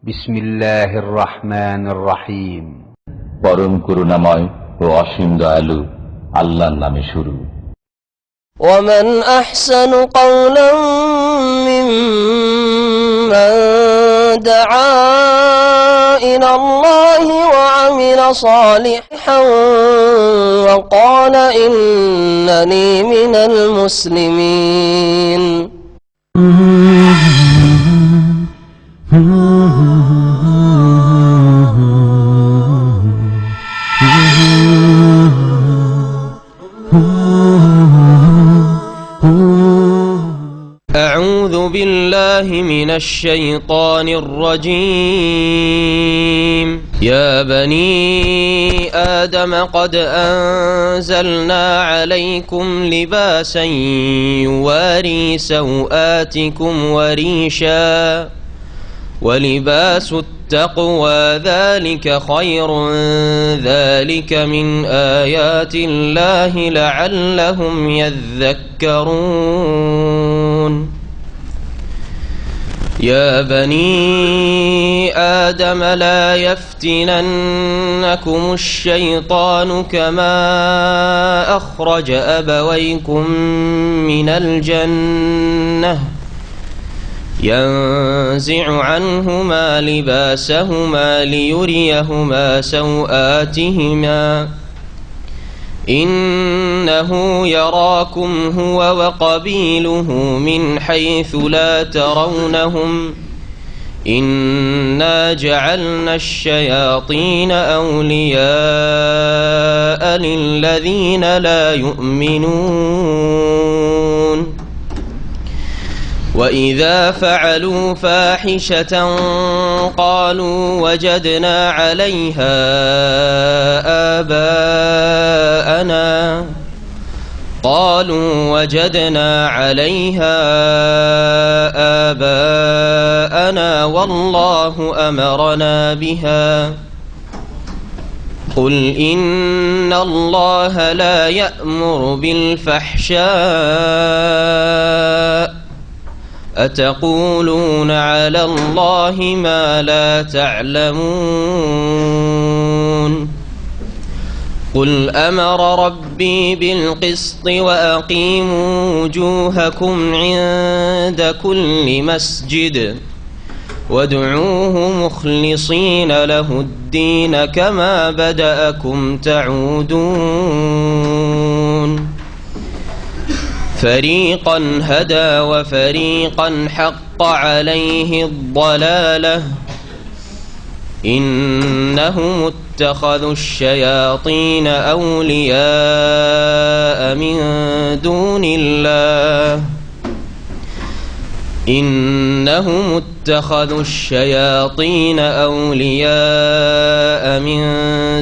বিসমিল্লাহির রহমানির রহিম। পরম করুণাময় ও অসীম দয়ালু আল্লাহর নামে শুরু। ومن أحسن قولا ممن دعا إلى الله وعمل صالحا وقال إنني من المسلمين. أعوذ بالله من الشيطان الرجيم. يا بني آدم قد أنزلنا عليكم لباسا يواري سوآتكم وريشا ولباس التقوى ذلك خير ذلك من آيات الله لعلهم يذكرون. يا بني آدم لا يفتننكم الشيطان كما أخرج أبويكم من الجنة ينزع عنهما لباسهما ليريهما سوآتهما إنه يراكم هو وقبيله من حيث لا ترونهم إنا جعلنا الشياطين أولياء للذين لا يؤمنون. وإذا فعلوا فاحشة قالوا وجدنا عليها آباءنا والله أمرنا بها. قل إن الله لا يأمر بالفحشاء أتقولون على الله ما لا تعلمون. قل أمر ربي بالقسط وأقيموا وجوهكم عند كل مسجد وادعوه مخلصين له الدين كما بدأكم تعودون. فريقا هدى وفريقا حق عليه الضلالة إنهم اتخذوا الشياطين أولياء من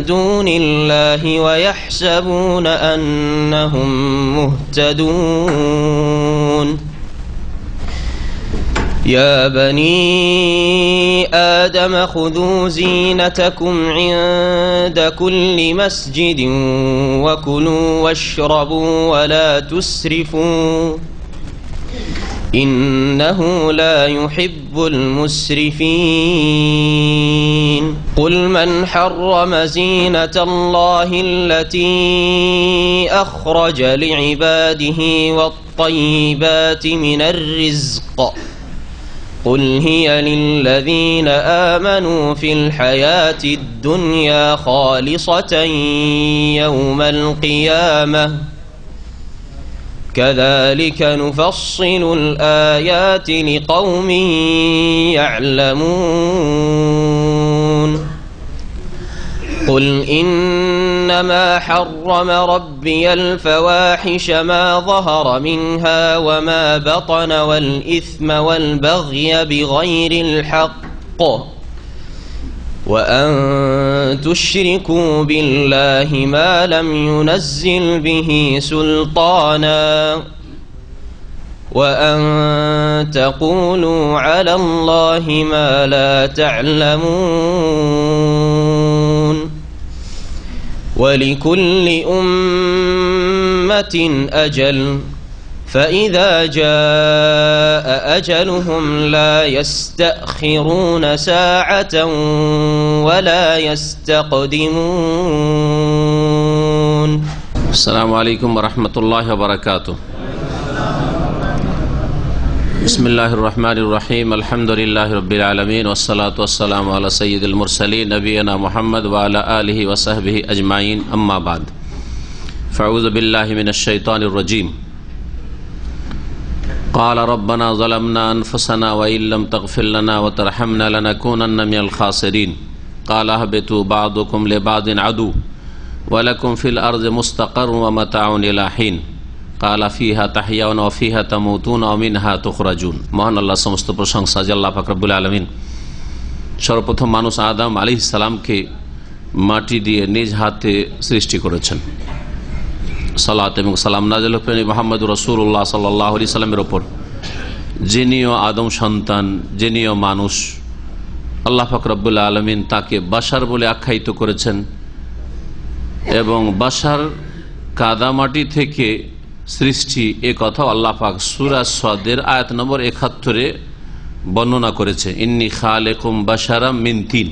دون الله ويحسبون أنهم مهتدون. يا بني آدم خذوا زينتكم عند كل مسجد وكلوا واشربوا ولا تسرفوا إنه لا يحب المسرفين. قل من حرم زينة الله التي أخرج لعباده والطيبات من الرزق قل هي للذين آمنوا في الحياة الدنيا خالصة يوم القيامة كذلك نفصل الآيات لقوم يعلمون. قل إنما حرم ربي الفواحش ما ظهر منها وما بطن والإثم والبغي بغير الحق وأن تشركوا بالله ما لم ينزل به سلطانا وأن تقولوا على الله ما لا تعلمون. ولكل أمة أجل فإذا جاء أجلهم لا يستأخرون ساعة ولا يستقدمون. السلام عليكم ورحمة الله وبركاته. بسم الله الرحمن الرحيم. الحمد لله رب العالمين والصلاة والسلام على سيد المرسلين نبينا محمد وعلى آله وصحبه أجمعين. أما بعد فأعوذ بالله من الشيطان الرجيم. قال ربنا ظلمنا أنفسنا وإن لم تغفر لنا وترحمنا لنكونن من الخاسرين. قال اهبطوا بعضكم لبعض عدو ولكم في الأرض مستقر ومتاع إلى حين. قال فيها تحيون وفيها تموتون ومنها تخرجون. মহান আল্লাহ সমস্ত প্রশংসা যে আল্লাহ পাক রব্বুল আলামিন সর্বপ্রথম মানুষ আদম আলাইহিস সালামকে মাটি দিয়ে নিজ হাতে সৃষ্টি করেছেন। সালাত এবং সালাম নাযিল হোক মুহাম্মদুর রাসূলুল্লাহ সাল্লাল্লাহু আলাইহি সাল্লামের উপর, যিনিও আদম সন্তান, যিনিও মানুষ। আল্লাহ পাক রব্বুল আলামিন তাকে বাশার বলে আখ্যায়িত করেছেন এবং বাশার কাদামাটি থেকে সৃষ্টি এ কথা আল্লাহ পাক সূরা সাদের আয়াত নম্বর ৭১ বর্ণনা করেছে। ইন্নী খালিকুম বাশারাম মিন তিন,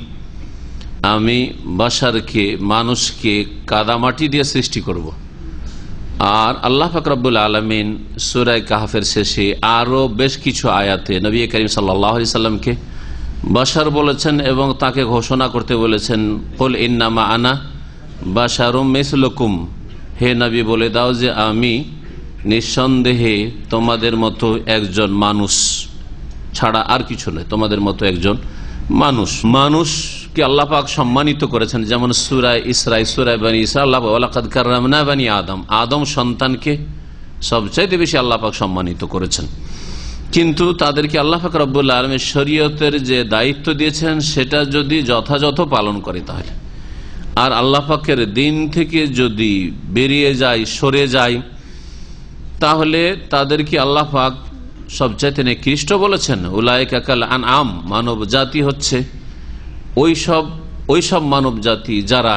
আমি বাশারকে, মানুষকে কাদামাটি দিয়ে সৃষ্টি করব। আর আল্লাহ পাক রব্বুল আলামিন সূরা কাহফের শেষে আরো বেশ কিছু আয়াতে নবী করিম সাল্লাল্লাহু আলাইহি সাল্লামকে বাশার বলেছেন এবং তাকে ঘোষণা করতে বলেছেন, কুল ইন্নামা আনা বাশারুম মিসলুকুম, হে নবী বলে দাও যে আমি নিঃসন্দেহে তোমাদের মতো একজন মানুষ ছাড়া আর কিছু নয়, তোমাদের মতো একজন মানুষ। মানুষকে আল্লাহ পাক সম্মানিত করেছেন, যেমন সূরা ইসরা, সূরা বনী ইসরা আল্লাহ ওয়ালাকাদ কাররামনা বনী আদম, আদম সন্তানকে সবচাইতে বেশি আল্লাহ পাক সম্মানিত করেছেন। কিন্তু তাদেরকে আল্লাহ পাক রব্বুল আলামিন শরীয়তের যে দায়িত্ব দিয়েছেন সেটা যদি যথাযথ পালন করে তাহলে, আর আল্লাহ পাকের দিন থেকে যদি বেরিয়ে যায়, সরে যায়, তাহলে তাদেরকে আল্লাহ পাক সবচাইতে নিকৃষ্ট বলেছেন। উলাইকা কাল আনআম, মানব জাতি হচ্ছে ওই সব মানব জাতি যারা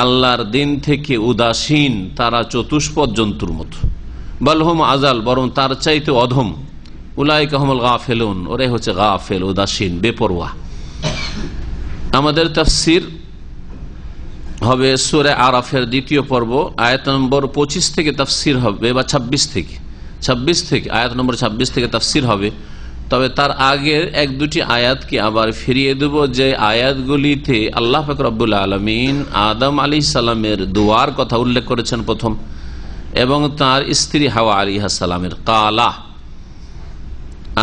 আল্লাহর দিন থেকে উদাসীন, তারা চতুষ্পদ জন্তুর মতো। বালহুম আজাল, বরং তার চাইতে অধম। উলাইকা হুমুল গাফিলুন, ওরাই হচ্ছে গাফেল, উদাসীন, বেপরোয়া। আমাদের তাফসীর হবে সূরা আরাফের দ্বিতীয় পর্ব, আয়াত নম্বর 25 থেকে তাফসীর হবে, বা 26 থেকে আয়াত নম্বর 26 থেকে তাফসীর হবে। তবে তার আগের এক দুটি আয়াতকে আবার ফিরিয়ে দেব, যে আয়াতগুলিতে আল্লাহ পাক রব্বুল আলামিন আদম আলাইহিস সালামের দুয়ার কথা উল্লেখ করেছেন প্রথম, এবং তার স্ত্রী হাওয়া আলাইহিস সালামের কালা।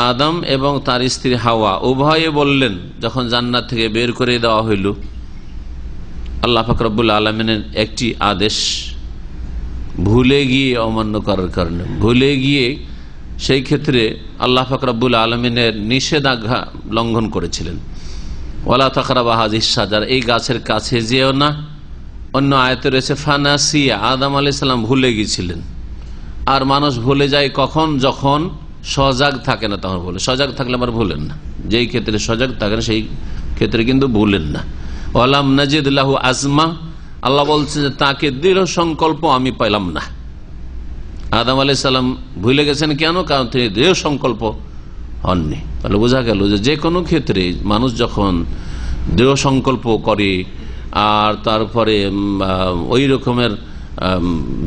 আদম এবং তার স্ত্রী হাওয়া উভয়ে বললেন যখন জান্নাত থেকে বের করে দেওয়া হইল, আল্লাহ পাক রব্বুল আলামিনের একটি আদেশ ভুলে গিয়ে, অমান্য করার কারণে ভুলে গিয়ে, সেই ক্ষেত্রে আল্লাহ পাক রব্বুল আলামিনের নিষেধাজ্ঞা লঙ্ঘন করেছিলেন। ওয়ালা তাকরাবা হাযিহিস শাজারা, এই গাছের কাছে যেও না। অন্য আয়াতে রয়েছে ফানাসিয়া, আদম আলাইহিস সালাম ভুলে গিয়েছিলেন। আর মানুষ ভুলে যায় কখন? যখন সজাগ থাকে না, তখন ভুলে। সজাগ থাকলে আবার ভুলেন না, যেই ক্ষেত্রে সজাগ থাকেন সেই ক্ষেত্রে কিন্তু ভুলেন না। ওয়ালাম নাজিদ লাহু আজমা, আল্লাহ বলছেন যে তাকে দৃঢ় সংকল্প আমি পাইলাম না। আদম আলাইহিস সালাম ভুলে গেছেন কেন? কারণ তিনি দৃঢ় সংকল্প হননি। তাহলে বোঝা গেল যে কোনো ক্ষেত্রে মানুষ যখন দৃঢ় সংকল্প করে আর তারপরে ওই রকমের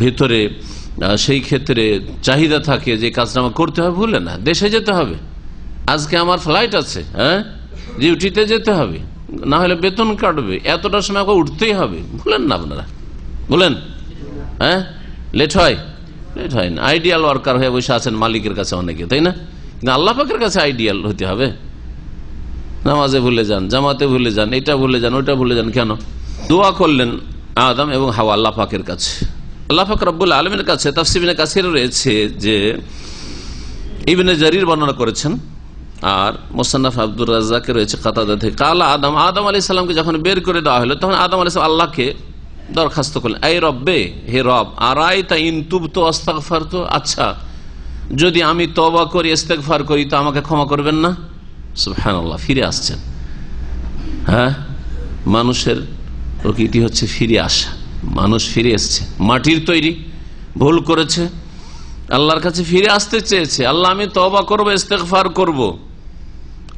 ভিতরে সেই ক্ষেত্রে চাহিদা থাকে যে কাজটা আমার করতে হবে, ভুলে না। দেশে যেতে হবে, আজকে আমার ফ্লাইট আছে, হ্যাঁ ডিউটিতে যেতে হবে, না হলে বেতন কাটবে, এতটার সময় আমাকে উঠতেই হবে, ভুলেন না আপনারা? বলেন, হ্যাঁ লেট হয় না। আইডিয়াল ওয়ার্কার হয়ে বসে আছেন মালিকের কাছে অনেকে, তাই না? কিন্তু আল্লাহ পাকের কাছে আইডিয়াল হতে হবে। নামাজে ভুলে যান, জামাতে ভুলে যান, এটা ভুলে যান, ওইটা ভুলে যান, কেন? দোয়া করলেন আদম এবং হাওয়া আল্লাহ পাকের কাছে, আল্লাহ পাক রব্বুল আলামিনের কাছে। তাফসীর ইবনে কাসির রয়েছে যে ইবনে জারির বর্ণনা করেছেন, আর মুসান্নাফ আব্দুর রাজ্জাকে রয়েছে কাতাদা থেকে। কালা আদম আলাইহিস সালামকে যখন বের করে দেওয়া হলো, তখন আদম আলাইহিস সালাম আল্লাহকে দরখাস্ত করলেন, এই রব্বে, হে রব, আরাইতা ইন তুবতু আস্তাগফারতু, আচ্ছা যদি আমি তওবা করি, ইস্তেগফার করি, তো আমাকে ক্ষমা করবেন না? সুবহানাল্লাহ, ফিরে আসছেন। হ্যাঁ, মানুষের প্রকৃতি হচ্ছে ফিরে আসা। মানুষ ফিরে এসছে, মাটির তৈরি, ভুল করেছে, আল্লাহর কাছে ফিরে আসতে চেয়েছে, আল্লাহ আমি তওবা করবো, ইস্তেগফার করব।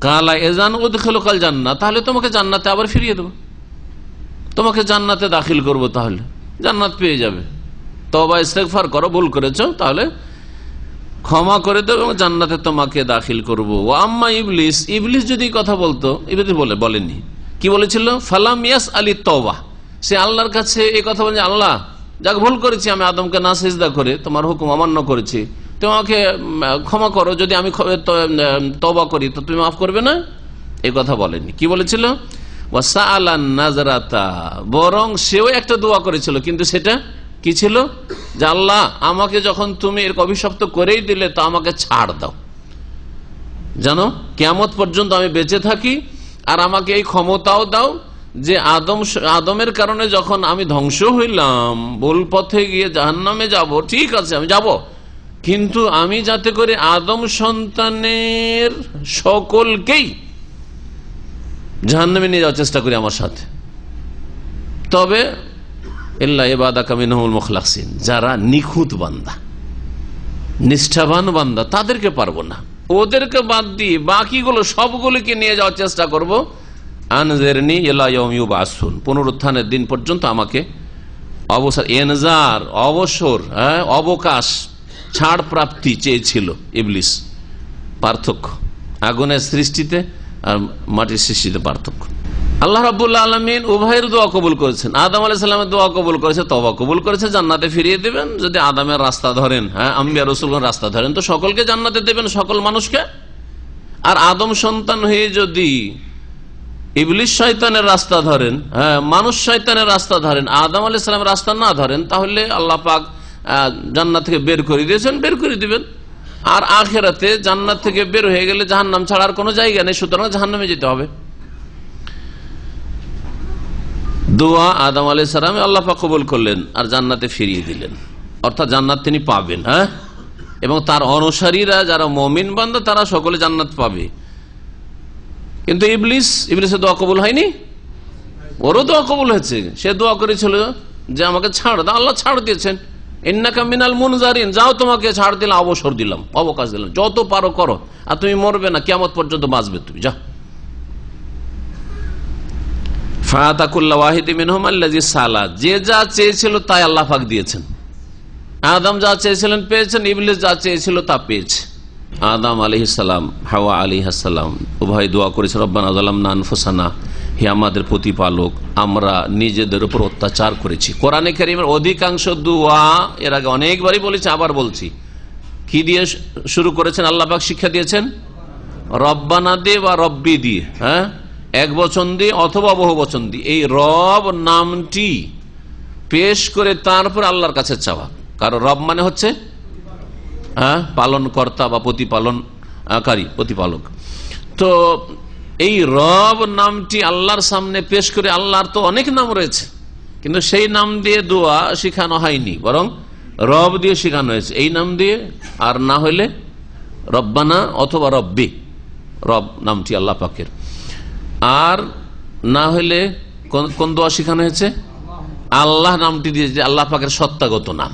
কালা এজান উদখিলুকাল জান্নাহ, তাহলে তোমাকে জান্নাতে আবার ফিরিয়ে দেবো, তোমাকে জান্নাতে দাখিল করব, তাহলে জান্নাত পেয়ে যাবে। তওবা ইস্তেগফার করো, ভুল করেছো, তাহলে ক্ষমা করে দেবো এবং জান্নাতে তোমাকে দাখিল করব। ও আম্মা ইবলিস, ইবলিস যদি কথা বলতো, ইবলিস বলেনি, কি বলেছিল? ফালাম ইয়াস আলী তওবা, সে আল্লাহর কাছে এই কথা বলে, আল্লাহ যাক ভুল করেছি, আমি আদমকে না সিজদা করে তোমার হুকুম অমান্য করেছি, তোমাকে ক্ষমা করো, যদি আমি তওবা করি তো তুমি মাফ করবে না, এই কথা বলেনি। কি বলেছিল? ওয়াসাআলান নাজরাতা, বরং সেও একটা দোয়া করেছিল, কিন্তু সেটা কি ছিল? যে আল্লাহ আমাকে যখন তুমি এর অভিশপ্ত করেই দিলে, তো আমাকে ছাড় দাও, জানো কিয়ামত পর্যন্ত আমি বেঁচে থাকি, আর আমাকে এই ক্ষমতাও দাও যে আদমের কারণে যখন আমি ধ্বংস হইলাম, ভুল পথে গিয়ে জাহান্নামে যাব, ঠিক আছে আমি যাব, কিন্তু আমি যাতে করে আদম সন্তানের সকলকেই জাহান্নামে নিয়ে যাওয়ার চেষ্টা করি আমার সাথে, তবে ইল্লা ইবাদাকা মিনহুল মুখলাসিন, যারা নিখুঁত বান্দা, নিষ্ঠাবান বান্দা, তাদেরকে পারবো না, ওদেরকে বাদ দিয়ে বাকিগুলো সবগুলোকে নিয়ে যাওয়ার চেষ্টা করব। আনজিরনি ইলা ইয়াউমি ইউবআসুন, পুনরুত্থানের দিন পর্যন্ত আমাকে অবসর, এনজার অবসর, অবকাশ, ছাড় প্রাপ্তি চেয়েছিল ইবলিস। পার্থক্য আগুনের সৃষ্টিতে আর মাটির সৃষ্টিতে পার্থক্য। আল্লাহ রাব্বুল আলামিন উভয়ের দোয়া কবুল করেছেন। আদম আলাইহিস সালামের দোয়া কবুল করেছে, তওবা কবুল করেছে, জান্নাতে ফিরিয়ে দেবেন। যদি আদমের রাস্তা ধরেন, আম্বিয়া রাসূলগণ রাস্তা ধরেন, তো সকলকে জান্নাতে দেবেন, সকল মানুষকে। আর আদম সন্তান হয়ে যদি ইবলিস শয়তানের রাস্তা ধরেন, মানুষ শয়তানের রাস্তা ধরেন, আদম আলাইহিস সালামের রাস্তা না ধরেন, তাহলে আল্লাহ পাক জান্নাত থেকে বের করে দিয়েছেন, বের করে দিবেন। আর আখিরাতে জান্নাত থেকে বের হয়ে গেলে জাহান্নাম ছাড়ার কোনো জায়গা নেই, সুতরাং জাহান্নামে যেতে হবে। দোয়া আদম আলাইহিস সালাম আল্লাহ পাক কবুল করলেন আর জান্নাতে ফিরিয়ে দিলেন, অর্থাৎ জান্নাত তিনি পাবেন। এবং তার অনুসারীরা যারা মুমিন বান্দা, তারা সকলে জান্নাত পাবে। কিন্তু ইবলিসের দোয়া কবুল হয়নি, ওরও দোয়া কবুল হয়েছে। সে দোয়া করেছিল যে আমাকে ছাড় দাও, আল্লাহ ছাড় দিয়েছেন, ইন্নাকা মিনাল মুনজারিন, যাও তোমাকে ছাড় দিলাম, অবসর দিলাম, অবকাশ দিলাম, যত পারো করো, আর তুমি মরবে না, কিয়ামত পর্যন্ত বাঁচবে তুমি, যা। ফাতাকুল্লা ওয়াহিদি মিনহুম আল্লাযী সালা, যে যা চেয়েছিল তাই আল্লাহ পাক দিয়েছেন। আদম যা চেয়েছিলেন পেয়েছেন, ইবলিস যা চেয়েছিল তা পেয়েছে। আদম আলাইহিস সালাম, হাওয়া আলাইহিস সালাম উভয় দোয়া করেছে, রব্বানা যালামনা আনফুসানা, হে আমাদের প্রতিপালক, আমরা নিজেদের উপর অত্যাচার করেছি। কোরআনে কারীমের অধিকাংশ দোয়া এর আগে অনেকবারই বলেছি, আবার বলছি, কি দিয়ে শুরু করেছেন? আল্লাহ পাক শিক্ষা দিয়েছেন রব্বানা দিয়ে বা রব্বি দিয়ে, এক বচন দিয়ে অথবা বহু বচন দিয়ে, এই রব নামটি পেশ করে তারপর আল্লাহর কাছে চাওয়া। কারণ রব মানে হচ্ছে পালন কর্তা বা প্রতিপালনকারী, প্রতিপালক। তো এই রব নামটি আল্লাহর সামনে পেশ করে, আল্লাহর তো অনেক নাম রয়েছে, কিন্তু সেই নাম দিয়ে দোয়া শিখানো হয়নি, বরং রব দিয়ে শিখানো হয়েছে, এই নাম দিয়ে। আর না হইলে রব্বানা অথবা রব্বি, রব নামটি আল্লাহ পাকের। আর না হইলে কোন দোয়া শিখানো হয়েছে? আল্লাহ নামটি দিয়ে, যে আল্লাহ পাকের সত্তাগত নাম,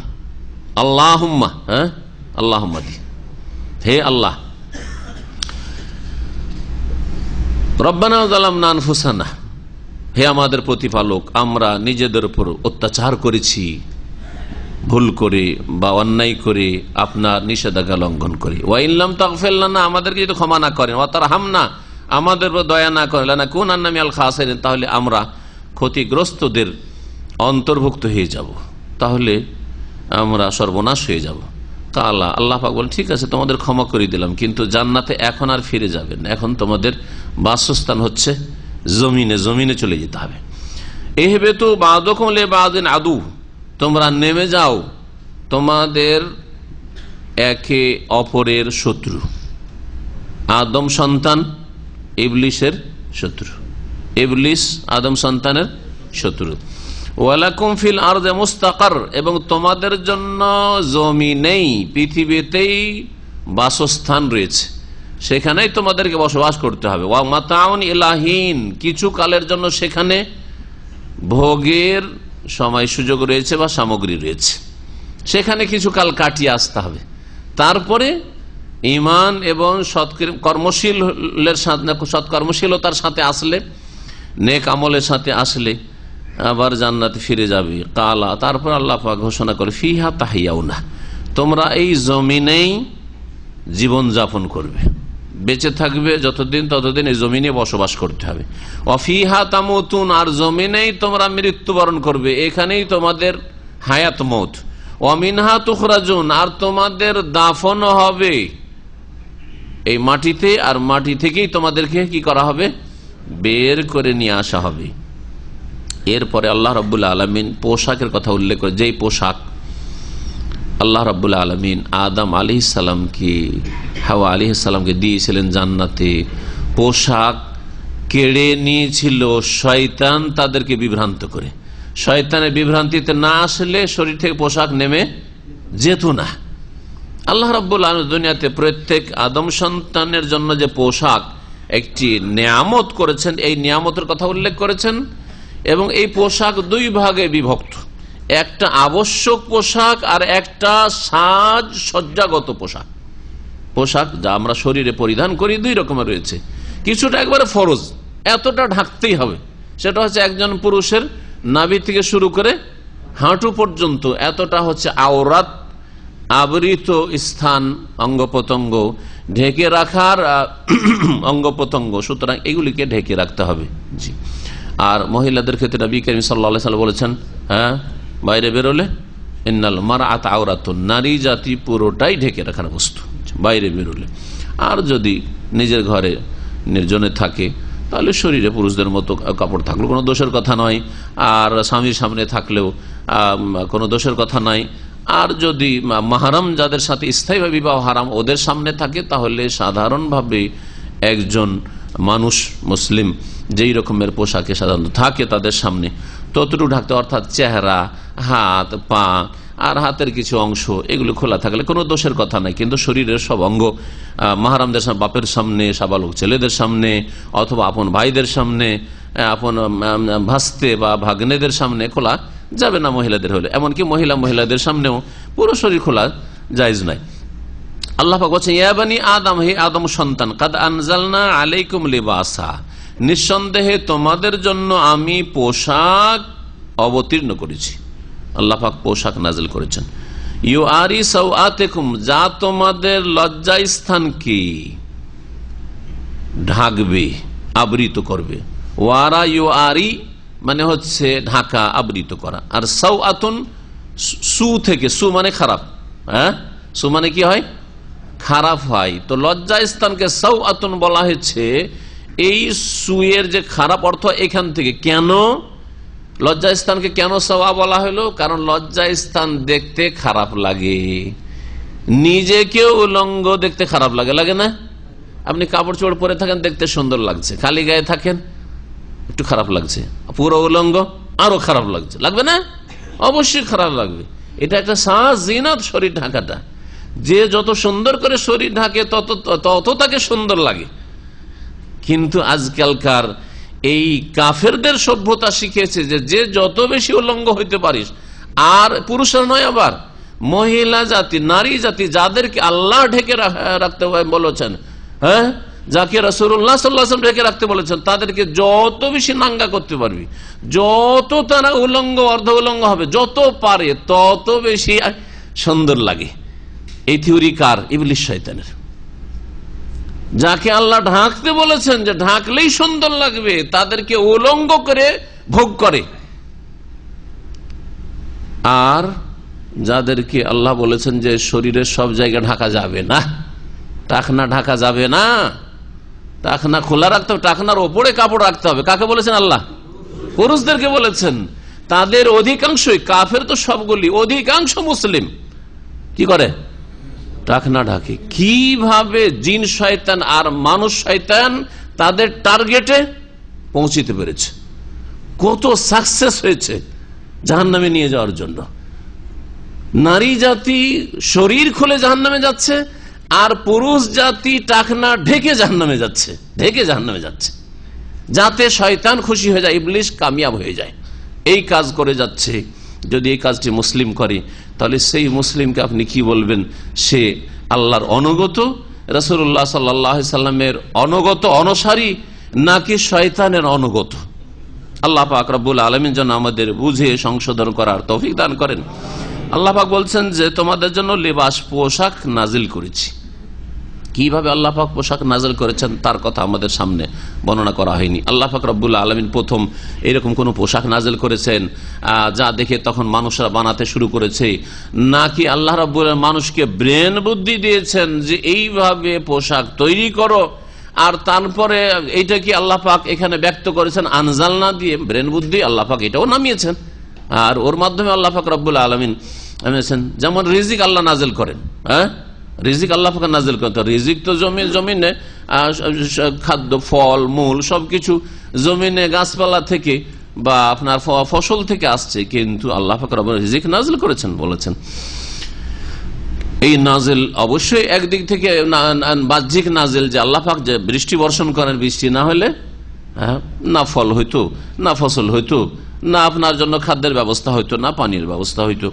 আল্লাহুম্মা, আল্লাহুম্মা দি, হে আল্লাহ। রব্বানা যালামনা আনফুসানা, হে আমাদের প্রতিপালক, আমরা নিজেদের উপর অত্যাচার করেছি, ভুল করে বা অন্যায় করে, আপনার নিষেধাজ্ঞা লঙ্ঘন করে। ওয়া ইন লাম তাগফির লানা, আমাদেরকে যদি ক্ষমা না করেন, ওয়া তারহামনা, আমাদের উপর দয়া না করেন, লানাকুনান্না মিনাল খাসিরিন, তাহলে আমরা ক্ষতিগ্রস্তদের অন্তর্ভুক্ত হয়ে যাব, তাহলে আমরা সর্বনাশ হয়ে যাব। কালা, আল্লাহ পাক বলেন, ঠিক আছে তোমাদের ক্ষমা করে দিলাম, কিন্তু জান্নাতে এখন আর ফিরে যাবেন না, এখন তোমাদের বাসস্থান হচ্ছে জমিনে, জমিনে চলে যেতে হবে। ইহবিতু বা'দুকুম লিবা'দিন আদু, তোমরা নেমে যাও, তোমাদের একে অপরের শত্রু। আদম সন্তান ইবলিসের শত্রু, ইবলিস আদম সন্তানের শত্রু। ওয়ালাকুম ফিল আরদে মুস্তাকার, এবং তোমাদের জন্য জমিনেই, পৃথিবীতেই বাসস্থান রয়েছে, সেখানেই তোমাদেরকে বসবাস করতে হবে। ওয়া মাতাউন ইলাহিন, কিছু কালের জন্য সেখানে ভোগের সময় সুযোগ রয়েছে বা সামগ্রী রয়েছে, সেখানে কিছু কাল কাটিয়ে আসতে হবে। তারপরে ঈমান এবং সৎকর্মশীলতার সাথে আসলে, নেক আমলের সাথে আসলে আবার জান্নাতে ফিরে যাবে। কালা, তারপর আল্লাহ পাক ঘোষণা করে ফিহা তাহিয়াউনা, তোমরা এই জমিনেই জীবন যাপন করবে, বেঁচে থাকবে যতদিন ততদিন এই জমিনে বসবাস করতে হবে। অফিহা তামুতুন, আর জমিনেই তোমরা মৃত্যুবরণ করবে, এখানেই তোমাদের হায়াত মৌত। অমিনহা তুখরাজুন, আর তোমাদের দাফন হবে এই মাটিতে, আর মাটি থেকেই তোমাদেরকে কি করা হবে, বের করে নিয়ে আসা হবে। এরপরে আল্লাহ রাব্বুল আলামিন পোশাকের কথা উল্লেখ করে, যেই পোশাক আল্লাহ রাব্বুল আলামিন আদম আলাইহিস সালামকে, হাওয়া আলাইহিস সালামকে দিয়েছিলেন জান্নাতে, পোশাক কেড়ে নিয়েছিল শয়তান তাদেরকে বিভ্রান্ত করে। শয়তানের বিভ্রান্তিতে না আসলে শরীর থেকে পোশাক নেমে যেত না। আল্লাহ রাব্বুল আলামিন দুনিয়াতে প্রত্যেক আদম সন্তানের জন্য যে পোশাক একটি নিয়ামত করেছেন, এই নিয়ামতের কথা উল্লেখ করেছেন, এবং এই পোশাক দুই ভাগে বিভক্ত, একটা আবশ্যক পোশাক আর একটা সাজ সজ্জাগত পোশাক। পোশাক যা আমরা শরীরে পরিধান করি দুই রকমের রয়েছে, কিছুটা একবারে ফরজ, এতটা ঢাকতেই হবে, সেটা হচ্ছে একজন পুরুষের নাভি থেকে শুরু করে হাঁটু পর্যন্ত এতটা হচ্ছে আওরাত, আবৃত স্থান, অঙ্গ প্রত্যঙ্গ ঢেকে রাখার অঙ্গ প্রত্যঙ্গ, সুতরাং এগুলিকে ঢেকে রাখতে হবে। জি। আর মহিলাদের ক্ষেত্রে নবী করিম সাল্লাল্লাহু আলাইহি ওয়াসাল্লাম বলেছেন, হ্যাঁ, বাইরে বেরোলে ইন্নাল মারআত আওরাতুন, নারী জাতি পুরোটাই ঢেকে রাখার বস্তু বাইরে বেরোলে। আর যদি নিজের ঘরে নির্জনে থাকে তাহলে শরীরে পুরুষদের মতো কাপড় থাকলেও কোনো দোষের কথা নয়, আর স্বামীর সামনে থাকলেও কোনো দোষের কথা নাই। আর যদি মাহারাম যাদের সাথে স্থায়ীভাবে বিবাহ হারাম ওদের সামনে থাকে, তাহলে সাধারণভাবে একজন মানুষ মুসলিম যেই রকমের পোশাকে সাধারণত থাকে তাদের সামনে ততটুকু ঢাকতে, অর্থাৎ চেহারা, হাত, পা আর হাতের কিছু অংশ এগুলো খোলা থাকলে কোনো দোষের কথা নাই। কিন্তু শরীরের সব অঙ্গ মাহারামদের সামনে, বাপের সামনে, সাবালক ছেলেদের সামনে, অথবা আপন ভাইদের সামনে, আপন ভাস্তে বা ভাগ্নেদের সামনে খোলা যাবে না মহিলাদের হলে। এমনকি মহিলাদের সামনেও পুরো শরীর খোলা জায়েজ নাই। আল্লাহ পাক বলছেন, ইয়া বানি আদম, হে আদম সন্তান, কাদ আনজালনা আলাইকুম লিবাসা, নিঃসন্দেহে তোমাদের জন্য আমি পোশাক অবতীর্ণ করেছি। আল্লাহ পাক পোশাক নাজিল করেছেন। ইউআরি সাওআতিকুম, যা তোমাদের লজ্জা স্থানকে ঢাকবে, আবৃত করবে। ওয়ারা ইউআরি মানে হচ্ছে ঢাকা, আবৃত করা। আর সাওআতুন সু থেকে, সু মানে খারাপ, হ্যাঁ, সু মানে কি হয়, খারাপ হয়। তো লজ্জা স্থানকে সাওআতুন বলা হয়েছে, এই সুয়ের যে খারাপ অর্থ এখান থেকে। কেন লজ্জা স্থানকে কেন সাওয়া বলা হলো? কারণ লজ্জা স্থান দেখতে খারাপ লাগে, নিজেকেও উলঙ্গ দেখতে খারাপ লাগে, লাগে না? আপনি কাপড় চোপড় পরে থাকেন, দেখতে সুন্দর লাগছে, খালি গায়ে থাকেন একটু খারাপ লাগছে, পুরো উলঙ্গ আরো খারাপ লাগছে, লাগবে না? অবশ্যই খারাপ লাগবে। এটা একটা সাজ জিনাত শরীর ঢাকাটা, যে যত সুন্দর করে শরীর ঢাকে তত তাকে সুন্দর লাগে। কিন্তু আজকালকার এই কাফেরদের সভ্যতা শিখেছে যে যত বেশি উলঙ্গ হইতে পারিস, আর পুরুষের নয়, আবার মহিলা জাতি, নারী জাতি, যাদেরকে আল্লাহ ঢেকে রাখতে বলেছেন, হ্যাঁ, যাকে রাসূলুল্লাহ সাল্লাল্লাহু আলাইহি ওয়াসাল্লাম ঢেকে রাখতে বলেছেন, তাদেরকে যত বেশি নাঙ্গা করতে পারবি, যত তারা উলঙ্গ অর্ধ উলঙ্গ হবে, যত পারে তত বেশি সুন্দর লাগে। এই থিওরি কার? ইবলিস শয়তানের। যাকে আল্লাহ ঢাকতে বলেছেন যে ঢাকলেই সুন্দর লাগবে, তাদেরকে উলঙ্গ করে ভোগ করে। আর যাদেরকে আল্লাহ বলেছেন যে শরীরের সব জায়গা ঢাকা যাবে না, টাকনা ঢাকা যাবে না, টাকনা খোলা রাখতে হবে, টাকনার ওপরে কাপড় রাখতে হবে, কাকে বলেছেন? আল্লাহ পুরুষদেরকে বলেছেন। তাদের অধিকাংশই, কাফের তো সবগুলি, অধিকাংশ মুসলিম কি করে? টাকনা ঢাকে। কিভাবে জিন শয়তান আর মানুষ শয়তান তাদের টার্গেটে পৌঁছিতে পেরেছে, কত সাকসেস হয়েছে জাহান্নামে নিয়ে যাওয়ার জন্য। নারী জাতি শরীর খুলে জাহান্নামে যাচ্ছে, আর পুরুষ জাতি টাকনা ঢেকে জাহান্নামে যাচ্ছে, ঢেকে জাহান্নামে যাচ্ছে, যাতে শয়তান খুশি হয়ে যায়, ইবলিস কামিয়াব হয়ে যায়। এই কাজ করে যাচ্ছে। যদি এই কাজটি মুসলিম করে, তাহলে সেই মুসলিমকে আপনি কি বলবেন? সে আল্লাহর অনুগত, রাসূলুল্লাহ সাল্লাল্লাহু আলাইহি সাল্লামের অনুগত অনুসারী, নাকি শয়তানের অনুগত? আল্লাহ পাক রব্বুল আলামিন যেন আমাদের বুঝে সংশোধন করার তৌফিক দান করেন। আল্লাহ পাক বলছেন যে তোমাদের জন্য লিবাস, পোশাক নাজিল করেছি। কিভাবে আল্লাহ পাক পোশাক নাজিল করেছেন তার কথা আমাদের সামনে বর্ণনা করা হয়নি। আল্লাহ পাক রব্বুল আলামিন প্রথম এরকম কোন পোশাক নাজিল করেছেন যা দেখে তখন মানুষরা বানাতে শুরু করেছে, নাকি আল্লাহ রাব্বুল আলামিন মানুষকে ব্রেন বুদ্ধি দিয়েছেন যে এইভাবে পোশাক তৈরি করো, আর তারপরে এইটা কি আল্লাহ পাক এখানে ব্যক্ত করেছেন আনজালনা দিয়ে, ব্রেন বুদ্ধি আল্লাহ পাক এটাও নামিয়েছেন, আর ওর মাধ্যমে আল্লাহ পাক রব্বুল আলামিন নামিয়েছেন। যেমন রিজিক আল্লাহ নাজিল করেন, রিজিক আল্লাহ পাক নাজিল করেন। তো রিজিক তো জমিনে খাদ্য, ফল মূল সবকিছু জমিনে গাছপালা থেকে বা আপনার ফসল থেকে আসছে, কিন্তু আল্লাহ পাক রব্বুল রিজিক নাজিল করেছেন বলেছেন। এই নাজিল অবশ্যই একদিক থেকে বাহ্যিক নাজিল, যে আল্লাহ পাক যে বৃষ্টি বর্ষণ করেন, বৃষ্টি না হলে না ফল হইতো, না ফসল হইতো, না আপনার জন্য খাদ্যের ব্যবস্থা হইতো, না পানির ব্যবস্থা হইতো।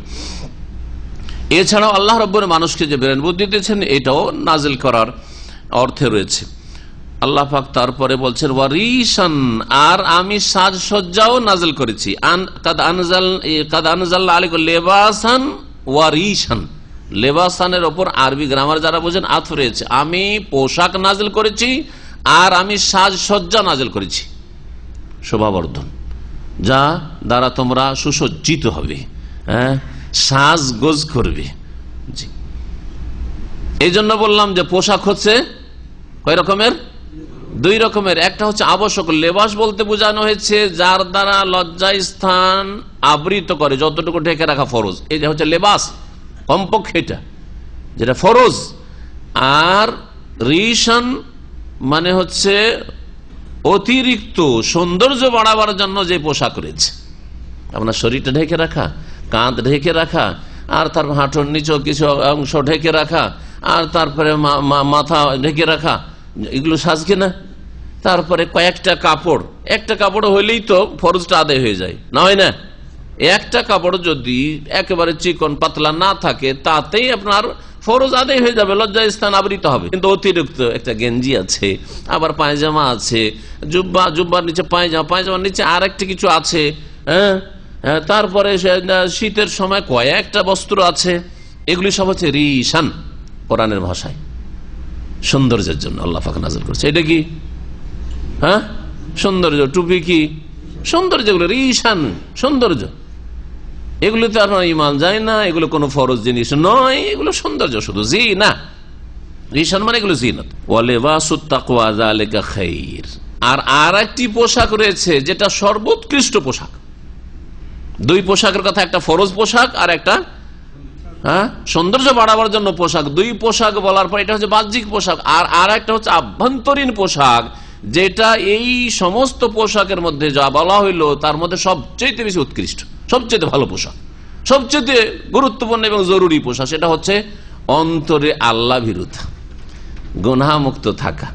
এছাড়াও আল্লাহ রাব্বুল মানুষকে যে ব্রেন বুদ্ধি দিয়েছেন এটাও নাজিল করার অর্থে রয়েছে। আল্লাহ পাক তারপরে বলছেন ওয়ারিশান, আর আমি সাজসজ্জাও নাজিল করেছি। কাদ আনজালনা আলাইকুম লিবাসান ওয়ারিশান, লেবাসানের ওপর আরবি গ্রামার যারা বোঝেন আতফ রয়েছে। আমি পোশাক নাজিল করেছি আর আমি সাজসজ্জা নাজিল করেছি, শোভাবর্ধন, যা দ্বারা তোমরা সুসজ্জিত হবে, সাজগোজ করবে। জি, এই জন্য বললাম যে পোশাক হচ্ছে কয় রকমের? দুই রকমের। একটা হচ্ছে আবশ্যক, লেবাস বলতে বোঝানো হয়েছে যার দ্বারা লজ্জা স্থান আবৃত করে, যতটুকু ঢেকে রাখা ফরজ, এই হচ্ছে লেবাস, কমপক্ষে এটা যেটা ফরজ। আর রিশান মানে হচ্ছে অতিরিক্ত সৌন্দর্য বাড়াবার জন্য যে পোশাক রয়েছে, আপনার শরীরটা ঢেকে রাখা, কাঁধ ঢেকে রাখা, আর তার হাঁটুর নিচেও কিছু অংশ ঢেকে রাখা, আর তারপরে মাথা ঢেকে রাখা, এগুলো সাজ কিনা? তারপরে কয়েকটা কাপড়, একটা কাপড় হইলেই তো ফরজটা আদায় হয়ে যায়, না হয় না? একটা কাপড় যদি একেবারে চিকন পাতলা না থাকে তাতেই আপনার ফরজ আদায় হয়ে যাবে, লজ্জা স্থান আবৃত হবে। কিন্তু অতিরিক্ত একটা গেঞ্জি আছে, আবার পায়জামা আছে, জুব্বার নিচে পায়জামা, পায়জামার নিচে আর একটা কিছু আছে, তারপরে শীতের সময় কয়েকটা বস্ত্র আছে, এগুলি সব হচ্ছে রিশান, কোরআনের ভাষায় সৌন্দর্যের জন্য আল্লাহ পাক নাযিল করেছে। এটা কি সৌন্দর্য? টুপি কি সৌন্দর্য? এগুলো রিশান, সৌন্দর্য। এগুলোতে আপনার ইমান যায় না, এগুলো কোনো ফরজ জিনিস নয়, এগুলো সৌন্দর্য শুধু, জি না। রিশান মানে এগুলো জিনাত। ওয়া লিবাসুত তাকওয়া যালিকা খায়র। আর একটি পোশাক রয়েছে যেটা সর্বোৎকৃষ্ট পোশাক। দুই পোশাকের কথা, একটা ফরজ পোশাক আর একটা সৌন্দর্য বাড়াবার জন্য পোশাক। দুই পোশাক বলার পর এটা হচ্ছে বাহ্যিক পোশাক, আর একটা হচ্ছে আভ্যন্তরীণ পোশাক, যেটা এই সমস্ত পোশাকের মধ্যে যা বলা হইলো তার মধ্যে সবচেয়ে বেশি উৎকৃষ্ট, সবচেয়ে ভালো পোশাক, সবচেয়ে গুরুত্বপূর্ণ এবং জরুরি পোশাক, সেটা হচ্ছে অন্তরে আল্লাহ ভীরুতা, গুনাহ মুক্ত থাকা,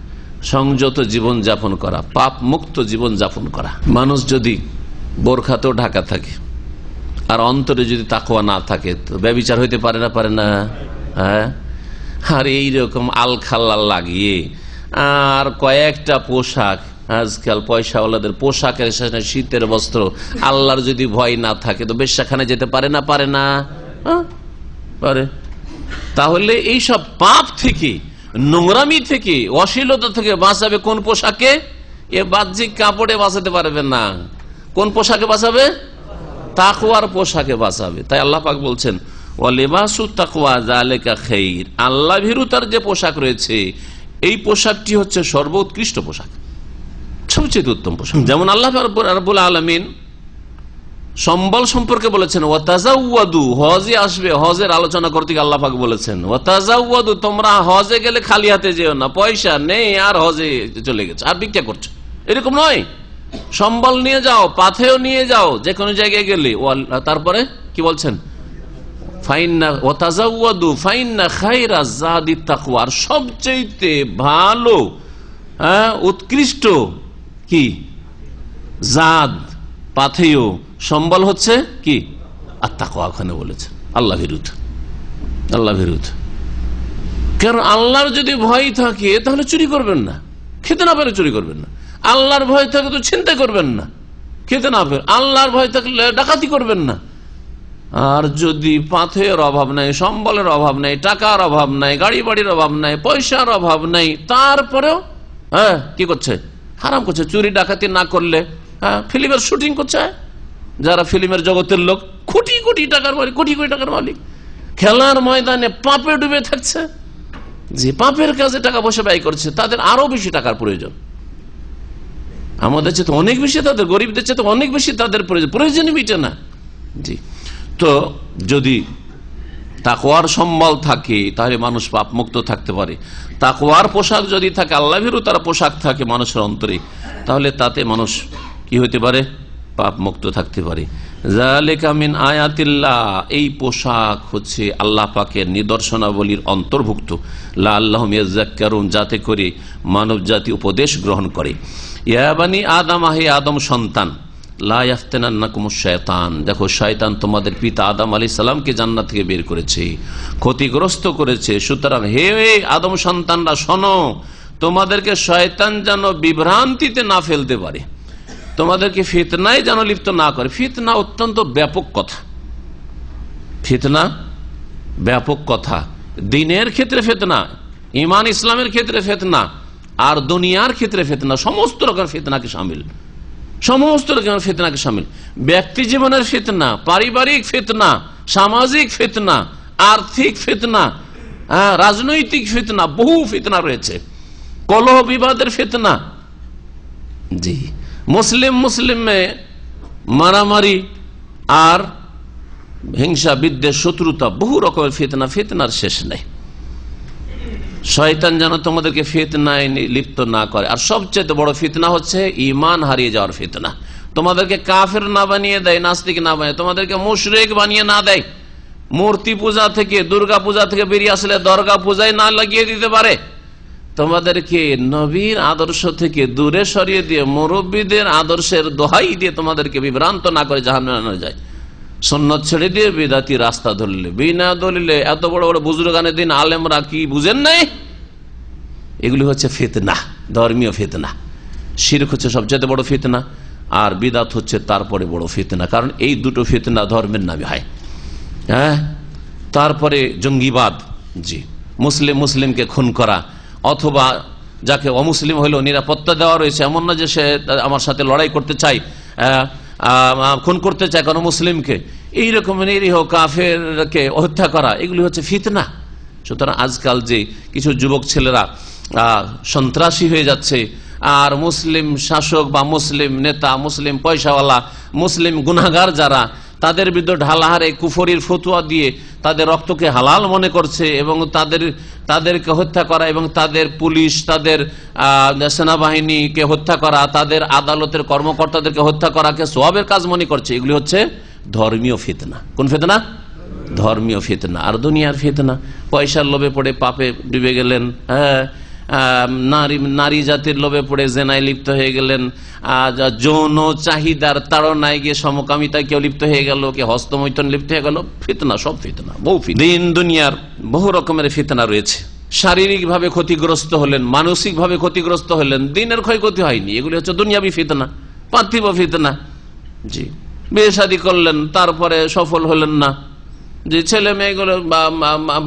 সংযত জীবন যাপন করা, পাপ মুক্ত জীবন যাপন করা। মানুষ যদি বোরখাতেও ঢাকা থাকে আর অন্তরে যদি তাকওয়া না থাকে তো ব্যভিচার হইতে পারে না, পারে না? আর এইরকম আলখাল্লা লাগিয়ে আর কয়েকটা পোশাক, আজকাল পয়সাওয়ালাদের পোশাকের সাথে শীতের বস্ত্র, আল্লাহর যদি ভয় না থাকে তো বেশ্যাখানে যেতে পারে না, পারে না? পারে। তাহলে এইসব পাপ থেকে, নোংরামি থেকে, অশ্লীলতা থেকে বাঁচাবে কোন পোশাকে? এ বাহ্যিক কাপড়ে বাঁচাতে পারবে না। কোন পোশাকে বাঁচাবে? তাকওয়ার পোশাকে বাঁচাবে। তাই আল্লাহ পাক বলছেন ওয়া লিবাসুত তাকওয়া যালিকা খায়র, আল্লাহ ভীরুতার যে পোশাক রয়েছে এই পোশাকটি হচ্ছে সর্বোৎকৃষ্ট পোশাক, সবচেয়ে উত্তম পোশাক। যেমন আল্লাহ রাব্বুল আলামিন সম্বল সম্পর্কে বলেছেন ওয়াতাজাওয়াদু, হজে আসবে, হজের আলোচনা করতে গিয়ে আল্লাহ পাক বলেছেন ওয়াতাজাওয়াদু, তোমরা হজে গেলে খালি হাতে যেও না, পয়সা নেই আর হজে চলে গেছে আর ভিক্ষা করছো, এরকম নয়। সম্বল নিয়ে যাও, পাথেও নিয়ে যাও, যে কোনো জায়গায় গেলে। তারপরে কি বলছেন? ফাইন্না ওয়াতাজাওয়াদু ফাইন্না খায়রা যাদিত তাকওয়া, আর সবচেয়ে ভালো উৎকৃষ্ট কি জাদ, পাথেয়, সম্বল হচ্ছে কি আত-তাকওয়া। ওখানে বলেছেন আল্লাহ ভীরুতা, আল্লাহ ভীরুতা। কারণ আল্লাহর যদি ভয় থাকে তাহলে চুরি করবেন না, খেতে না পেরে চুরি করবেন না। আল্লাহর ভয় থাকে তো চিন্তা করবেন না, খেতে না পেরে। আল্লাহর ভয় থাকলে ডাকাতি করবেন না। আর যদি পাথের অভাব নাই, সম্বলের অভাব নাই, টাকার অভাব নাই, গাড়ি বাড়ির অভাব নাই, পয়সার অভাব নাই, তারপরেও কি করছে? হারাম করছে। চুরি ডাকাতি না করলে ফিল্মের শুটিং করছে, যারা ফিল্মের জগতের লোক, কোটি কোটি টাকার মালিক, কোটি কোটি টাকার মালিক, খেলার ময়দানে পাপে ডুবে থাকছে, যে পাপের কাজে টাকা পয়সা ব্যয় করছে, তাদের আরো বেশি টাকার প্রয়োজন। আমাদের চেয়ে তো অনেক বেশি তাদের, গরিবদের চেয়ে তো অনেক বেশি তাদের প্রয়োজনই মিটে না। জি, তো যদি তাকওয়ার সম্বল থাকে তাহলে মানুষ পাপ মুক্ত থাকতে পারে। তাকওয়ার পোশাক যদি থাকে, আল্লাহ ভীরুতার পোশাক থাকে মানুষের অন্তরে, তাহলে তাতে মানুষ কি হতে পারে? পাপ মুক্ত থাকতে পারে। যালিকা মিন আয়াতিল্লাহ, এই পোশাক হচ্ছে আল্লাহ পাকের নিদর্শনাবলীর অন্তর্ভুক্ত। লাআল্লাহুম ইয়াযাক্কারুন, যাতে করে মানব জাতি উপদেশ গ্রহণ করে। ইয়া বানি আদম, হে আদম সন্তান, লা ইয়াফতিনান্নাকুমুশ শায়তান, দেখো শয়তান তোমাদের পিতা আদম আলাইহিস সালামকে জান্নাত থেকে বের করেছে, ক্ষতিগ্রস্ত করেছে। সুতরাং হে আদম সন্তানরা শোনো, তোমাদেরকে শয়তান যেন বিভ্রান্তিতে না ফেলতে পারে, তোমাদেরকে ফিতনায় যেন লিপ্ত না করে। ফিতনা অত্যন্ত ব্যাপক কথা, ফিতনা ব্যাপক কথা। দিনের ক্ষেত্রে ফিতনা, ঈমান ইসলামের ক্ষেত্রে ফিতনা, আর দুনিয়ার ক্ষেত্রে ফিতনা, সমস্ত রকম ফিতনাকে শামিল, সমস্ত রকম ফিতনাকে শামিল। ব্যক্তি জীবনের ফিতনা, পারিবারিক ফিতনা, সামাজিক ফিতনা, আর্থিক ফিতনা, রাজনৈতিক ফিতনা, বহু ফিতনা রয়েছে। কলহ বিবাদের ফিতনা, জি, মুসলিম মুসলিমে মারামারি আর হিংসা বিদ্বেষ শত্রুতা, বহু রকমের ফিতনা, ফিতনার শেষ নেই। শয়তান যেন তোমাদেরকে ফিতনায় লিপ্ত না করে। আর সবচেয়ে বড় ফিতনা হচ্ছে ঈমান হারিয়ে যাওয়ার ফিতনা। তোমাদেরকে কাফের না বানিয়ে দেয়, নাস্তিক না বানিয়ে, তোমাদেরকে মুশরিক বানিয়ে না দেয়, মূর্তি পূজা থেকে, দুর্গা পূজা থেকে বেরিয়ে আসলে দরগা পূজায় না লাগিয়ে দিতে পারে, তোমাদেরকে নবীর আদর্শ থেকে দূরে সরিয়ে দিয়ে মুরব্বীদের আদর্শের দোহাই দিয়ে তোমাদেরকে বিভ্রান্ত না করে জাহান্নামে না যায়, সুন্নত ছেড়ে দিয়ে বিদাতি রাস্তা ধরলে, বিনা দলিলে এত বড় বড় বুজুর্গানের দিন আলেমরা কি বুঝেন নাই? এগুলি হচ্ছে ফিতনা, ধর্মীয় ফিতনা। শিরক হচ্ছে সবচেয়ে বড় ফিতনা, আর বিদাত হচ্ছে তারপরে বড় ফিতনা, কারণ এই দুটো ফিতনা ধর্মের নামে হয়। তারপরে জঙ্গিবাদ, জি, মুসলিম মুসলিমকে খুন করা, অথবা যাকে অমুসলিম হইলেও নিরাপত্তা দেওয়া রয়েছে, এমন না যে সে আমার সাথে লড়াই করতে চাই, খুন করতে চায় কোনো মুসলিমকে, এইরকম নিরীহ কাফেরকে হত্যা করা, এগুলি হচ্ছে ফিতনা। সুতরাং আজকাল যে কিছু যুবক ছেলেরা সন্ত্রাসী হয়ে যাচ্ছে, আর মুসলিম শাসক বা মুসলিম নেতা, মুসলিম পয়সাওয়ালা, মুসলিম গুনাহগার যারা, তাদের বিরুদ্ধে ঢালাহারে কুফরির ফতুয়া দিয়ে তাদের রক্তকে হালাল মনে করছে, এবং তাদেরকে হত্যা করা, এবং তাদের পুলিশ, তাদের সেনাবাহিনীকে হত্যা করা, তাদের আদালতের কর্মকর্তাদেরকে হত্যা করাকে সওয়াবের কাজ মনে করছে, এগুলি হচ্ছে ধর্মীয় ফিতনা। কোন ফিতনা? ধর্মীয় ফিতনা। আর দুনিয়ার ফিতনা, পয়সার লোভে পড়ে পাপে ডুবে গেলেন, নারী জাতির লোভে পড়ে জেনায় লিপ্ত হয়ে গেলেন, যৌন চাহিদার তাড়নায় গিয়ে সমকামিতায় কেউ লিপ্ত হয়ে গেল, কে হস্তমৈথুন লিপ্ত হয়ে গেল, ফিতনা, সব ফিতনা, বহু দিন দুনিয়ার বহু রকমের ফিতনা রয়েছে। শারীরিক ভাবে ক্ষতিগ্রস্ত হলেন, মানসিক ভাবে ক্ষতিগ্রস্ত হলেন, দিনের ক্ষয়ক্ষতি হয়নি, এগুলি হচ্ছে দুনিয়াবি ফিতনা, পার্থিব ফিতনা। জি, বিয়ে শাদী করলেন, তারপরে সফল হলেন না, যে ছেলে মেয়েগুলো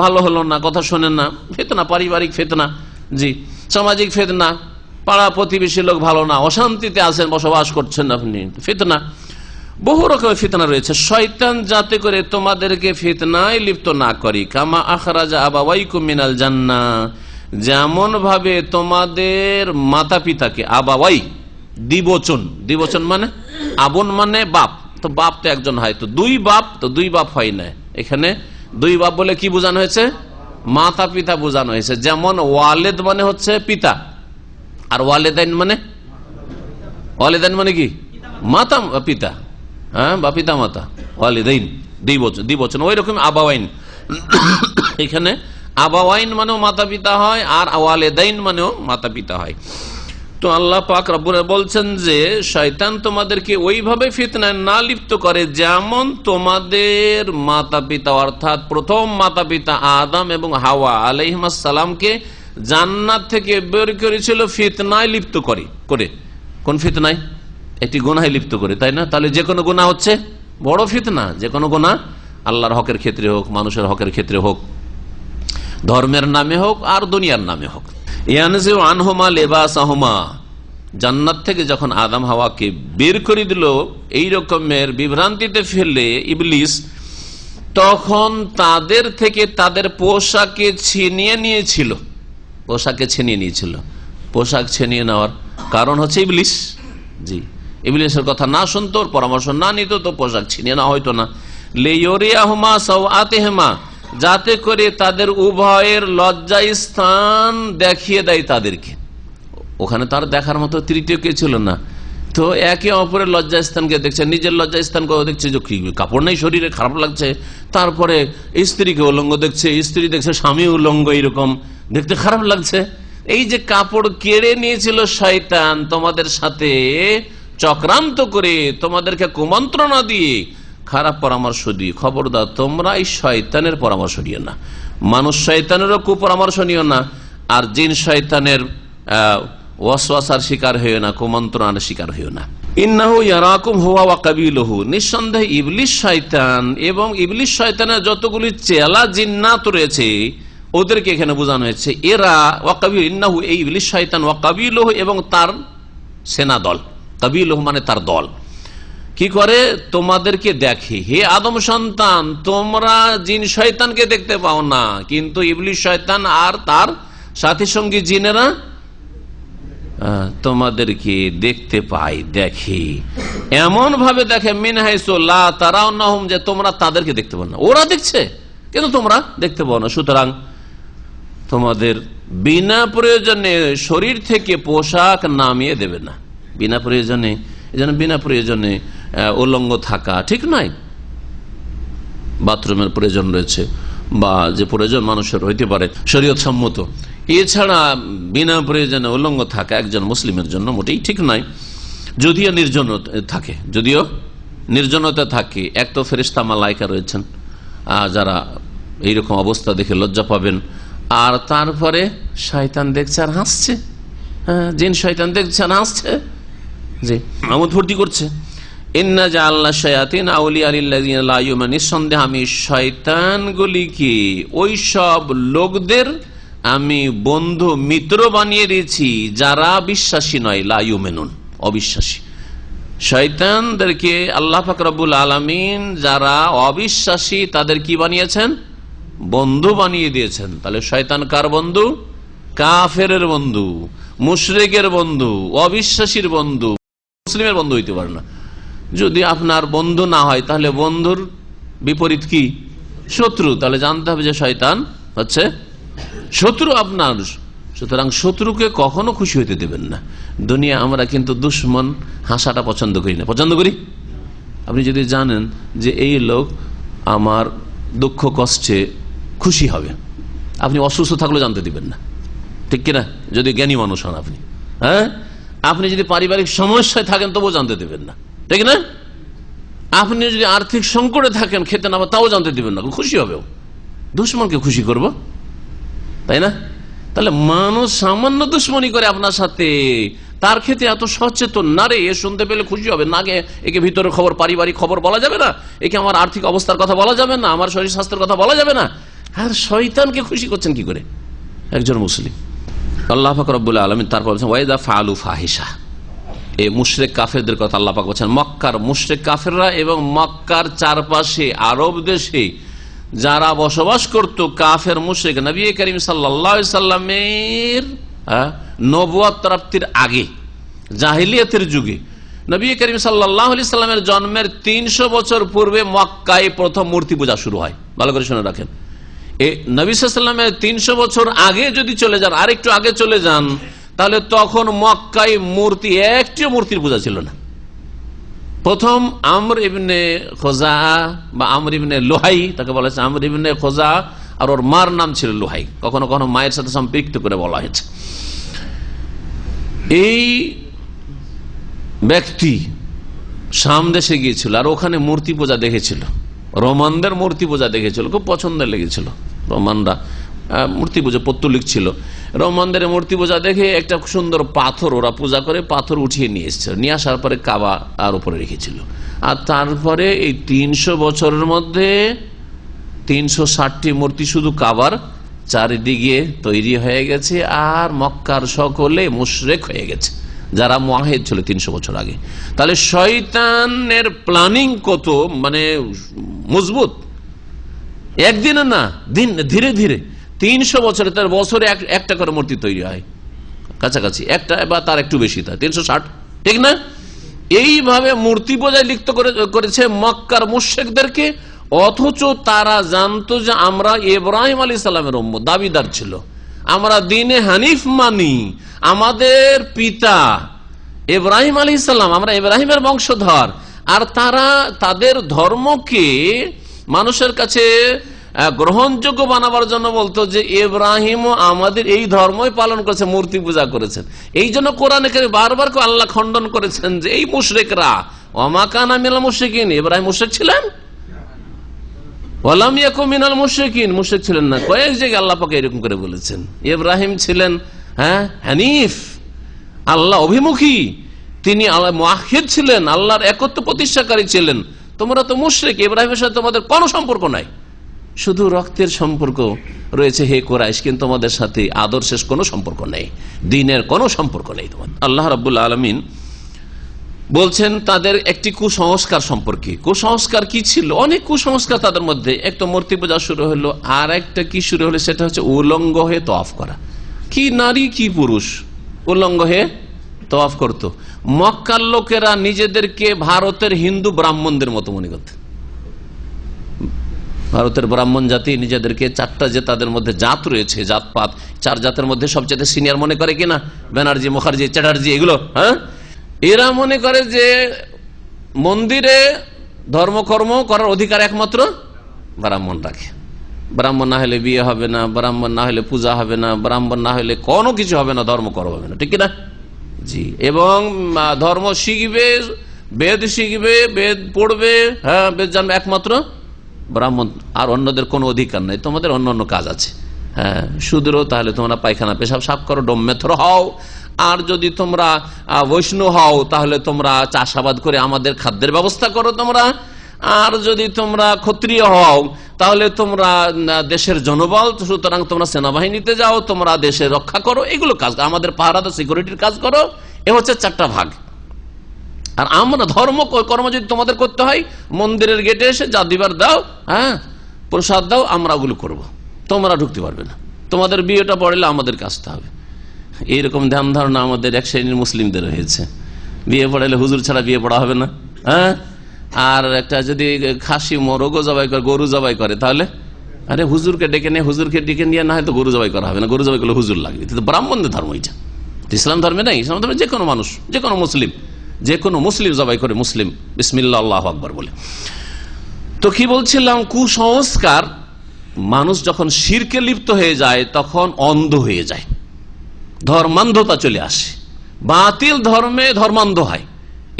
ভালো হলো না, কথা শোনেন না, ফিতনা, পারিবারিক ফিতনা। জি, সামাজিক ফিতনা, পাড়া প্রতিবেশী লোক ভালো না, অশান্তিতে আছেন, বসবাস করছেন আপনি, ফিতনা, বহু রকমের ফিতনা রয়েছে। শয়তান যাতে করে তোমাদেরকে ফিতনায় লিপ্ত না করি, কামা আখরাজা আবাওয়াইকুম মিনাল জান্নাহ, যেমন ভাবে তোমাদের মাতা পিতাকে, আবাওয়াই দ্বিবচন, দ্বিবচন মানে আবন মানে বাপ, তো বাপ তো একজন হয়, তো দুই বাপ, তো দুই বাপ হয় না, এখানে দুই বাপ বলে কি বোঝানো হয়েছে? মাতা পিতা বোঝানো হয়েছে। যেমন ওয়ালেদ মানে হচ্ছে পিতা, আর ওয়ালেদাইন মানে, ওয়ালেদাইন মানে কি? মাতা পিতা, হ্যাঁ, বা পিতা মাতা, ওয়ালেদাইন দ্বিবচন। ওই রকম আবাওয়াইন, এখানে আবাওয়াইন মানেও মাতা পিতা হয়, আর ওয়ালেদাইন মানেও মাতা পিতা হয়। তো আল্লাহ পাক রব্বুল বলছেন যে শয়তান তোমাদেরকে ওইভাবে ফিতনায় না লিপ্ত করে যেমন তোমাদের মাতা পিতা অর্থাৎ প্রথম মাতা পিতা আদম এবং হাওয়া আলাইহিস সালামকে জান্নাত থেকে বের করেছিল ফিতনায় লিপ্ত করে। কোন ফিতনায়? একটি গুনাহে লিপ্ত করে, তাই না? তাহলে যে কোনো গুনাহ হচ্ছে বড় ফিতনা। যে কোনো গুনাহ, আল্লাহর হকের ক্ষেত্রে হোক, মানুষের হকের ক্ষেত্রে হোক, ধর্মের নামে হোক আর দুনিয়ার নামে হোক। ইয়ানজিউ আনহুমা লিবাসাহুমা, জান্নাত থেকে যখন আদম হাওয়াকে বের করে দিল এই রকমের বিভ্রান্তিতে ফেলে ইবলিস, তখন তাদের থেকে তাদের পোশাকে ছিনিয়ে নিয়েছিল। পোশাক ছিনিয়ে নেওয়ার কারণ হচ্ছে ইবলিস। জি, ইবলিসের কথা না শুনতো, পরামর্শ না নিত, তো পোশাক ছিনিয়ে নেওয়া হইতো না। লিইউরিয়াহুমা সাওআতিহিমা, যাতে করে তাদের উভয়ের লজ্জা স্থান দেখিয়ে দেয় তাদেরকে। ওখানে তার দেখার মতো তৃতীয় কে ছিল না, তো একে অপরের লজ্জা স্থানকে দেখছে, নিজের লজ্জা স্থানকে দেখছে যে কাপড় নেই শরীরে, খারাপ লাগছে। তারপরে স্ত্রীকে উলঙ্গ দেখছে, স্ত্রী দেখছে স্বামী উলঙ্গ, এরকম দেখতে খারাপ লাগছে। এই যে কাপড় কেড়ে নিয়েছিল শয়তান তোমাদের সাথে চক্রান্ত করে, তোমাদেরকে কুমন্ত্রণা দিয়ে, খারাপ পরামর্শ দিয়ে, খবরদার তোমরা এই শয়তানের পরামর্শ নিও না। মানুষ শয়তানেরও কুপরামর্শ নিও না, আর জিন শয়তানের ওয়াসওয়াসার শিকার হইও না, কুমন্ত্রণার শিকার হইও না। ইন্নাহু ইয়ারাকুম হুয়া ওয়া কাবিলুহু, নিঃসন্দেহে ইবলিস শয়তান এবং ইবলিস শয়তানের যতগুলি চেলা জিন্নাত রয়েছে ওদেরকে এখানে বোঝানো হয়েছে। এরা ওয়াকাবিল, ইন্নাহু এই ইবলিস শয়তান, ওয়াকাবিলুহু এবং তার সেনা দল, কাবিলুহু মানে তার দল, কি করে? তোমাদেরকে দেখে। হে আদম সন্তান, তোমরা জিন শয়তানকে দেখতে পাও না, কিন্তু ইবলিস শয়তান আর তার সাথী সঙ্গী জিনেরা তোমাদেরকে দেখতে পায়, দেখে। এমন ভাবে দেখে মিন হাইসু লা তারাউনাহুম, যে তোমরা তাদেরকে দেখতে পাও না, ওরা দেখছে কিন্তু তোমরা দেখতে পাও না। সুতরাং তোমাদের বিনা প্রয়োজনে শরীর থেকে পোশাক নামিয়ে দেবে না, বিনা প্রয়োজনে। এজন্য বিনা প্রয়োজনে উলঙ্গ থাকা ঠিক নয়। বাথরুমের প্রয়োজন রয়েছে বা যে প্রয়োজন মানুষের হইতে পারে শরীয়ত সম্মত, এছাড়া বিনা প্রয়োজনে উলঙ্গ থাকা একজন মুসলিমের জন্য মোটেই ঠিক নয়। যদিও নির্জনতা থাকে, এক তো ফেরেশতা মালায়েকা রয়েছেন যারা এইরকম অবস্থা দেখে লজ্জা পাবেন, আর তারপরে শয়তান দেখছে আর হাসছে। জিন শয়তান দেখছে আর হাসছে, জি আমোদ ফুর্তি করছে। ইন্না জাআলনা শায়াতিন আউলিয়া লিল্লাযিনা লা ইউমিনুন, নিঃসন্দেহে আমি শয়তানগুলিকে ওই সব লোকদের আমি বন্ধু মিত্র বানিয়ে দিয়েছি যারা বিশ্বাসী নয়, লা ইউমিনুন অবিশ্বাসী। শয়তানদেরকে আল্লাহ পাক রব্বুল আলামিন যারা অবিশ্বাসী তাদের কি বানিয়েছেন? বন্ধু বানিয়ে দিয়েছেন। তাহলে শয়তান কার বন্ধু? কাফেরের বন্ধু, মুশরিকের বন্ধু, অবিশ্বাসীর বন্ধু, মুসলিমের বন্ধু হইতে পারে না। যদি আপনার বন্ধু না হয় তাহলে বন্ধুর বিপরীত কি? শত্রু। তাহলে জানতে হবে যে শয়তান হচ্ছে শত্রু আপনার। সুতরাং শত্রুকে কখনো খুশি হইতে দেবেন না। দুনিয়া আমরা কিন্তু দুশ্মন হাসাটা পছন্দ করি না, পছন্দ করি? আপনি যদি জানেন যে এই লোক আমার দুঃখ কষ্টে খুশি হবে, আপনি অসুস্থ থাকলেও জানতে দিবেন না, ঠিক কিনা? যদি জ্ঞানী মানুষ হন আপনি, হ্যাঁ, আপনি যদি পারিবারিক সমস্যায় থাকেন তবুও জানতে দেবেন না, ঠিক না? আপনি যদি আর্থিক সংকটে থাকেন, খেতে না তাও জানতে দিবেন না, খুশি হবে। দুশ্মনকে খুশি করব, তাই না? তাহলে মানুষ সামান্য দুশ্মনী করে আপনার সাথে, তার ক্ষেত্রে এত সচেতন না রে, এ শুনতে পেলে খুশি হবে না, একে ভিতরের খবর পারিবারিক খবর বলা যাবে না, একে আমার আর্থিক অবস্থার কথা বলা যাবে না, আমার শরীর স্বাস্থ্যের কথা বলা যাবে না। আর শয়তানকে খুশি করছেন কি করে একজন মুসলিম? আল্লাহ পাক রব্বুল আলামিন তারপর বলছেন ওয়াইদা ফালু ফাহিশা, এই মুশরিক কাফেরদের কথা আল্লাহ পাক বলছেন। মক্কার মুশরিক কাফেররা এবং মক্কার চারপাশে আরব দেশে যারা বসবাস করত কাফের মুশরিক, নবী করিম সাল্লাল্লাহু আলাইহি সাল্লামের নবুয়ত প্রাপ্তির আগে জাহিলিয়াতের যুগে, নবী করিম সাল্লাল্লাহু আলাইহি সাল্লামের জন্মের 300 বছর পূর্বে মক্কায় প্রথম মূর্তি পূজা শুরু হয়। ভালো করে শুনে রাখেন, এই নবী সাল্লাল্লাহু আলাইহি সাল্লামের 300 বছর আগে যদি চলে যান, আরেকটু আগে চলে যান, তাহলে তখন মক্কায় মূর্তি, একটিও মূর্তির পূজা ছিল না। প্রথম আমর ইবনে খোজা বা আমর ইবনে লোহাই, তাকে বলা হয়েছে আমর ইবনে খোজা, আর ওর মার নাম ছিল লোহাই, কখনো কখনো মায়ের সাথে সম্পৃক্ত করে বলা হয়েছে। এই ব্যক্তি শাম দেশে গিয়েছিল আর ওখানে মূর্তি পূজা দেখেছিল, রোমানদের মূর্তি পূজা দেখেছিল, খুব পছন্দ লেগেছিল। রোমানরা মূর্তি পূজা পত্তলিক ছিল। রোমানদের মূর্তি পূজা দেখে একটা সুন্দর পাথর ওরা পূজা করে পাথর উঠিয়ে নিয়ে এসেছিল, নিয়ে আসার পরে কাবা আর উপরে রেখেছিল। আর তারপরে এই 300 বছরের মধ্যে 360টি মূর্তি শুধু কাবার চারিদিকে তৈরি হয়ে গেছে। আর মক্কার সকলে মুশরিক হয়ে গেছে যারা মুআহিদ ছিল 300 বছর আগে। তাহলে শয়তানের প্ল্যানিং কত মানে মজবুত, একদিনে না, দিন ধীরে ধীরে 300 বছরে, তার বছরে একটা করে মূর্তি তৈরি হয়, কাছাকাছি একটা বা তার একটু বেশি, তাই 360, ঠিক না? এইভাবে মূর্তি পূজায় লিপ্ত করেছে মক্কার মুশরিকদেরকে। অথচ তারা জানতো যে আমরা ইব্রাহিম আলাইহিস সালামের উম্মত, দাবিদার ছিল, আমরা দ্বীনে হানিফ মানি, আমাদের পিতা ইব্রাহিম আলাইহিস সালাম, আমরা ইব্রাহিমের বংশধর। আর তারা তাদের ধর্মকে মানুষের কাছে গ্রহণযোগ্য বানাবার জন্য বলতো যে ইব্রাহিম আমাদের এই ধর্মই পালন করেছে, মূর্তি পূজা করেছেন। এই জন্য কোরআনে বারবার আল্লাহ খণ্ডন করেছেন যে এই মুশরিকরা ওয়া মা কানা মিনাল মুশরিকিন, ইব্রাহিম মুশরিক ছিলেন? ওয়ালাম ইয়াকু মিনাল মুশরিকিন, মুশরিক ছিলেন না। কয়েক জায়গায় আল্লাহ পাক এরকম করে বলেছেন। ইব্রাহিম ছিলেন হানিফ, আল্লাহ অভিমুখী, তিনি আল্লাহ মুআহিদ ছিলেন, আল্লাহর একত্ব প্রতিষ্ঠাকারী ছিলেন। তোমরা তো মুশরিক, ইব্রাহিমের সাথে তোমাদের কোনো সম্পর্ক নাই, শুধু রক্তের সম্পর্ক রয়েছে হে কুরাইশ, কিন্তু তোমাদের সাথে আদর্শের কোনো সম্পর্ক নেই, দ্বীনের কোনো সম্পর্ক নেই তোমার। আল্লাহ রাব্বুল আলামিন বলছেন তাদের একটি কুসংস্কার সম্পর্কে। কুসংস্কার কি ছিল? অনেক কুসংস্কার তাদের মধ্যে। একটা মূর্তি পূজা শুরু হলো, আর একটা কি শুরু হলো, সেটা হচ্ছে উলঙ্গ হয়ে তওয়াফ করা। কি নারী কি পুরুষ উলঙ্গ হয়ে তওয়াফ করত। মক্কার লোকেরা নিজেদেরকে ভারতের হিন্দু ব্রাহ্মণদের মতো মনে করত। ভারতের ব্রাহ্মণ জাতি নিজেদেরকে চারটা যে তাদের মধ্যে জাত রয়েছে, জাতপাত, 4 জাতের মধ্যে সবচেয়ে সিনিয়র মনে করে কিনা ব্যানার্জি, মুখার্জি, চ্যাটার্জি, এগুলো। এরা মনে করে যে মন্দিরে ধর্মকর্ম করার অধিকার একমাত্র ব্রাহ্মণ রাখে। ব্রাহ্মণ না হলে বিয়ে হবে না, ব্রাহ্মণ না হলে পূজা হবে না, ব্রাহ্মণ না হলে কোনো কিছু হবে না, ধর্মকর্ম হবে না, ঠিক কিনা? জি। এবং ধর্ম শিখবে, বেদ শিখবে, বেদ পড়বে, বেদ জানবে একমাত্র ব্রাহ্মণ, আর অন্যদের কোনো অধিকার নেই। তোমাদের অন্য অন্য কাজ আছে। শূদ্র তাহলে তোমরা পায়খানা পেশাব সাফ করো, ডোমমেথর হও। আর যদি তোমরা বৈষ্ণব হও তাহলে তোমরা চাষাবাদ করে আমাদের খাদ্যের ব্যবস্থা করো তোমরা। আর যদি তোমরা ক্ষত্রিয় হও তাহলে তোমরা দেশের জনবল, সুতরাং তোমরা সেনাবাহিনীতে যাও, তোমরা দেশের রক্ষা করো, এগুলো কাজ, আমাদের পাহারাদার সিকিউরিটির কাজ করো। এ হচ্ছে 4টা ভাগ। আর আমরা ধর্ম কর্ম যদি তোমাদের করতে হয়, মন্দিরের গেটে এসে যা দিবার দাও, প্রসাদ দাও, আমরা ওগুলো করবো, তোমরা ঢুকতে পারবে না। তোমাদের বিয়েটা পড়লে আমাদেরকে আসতে হবে। এইরকম ধ্যান ধারণা আমাদের এক শ্রেণীর মুসলিমদের হয়েছে। বিয়ে পড়াইলে হুজুর ছাড়া বিয়ে পড়া হবে না। আর একটা যদি খাসি মোরগও জবাই করে, গরু জবাই করে, তাহলে আরে হুজুরকে ডেকে নিয়ে, হুজুরকে ডেকে নিয়ে না হয়তো গরু জবাই করা হবে না, গরু জবাই করলে হুজুর লাগবে। কিন্তু ব্রাহ্মণদের ধর্ম এটা, ইসলাম ধর্মে নাই। ইসলাম ধর্মে যে কোনো মানুষ, যে কোনো মুসলিম জবাই করে, মুসলিম বিসমিল্লাহ আল্লাহু আকবার বলে। তো কি বলছিলাম, কুসংস্কার, মানুষ যখন শিরকে লিপ্ত হয়ে যায় তখন অন্ধ হয়ে যায়, ধর্মান্ধতা চলে আসে, বাতিল ধর্মে ধর্মান্ধ হয়।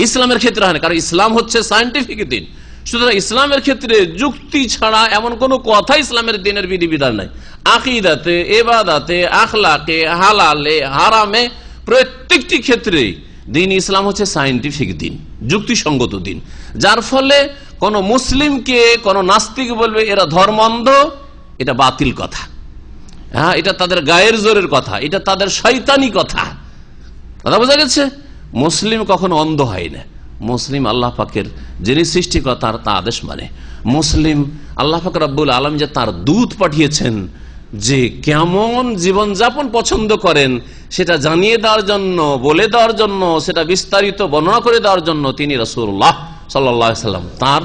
ইসলামের ক্ষেত্রে হয় না, কারণ ইসলাম হচ্ছে সায়েন্টিফিক দিন। সুতরাং ইসলামের ক্ষেত্রে যুক্তি ছাড়া এমন কোন কথা ইসলামের দিনের বিধিবিধান নাই। আকীদাতে, ইবাদতে, আখলাকে, হালালে, হারামে, প্রত্যেকটি ক্ষেত্রে দিন ইসলাম হচ্ছে সায়েন্টিফিক দিন, যুক্তিসঙ্গত দিন। যার ফলে কোন মুসলিমকে কোন নাস্তিক বলবে এরা ধর্মান্ধ, এটা বাতিল কথা, এটা তাদের গায়ের জোরের কথা, এটা তাদের শয়তানি কথা বোঝা গেছে। মুসলিম কখনো অন্ধ হয় না। মুসলিম আল্লাহ পাকের যিনি সৃষ্টিকর্তা তা আদেশ মানে। মুসলিম আল্লাহ পাক রব্বুল আলামিন যে তার দূত পাঠিয়েছেন যে কেমন জীবনযাপন পছন্দ করেন সেটা জানিয়ে দেওয়ার জন্য, বলে দেওয়ার জন্য, সেটা বিস্তারিত বর্ণনা করে দেওয়ার জন্য তিনি রাসূলুল্লাহ সাল্লাল্লাহু আলাইহি ওয়াসাল্লাম তার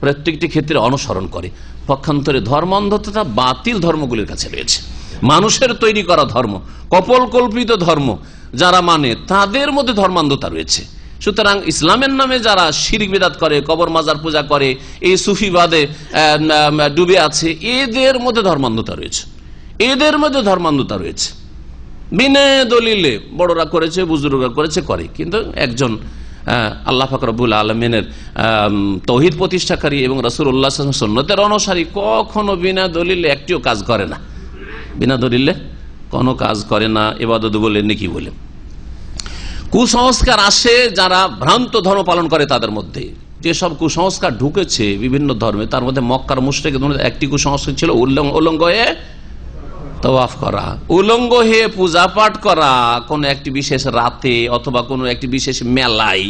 প্রত্যেকটি ক্ষেত্রে অনুসরণ করে। পক্ষান্তরে ধর্মান্ধতা বাতিল ধর্মগুলির কাছে রয়েছে, মানুষের তৈরি করা ধর্ম, কপোলকল্পিত ধর্ম যারা মানে তাদের মধ্যে ধর্মান্ধতা রয়েছে। সুতরাং ইসলামের নামে যারা শিরক বিদআত করে, কবর মাজার পূজা করে, এই সুফিবাদে ডুবে আছে, এদের মধ্যে ধর্মান্ধতা রয়েছে, এদের মধ্যে ধর্মান্ধতা রয়েছে। বিনা দলিলে বড়রা করেছে, বুজুর্গরা করেছে, করে। কিন্তু একজন আল্লাহ পাক রব্বুল আলমিনের তৌহিদ প্রতিষ্ঠাকারী এবং রাসূলুল্লাহ সাল্লাল্লাহু আলাইহি ওয়াসাল্লাম সুন্নতের অনুসারী কখনো বিনা দলিলে একটিও কাজ করে না, বিনা দলিলে কোনো কাজ করে না, ইবাদত বলে নেকি বলে। কুসংস্কার আসে যারা ভ্রান্ত ধর্ম পালন করে তাদের মধ্যে। যেসব কুসংস্কার ঢুকেছে বিভিন্ন ধর্মে, তার মধ্যে মক্কার মুশরিকদের একটি কুসংস্কার ছিল উলঙ্গ হয়ে তাওয়াফ করা, উলঙ্গ হয়ে পূজা পাঠ করা কোন একটি বিশেষ রাতে অথবা কোন একটি বিশেষ মেলায়।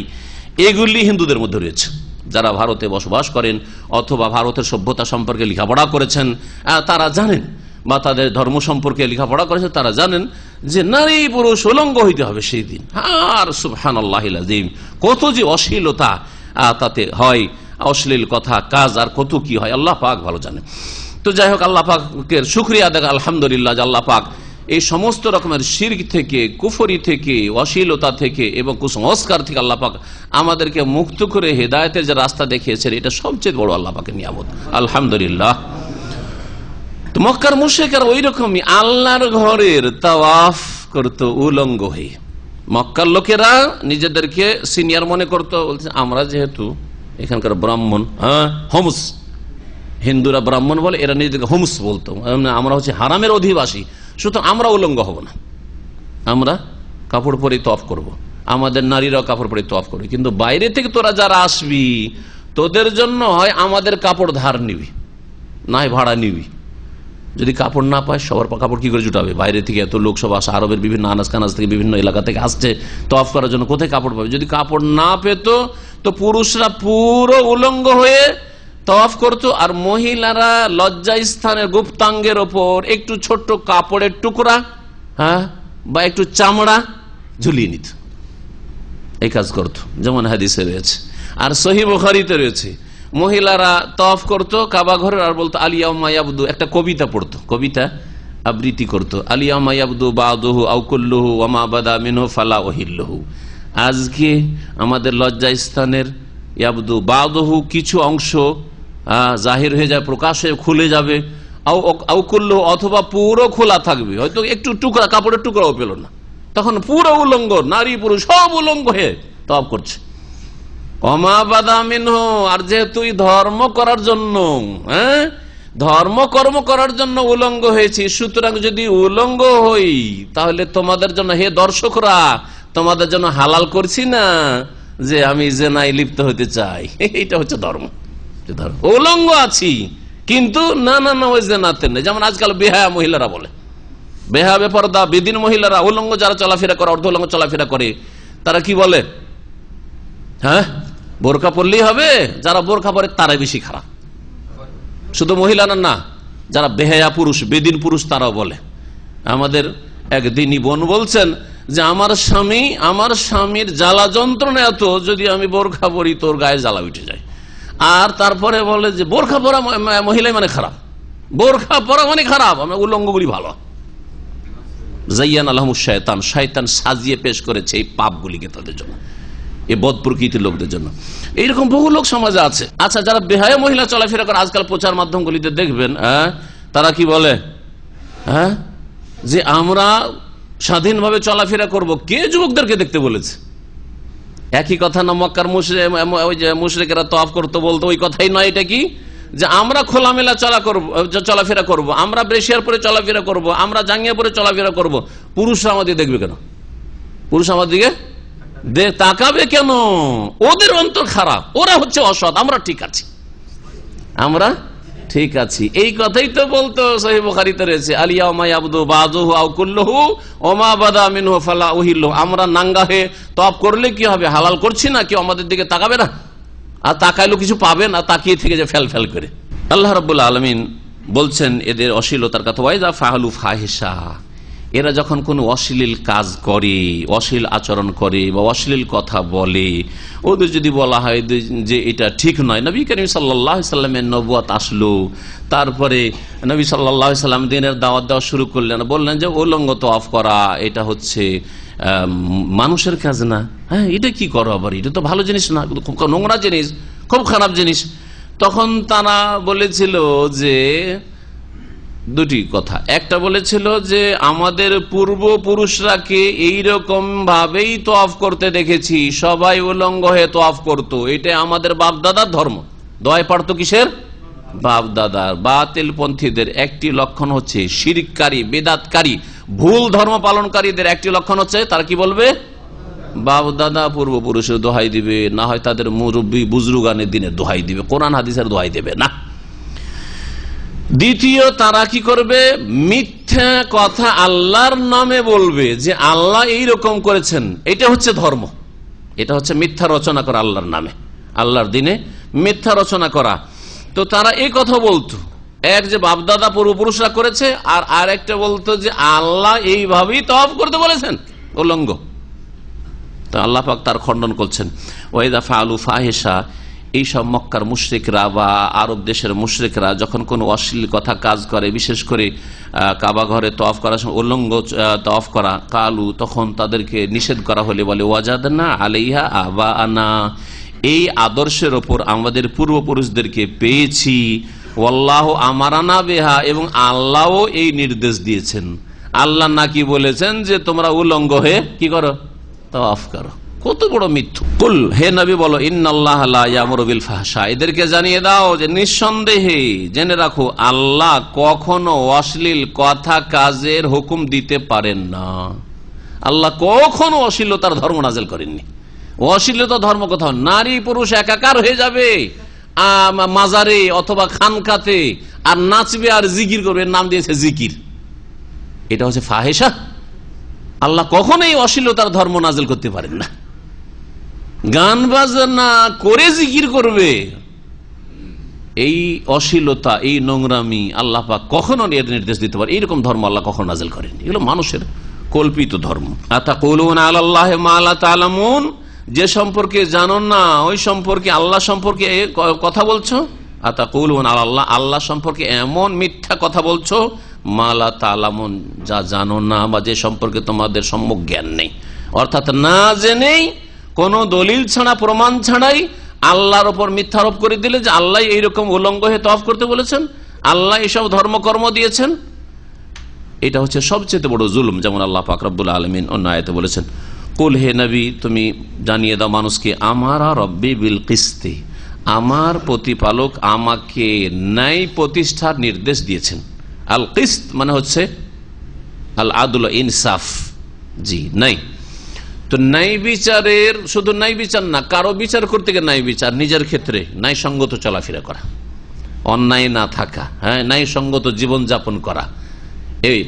এগুলি হিন্দুদের মধ্যে রয়েছে। যারা ভারতে বসবাস করেন অথবা ভারতের সভ্যতা সম্পর্কে লেখাপড়া করেছেন তারা জানেন, বা তাদের ধর্ম সম্পর্কে লেখাপড়া করেছেন তারা জানেন যে নারী পুরুষ উলঙ্গ হইতে হবে সেই দিন। আর সুবহানাল্লাহিল আযীম, কত যে অশ্লীলতা তাতে হয়, অশ্লীল কথা কাজ আর কত কি হয় আল্লাহ পাক ভালো জানেন। তো যাই হোক, আল্লাহ পাকের শুকরিয়া আদায়, আলহামদুলিল্লাহ যে আল্লাহ পাক এই সমস্ত রকমের শিরক থেকে, কুফরি থেকে, অশ্লীলতা থেকে এবং কুসংস্কার থেকে আল্লাহ পাক আমাদেরকে মুক্ত করে হেদায়েতের যে রাস্তা দেখিয়েছেন, এটা সবচেয়ে বড় আল্লাহ পাকের নিয়ামত, আলহামদুলিল্লাহ। তো মক্কার মুশরিকরা ওই রকমই আল্লাহর ঘরের তাওয়াফ করত উলঙ্গ হয়ে। মক্কার লোকেরা নিজেদেরকে সিনিয়র মনে করত, বলছে আমরা যেহেতু এখানকার ব্রাহ্মণ, হোমস, হিন্দুরা ব্রাহ্মণ বলে, এরা নিজেদেরকে হোমস বলতো, আমরা হচ্ছে হারামের অধিবাসী, সুতরাং আমরা উলঙ্গ হব না, আমরা কাপড় পরে তওয়াফ করব, আমাদের নারীরাও কাপড় পরে তওয়াফ করবে। কিন্তু বাইরে থেকে তোরা যারা আসবি তোদের জন্য হয় আমাদের কাপড় ধার নিবি, না হয় ভাড়া নিবি। যদি কাপড় না পায় সবার কাপড় কি করে জুটাবে? বাইরে থেকে এত লোক সব আসে, আরবের বিভিন্ন আনাজ কানাজ থেকে বিভিন্ন এলাকা থেকে আসছে তওয়াফ করার জন্য, কোথায় কাপড় পাবে? যদি কাপড় না পেত তো পুরুষরা পুরো উলঙ্গ হয়ে তওয়াফ করতো, আর মহিলারা লজ্জা স্থানের গুপ্তাঙ্গের ওপর একটু ছোট্ট কাপড়ের টুকরা বা একটু চামড়া ঝুলিয়ে নিত, এই কাজ করতো, যেমন হাদিসে রয়েছে। আর সহিহ বুখারীতে রয়েছে, মহিলারা তওয়াফ করতো কাবা ঘরের, আর বলতো আলিয়াউমা ইয়াবদু, একটা কবিতা পড়তো, কবিতা আবৃত্তি করতো, আলিয়াউমা ইয়াবদু বাদুহু আও কুল্লুহু ওয়া মা বাদা মিনহু ফালা উহিল্লুহু। আজকে আমাদের লজ্জা স্থানের ইয়াবদু বাদুহু, কিছু অংশ জাহির হয়ে যায়, প্রকাশ হয়ে খুলে যাবে, আও কুল্লুহু, অথবা পুরো খোলা থাকবে, হয়তো একটু টুকরা কাপড়ের টুকরাও পেল না, তখন পুরো উলঙ্গ, নারী পুরুষ সব উলঙ্গ হয়ে তওয়াফ করছে। ওমা বাদা মিনহু, আর যেহেতু ধর্ম করার জন্য, ধর্ম কর্ম করার জন্য উলঙ্গ হয়েছি, সুতরাং যদি উলঙ্গ হই তাহলে তোমাদের জন্য, হে দর্শকরা, তোমাদের জন্য হালাল করছি না যে আমি জেনায় লিপ্ত হতে চাই। এইটা হচ্ছে ধর্ম। উলঙ্গ আছি কিন্তু না না না ওই জেনাতে নেই। যেমন আজকাল বেহায়া মহিলারা বলে, বেহায়া বেপরদা বেদিন মহিলারা, উলঙ্গ যারা চলাফেরা করে, অর্ধ উলঙ্গ চলাফেরা করে, তারা কি বলে? বোরকা পরলেই হবে। যারা বোরকা পরে তারাই বেশি খারাপ, শুধু মহিলারা না, যারা বেহায়া পুরুষ, বেদিন পুরুষ, তারাও বলে। আমাদের একদিনই বোন বলছেন যে আমার স্বামীর জ্বালা যন্ত্রণা এত, যদি আমি বোরখা পরি তোর গায়ে জ্বালা উঠে যায়। আর তারপরে বলে যে বোরখা পরা মহিলাই মানে খারাপ, বোরখা পরা মানে খারাপ, আমরা উলঙ্গগুলি ভালো। জাইয়ান আলহামুস শয়তান, শয়তান সাজিয়ে পেশ করেছে এই পাপগুলিকে তাদের জন্য, এই বদ প্রকৃতির লোকদের জন্য। এইরকম বহু লোক সমাজে আছে। আচ্ছা, যারা বেহায়া মহিলা চলাফেরা করে, আজকাল প্রচার মাধ্যমগুলিতে দেখবেন তারা কি বলে, যে আমরা স্বাধীনভাবে চলাফেরা করব। কে যুবকদেরকে দেখতে বলেছে? একই কথা না মক্কার মুশরিকেরা তওয়াফ করতে বলতো, ওই কথাই নয় এটা কি, যে আমরা খোলামেলা চলাফেরা করব, আমরা ব্রেশিয়ার পরে চলাফেরা করব, আমরা জাঙ্গিয়া পরে চলাফেরা করব। পুরুষরা আমাদের দেখবে কেন? পুরুষ আমাদের দিকে তাকাবে কেন? ওদের অন্তর খারাপ, ওরা হচ্ছে অসৎ, আমরা ঠিক আছি, আমরা ঠিক আছি। এই কথাই তো বলতো সহিহ বুখারীতে রয়েছে, আলিয়াউমা ইয়াবদু বাযুহু আও কুল্লুহু ওমা বাদা মিনহু ফালা উহিল্লু। আমরা নাঙ্গা হয়ে তওয়াফ করলে কি হবে? হালাল করছি না, কেউ আমাদের দিকে তাকাবে না, আর তাকাইলেও কিছু পাবে না, তাকিয়ে থেকে যে ফেল ফেল করে। আল্লাহ রাব্বুল আলামিন বলছেন এদের অশ্লীলতার কথা, ওয়াইজা ফাআলু ফাহিশা, এরা যখন কোনো অশ্লীল কাজ করে, অশ্লীল আচরণ করে বা অশ্লীল কথা বলে, ওদের যদি বলা হয় যে এটা ঠিক নয়। নবী করিম সাল্লাল্লাহু আলাইহি সাল্লামের নবুয়ত আসলো, তারপরে নবী সাল্লাল্লাহু আলাইহি সাল্লাম দিনের দাওয়াত দেওয়া শুরু করলেন, বললেন যে উলঙ্গ তওয়াফ করা এটা হচ্ছে মানুষের কাজ না। এটা কি করো আবার? এটা তো ভালো জিনিস না, খুব নোংরা জিনিস, খুব খারাপ জিনিস। তখন তারা বলেছিল যে দুটি কথা। একটা বলেছিল যে আমাদের পূর্বপুরুষরাকে এইরকম ভাবেই তোয়াফ করতে দেখেছি, সবাই উলঙ্গ হয়ে তোয়াফ করত, এটা আমাদের বাপদাদার ধর্ম। দোয়ায় পারত কিসের? বাপদাদার। বাতিলপন্থীদের একটি লক্ষণ হচ্ছে, শিরককারী বেদাতকারী ভুল ধর্ম পালনকারীদের একটি লক্ষণ হচ্ছে তারা কি বলবে? বাপদাদা পূর্বপুরুষের দোহাই দিবে, না হয় তাদের মুরব্বী বুজরুগানের দিনের দোহাই দিবে, কোরআন হাদিসের দোহাই দেবে না। দ্বিতীয়, তারা কি করবে? মিথ্যা কথা আল্লাহর নামে বলবে যে আল্লাহ এইরকম করেছেন, এটা হচ্ছে ধর্ম। এটা হচ্ছে মিথ্যা রচনা করা আল্লাহর নামে, আল্লাহর দিনে মিথ্যা রচনা করা। তো তারা এই কথা বলতো, এক যে বাপদাদা পূর্বপুরুষরা করেছে, আর আরেকটা বলতো যে আল্লাহ এইভাবেই তওয়াফ করতে বলেছেন উলঙ্গ। তো আল্লাহ পাক তার খণ্ডন করছেন। ওয়াইদা ফাআলু ফাহিশা, এইসব মক্কার মুশরিকরা বা আরব দেশের মুশরিকরা যখন কোনো অশ্লীল কথা কাজ করে, বিশেষ করে কাবা ঘরে তওয়াফ করার সময় উলঙ্গ তওয়াফ করা, কালু, তখন তাদেরকে নিষেধ করা হলে বলে ওয়াজাদনা আলাইহা আবাআনা, এই আদর্শের ওপর আমাদের পূর্বপুরুষদেরকে পেয়েছি, ওয়াল্লাহু আমারানা বিহা, এবং আল্লাহও এই নির্দেশ দিয়েছেন। আল্লাহ নাকি বলেছেন যে তোমরা উলঙ্গ হয়ে কি করো? তওয়াফ করো। কত বড় মিথ্যু! কুল, হে নবী বলো, ইন্নাল্লাহ লা ইয়ামুরু বিল ফাহশা, এদেরকে জানিয়ে দাও যে নিঃসন্দেহে জেনে রাখো আল্লাহ কখনো অশ্লীল কথা কাজের হুকুম দিতে পারেন না। আল্লাহ কখনো অশ্লীলতার ধর্ম নাযিল করেননি। অশ্লীলতা ধর্ম কোথাও, নারী পুরুষ একাকার হয়ে যাবে মাজারে অথবা খানকাতে আর নাচবে আর জিকির করবে, নাম দিয়েছে জিকির, এটা হচ্ছে ফাহেশা। আল্লাহ কখনোই অশ্লীলতার ধর্ম নাযিল করতে পারেন না। গান বাজনা করে জিকির করবে, এই অশ্লীলতা, এই নোংরামি আল্লাহ পাক কখনো এর নির্দেশ দিতে পারে, এইরকম ধর্ম আল্লাহ কখনো নাযিল করেননি। এগুলো মানুষের কল্পিত ধর্ম। আতাকুলুনা আলাল্লাহি মা লা তা'লামুন, যে সম্পর্কে জানো না ওই সম্পর্কে আল্লাহ সম্পর্কে কথা বলছো। আতাকুলুনা আলাল্লাহ, আল্লাহ সম্পর্কে এমন মিথ্যা কথা বলছো, মা লা তা'লামুন, যা জানো না বা যে সম্পর্কে তোমাদের সম্যক জ্ঞান নেই। অর্থাৎ না জেনেই কোনো দলিল ছাড়া, প্রমাণ ছাড়াই আল্লাহর ওপর মিথ্যারোপ করে দিলে যে আল্লাহ এইরকম উলঙ্গ হয়ে তওয়াফ করতে বলেছেন, আল্লাহ এইসব ধর্মকর্ম দিয়েছেন, এটা হচ্ছে সবচেয়ে বড় জুলুম। যেমন আল্লাহ পাক রব্বুল আলামিন অন্য আয়াতে বলেছেন, কুল, হে নবী তুমি জানিয়ে দাও মানুষকে, আমারা রব্বি বিল কিস্তি, আমার প্রতিপালক আমাকে ন্যায় প্রতিষ্ঠার নির্দেশ দিয়েছেন। আল কিস্ত মানে হচ্ছে আল আদল, ইনসাফ, জি নাই। তো ন্যায় বিচারের, শুধু ন্যায় বিচার না, কারো বিচার করতে গিয়ে ন্যায় বিচার, নিজের ক্ষেত্রে ন্যায়সঙ্গত চলাফেরা করা, অন্যায় না থাকা, হ্যাঁ, ন্যায়সঙ্গত জীবন যাপন করা, এই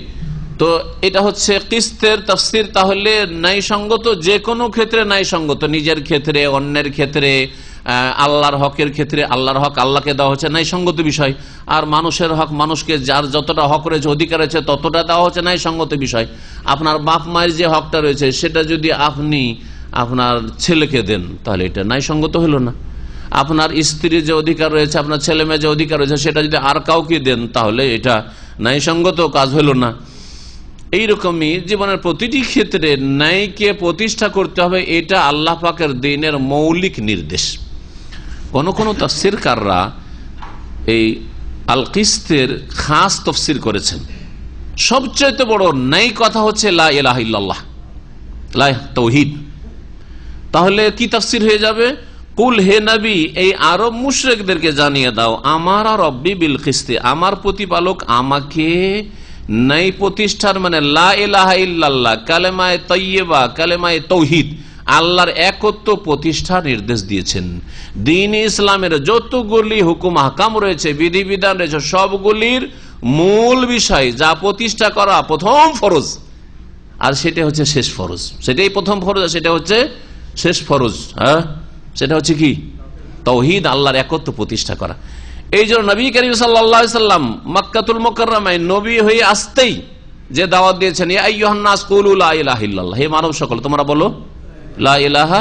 তো এটা হচ্ছে কিস্তের তাফসীর। তাহলে ন্যায়সঙ্গত যে কোনো ক্ষেত্রে ন্যায়সঙ্গত, নিজের ক্ষেত্রে, অন্যের ক্ষেত্রে, আল্লাহর হকের ক্ষেত্রে, আল্লাহর হক আল্লাহকে দেওয়া হচ্ছে ন্যায়সঙ্গত বিষয়, আর মানুষের হক মানুষকে যার যতটা হক রয়েছে, অধিকার রয়েছে, ততটা দেওয়া হচ্ছে ন্যায়সঙ্গত বিষয়। আপনার বাপ মায়ের যে হকটা রয়েছে সেটা যদি আপনি আপনার ছেলেকে দেন তাহলে এটা ন্যায়সঙ্গত হলো না। আপনার স্ত্রীর যে অধিকার রয়েছে, আপনার ছেলে মেয়ের যে অধিকার রয়েছে সেটা যদি আর কাউকে দেন তাহলে এটা ন্যায়সঙ্গত কাজ হলো না। এইরকমই জীবনের প্রতিটি ক্ষেত্রে ন্যায়কে প্রতিষ্ঠা করতে হবে, এটা আল্লাহ পাকের দ্বীনের মৌলিক নির্দেশ। কোন কোন তাফসীরকাররা এই আল কিস্তের খাস তাফসীর করেছেন। সবচেয়ে বড় ন্যায় কথা হচ্ছে লা ইলাহা ইল্লাল্লাহ, লা তাওহীদ। তাহলে কি তাফসীর হয়ে যাবে? কুল, হে নবী এই আরব মুশরিকদেরকে জানিয়ে দাও, আমারা রব্বি বিল কিস্তি, আমার প্রতিপালক আমাকে ন্যায় প্রতিষ্ঠার, মানে লা ইলাহা ইল্লাল্লাহ, কালেমায়ে তাইয়্যিবা, কালেমায়ে তাওহীদ, আল্লাহর একত্ব প্রতিষ্ঠার নির্দেশ দিয়েছেন। দ্বীন ইসলামের যতগুলি হুকুম আহকাম রয়েছে, বিধিবিধান রয়েছে, সবগুলির মূল বিষয় যা প্রতিষ্ঠা করা প্রথম ফরজ, আর সেটা হচ্ছে শেষ ফরজ। সেটাই প্রথম ফরজ, সেটা হচ্ছে শেষ ফরজ। হ্যাঁ, সেটা হচ্ছে কি? তাওহীদ, আল্লাহর একত্ব প্রতিষ্ঠা করা। এই জন্য নবী করিম সাল্লাল্লাহু আলাইহি সাল্লাম মক্কাতুল মুকাররমায় নবী হয়ে আসতেই যে দাওয়াত দিয়েছেন, ইয়া আইয়ুহান নাস কুলু লা ইলাহা ইল্লাল্লাহ, হে মানব সকল তোমরা বলো লা ইলাহা